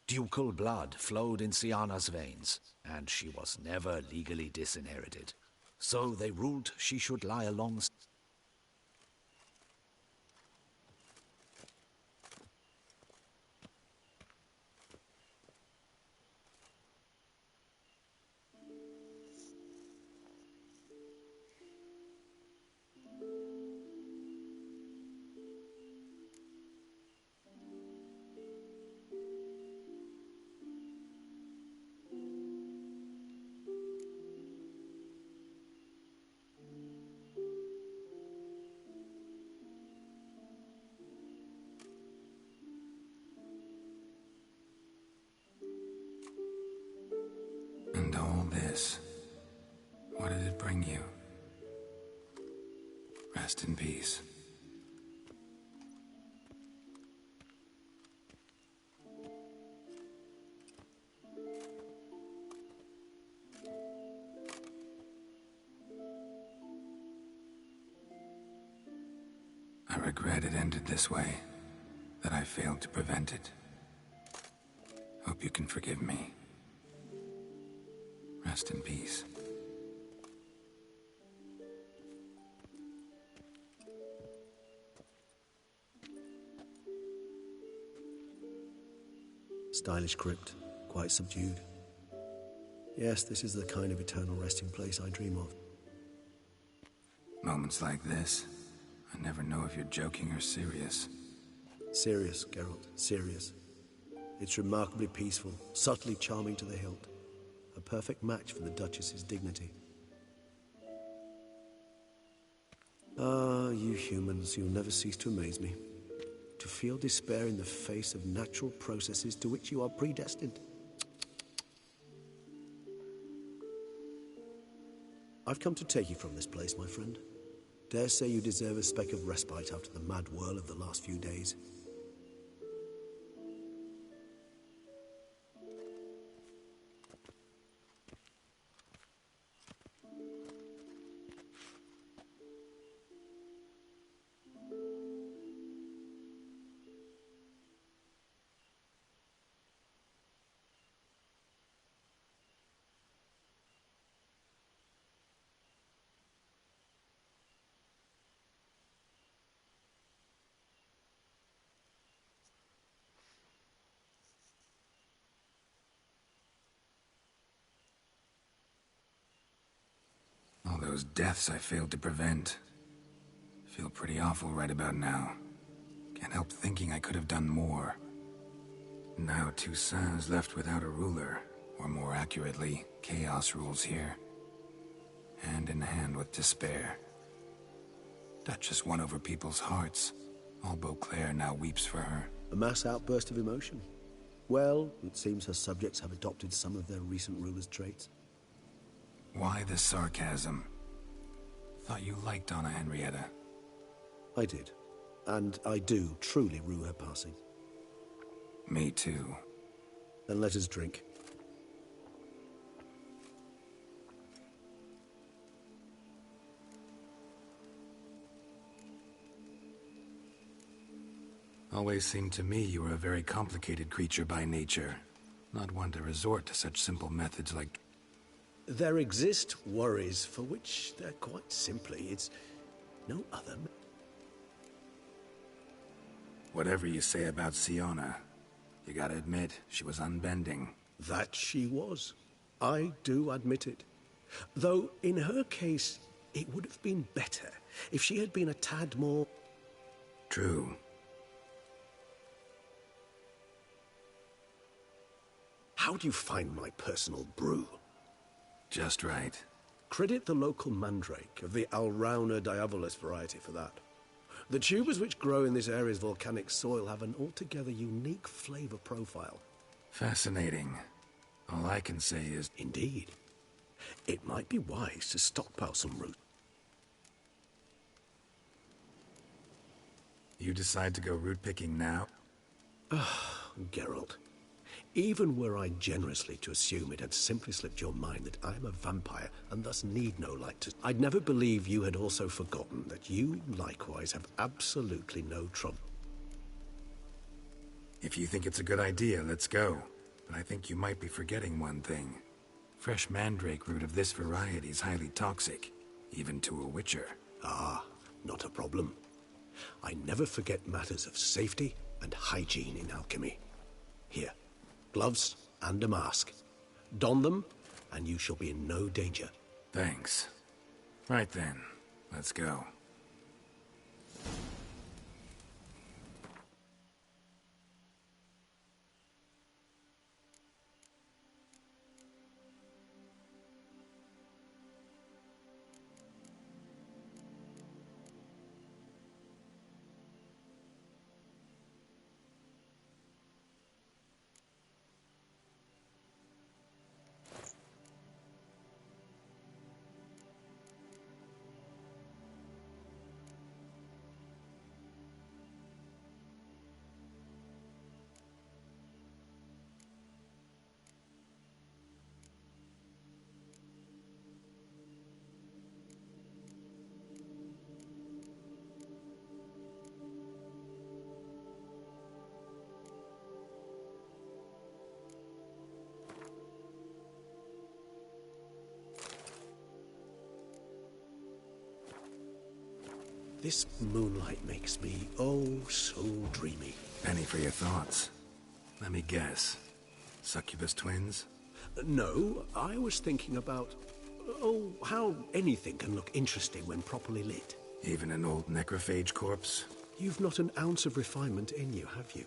Ducal blood flowed in Siana's veins, and she was never legally disinherited. So they ruled she should lie alongside. And all this, what did it bring you? Rest in peace. I regret it ended this way, that I failed to prevent it. Hope you can forgive me. Rest in peace. Stylish crypt, quite subdued. Yes, this is the kind of eternal resting place I dream of. Moments like this, I never know if you're joking or serious. Serious, Geralt, serious. It's remarkably peaceful, subtly charming to the hilt. A perfect match for the Duchess's dignity. Ah, you humans, you'll never cease to amaze me. To feel despair in the face of natural processes to which you are predestined. I've come to take you from this place, my friend. Dare say you deserve a speck of respite after the mad whirl of the last few days. All those deaths I failed to prevent. Feel pretty awful right about now. Can't help thinking I could have done more. Now Toussaint's left without a ruler, or more accurately, chaos rules here. Hand in hand with despair. Duchess won over people's hearts. All Beauclair now weeps for her. A mass outburst of emotion. Well, it seems her subjects have adopted some of their recent ruler's traits. Why the sarcasm? Thought you liked Donna Henrietta. I did. And I do truly rue her passing. Me too. Then let us drink. Always seemed to me you were a very complicated creature by nature. Not one to resort to such simple methods like... There exist worries for which they're quite simply, it's no other. Whatever you say about Siana, you gotta admit, she was unbending. That she was. I do admit it. Though, in her case, it would have been better if she had been a tad more... True. How do you find my personal brew? Just right. Credit the local mandrake of the Alrauna diabolus variety for that. The tubers which grow in this area's volcanic soil have an altogether unique flavor profile. Fascinating. All I can say is... Indeed. It might be wise to stockpile some root. You decide to go root picking now? Ah, Geralt. Even were I generously to assume it had simply slipped your mind that I am a vampire and thus need no light to... I'd never believe you had also forgotten that you likewise have absolutely no trouble. If you think it's a good idea, let's go. But I think you might be forgetting one thing. Fresh mandrake root of this variety is highly toxic, even to a witcher. Ah, not a problem. I never forget matters of safety and hygiene in alchemy. Here, gloves and a mask. Don them, and you shall be in no danger. Thanks. Right then, let's go. This moonlight makes me, oh, so dreamy. Penny for your thoughts. Let me guess. Succubus twins? No, I was thinking about, oh, how anything can look interesting when properly lit. Even an old necrophage corpse? You've not an ounce of refinement in you, have you?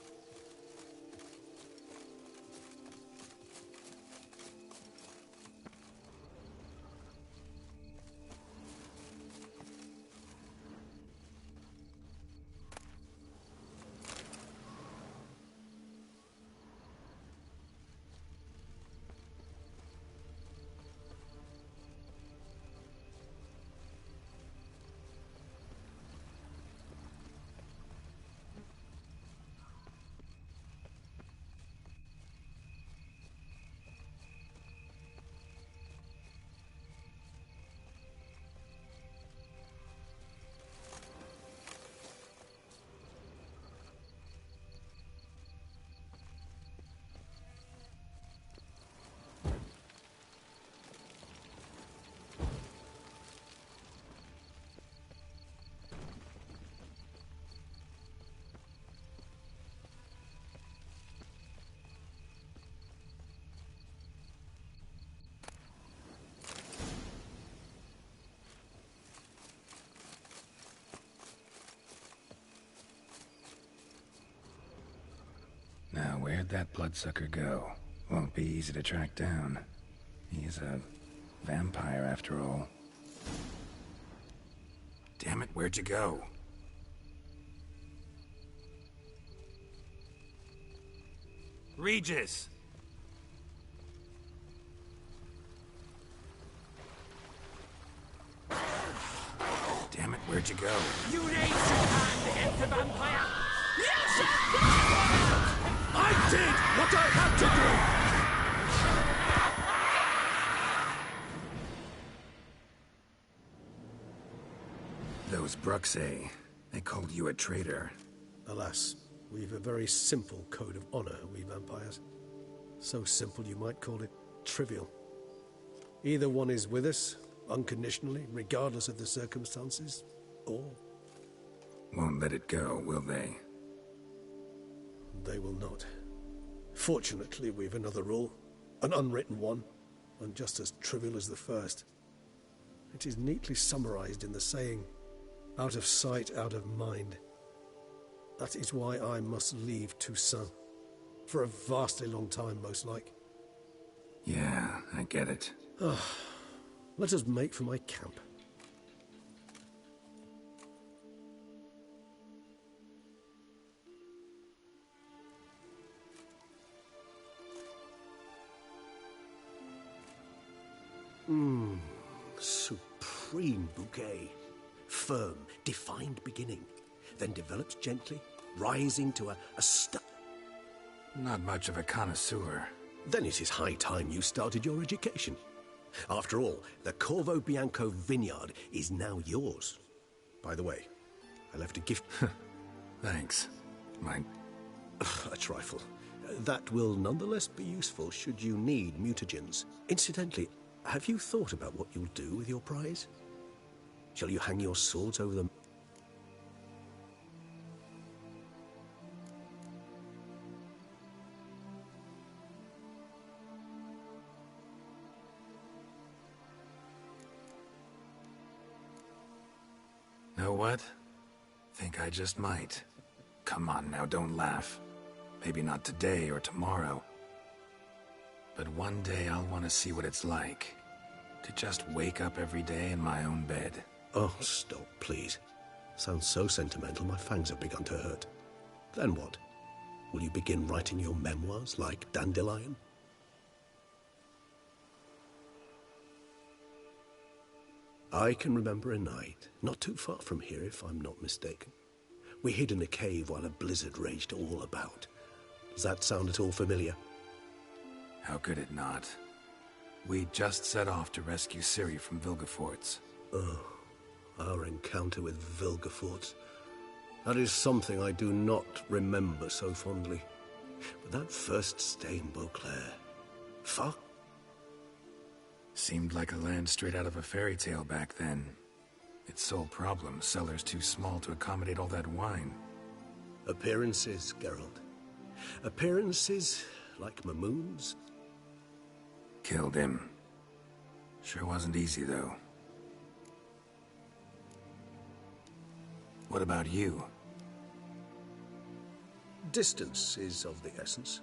Now, where'd that bloodsucker go? Won't be easy to track down. He's a vampire, after all. Damn it, where'd you go? Regis! Damn it, where'd you go? You raise your hand against the vampire! Yes! I did what I had to do! Those Bruxae, they called you a traitor. Alas, we've a very simple code of honor, we vampires. So simple you might call it trivial. Either one is with us, unconditionally, regardless of the circumstances, or... Won't let it go, will they? They will not. Fortunately, we've another rule, an unwritten one, and just as trivial as the first. It is neatly summarized in the saying, out of sight, out of mind. That is why I must leave Toussaint. For a vastly long time, most like. Yeah, I get it. Let us make for my camp. Supreme bouquet. Firm, defined beginning. Then develops gently, rising to a Not much of a connoisseur. Then it is high time you started your education. After all, the Corvo Bianco vineyard is now yours. By the way, I left a gift. Thanks. Mine. A trifle. That will nonetheless be useful should you need mutagens. Incidentally, have you thought about what you'll do with your prize? Shall you hang your swords over them? Know what? Think I just might. Come on now, don't laugh. Maybe not today or tomorrow. But one day I'll want to see what it's like. To just wake up every day in my own bed. Oh, stop, please. Sounds so sentimental, my fangs have begun to hurt. Then what? Will you begin writing your memoirs like Dandelion? I can remember a night, not too far from here if I'm not mistaken. We hid in a cave while a blizzard raged all about. Does that sound at all familiar? How could it not? We just set off to rescue Ciri from Vilgefortz. Oh, our encounter with Vilgefortz. That is something I do not remember so fondly. But that first stay in Beauclair... Fuck. Seemed like a land straight out of a fairy tale back then. Its sole problem, cellars too small to accommodate all that wine. Appearances, Geralt. Appearances like Mamoon's. Killed him. Sure wasn't easy, though. What about you? Distance is of the essence.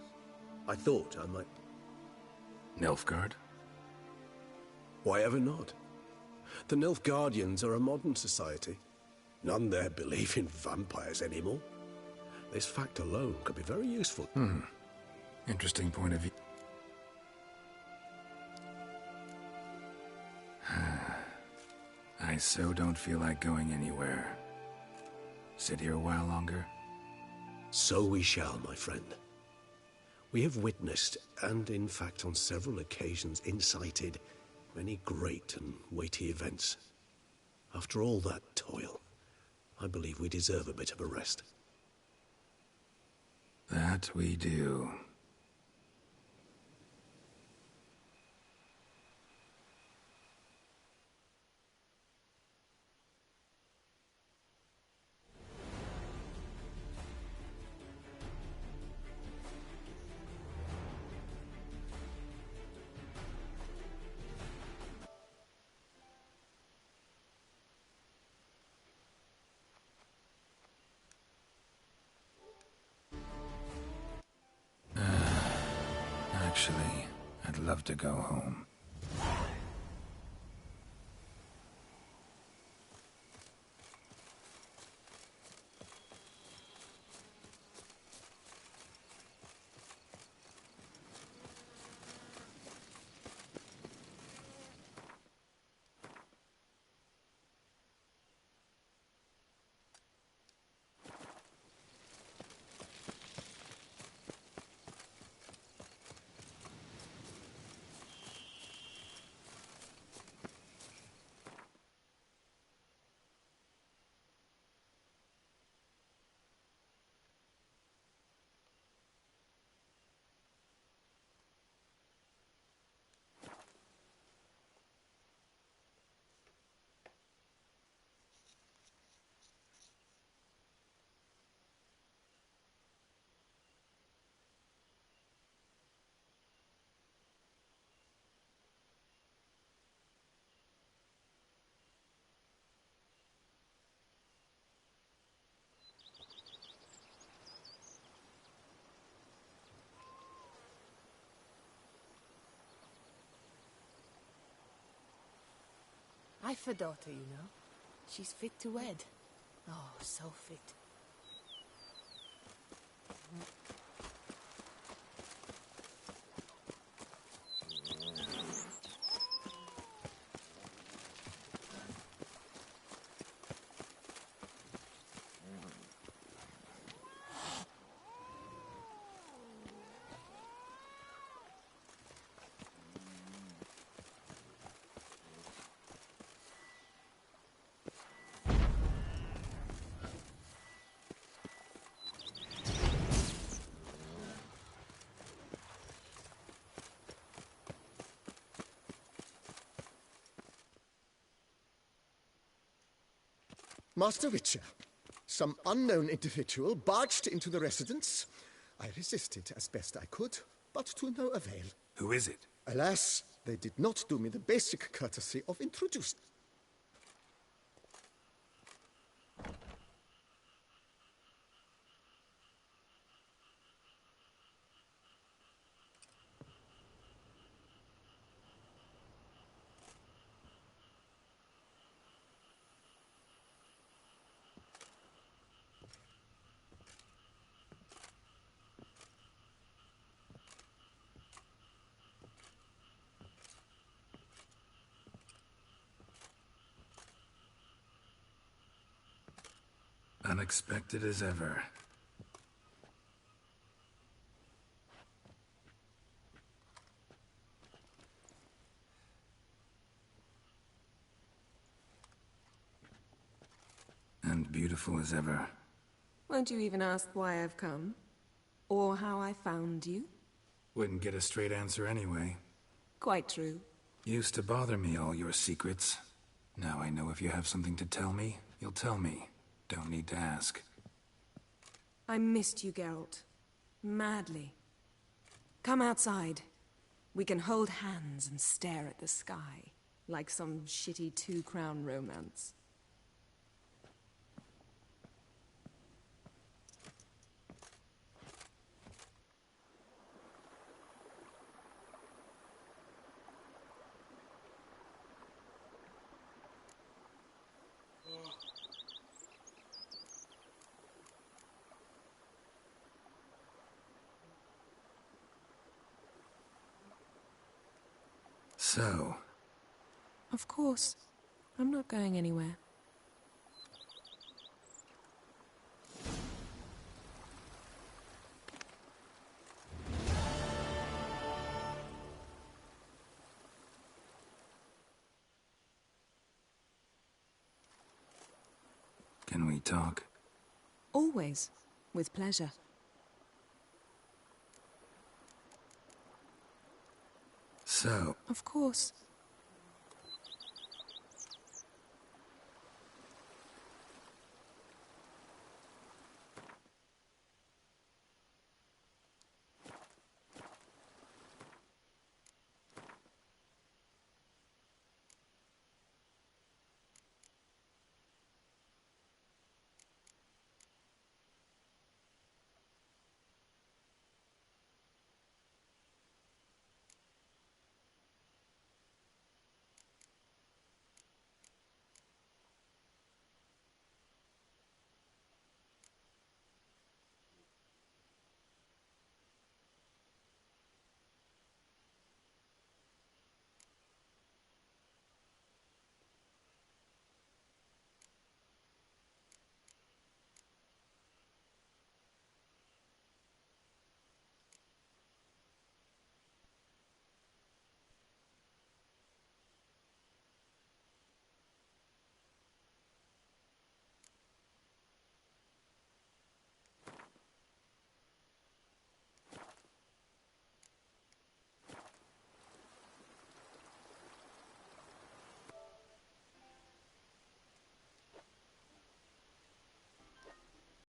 I thought I might... Nilfgaard? Why ever not? The Nilfgaardians are a modern society. None there believe in vampires anymore. This fact alone could be very useful. Interesting point of view. I so don't feel like going anywhere. Sit here a while longer? So we shall, my friend. We have witnessed, and in fact on several occasions incited, many great and weighty events. After all that toil, I believe we deserve a bit of a rest. That we do. Actually, I'd love to go home. I've a daughter, you know. She's fit to wed. Oh, so fit. Master Witcher, some unknown individual barged into the residence. I resisted as best I could, but to no avail. Who is it? Alas, they did not do me the basic courtesy of introducing. Unexpected as ever. And beautiful as ever. Won't you even ask why I've come? Or how I found you? Wouldn't get a straight answer anyway. Quite true. Used to bother me, all your secrets. Now I know if you have something to tell me, you'll tell me. Don't need to ask. I missed you, Geralt. Madly. Come outside. We can hold hands and stare at the sky, like some shitty two-crown romance. So? Of course. I'm not going anywhere. Can we talk? Always. With pleasure. So? Of course.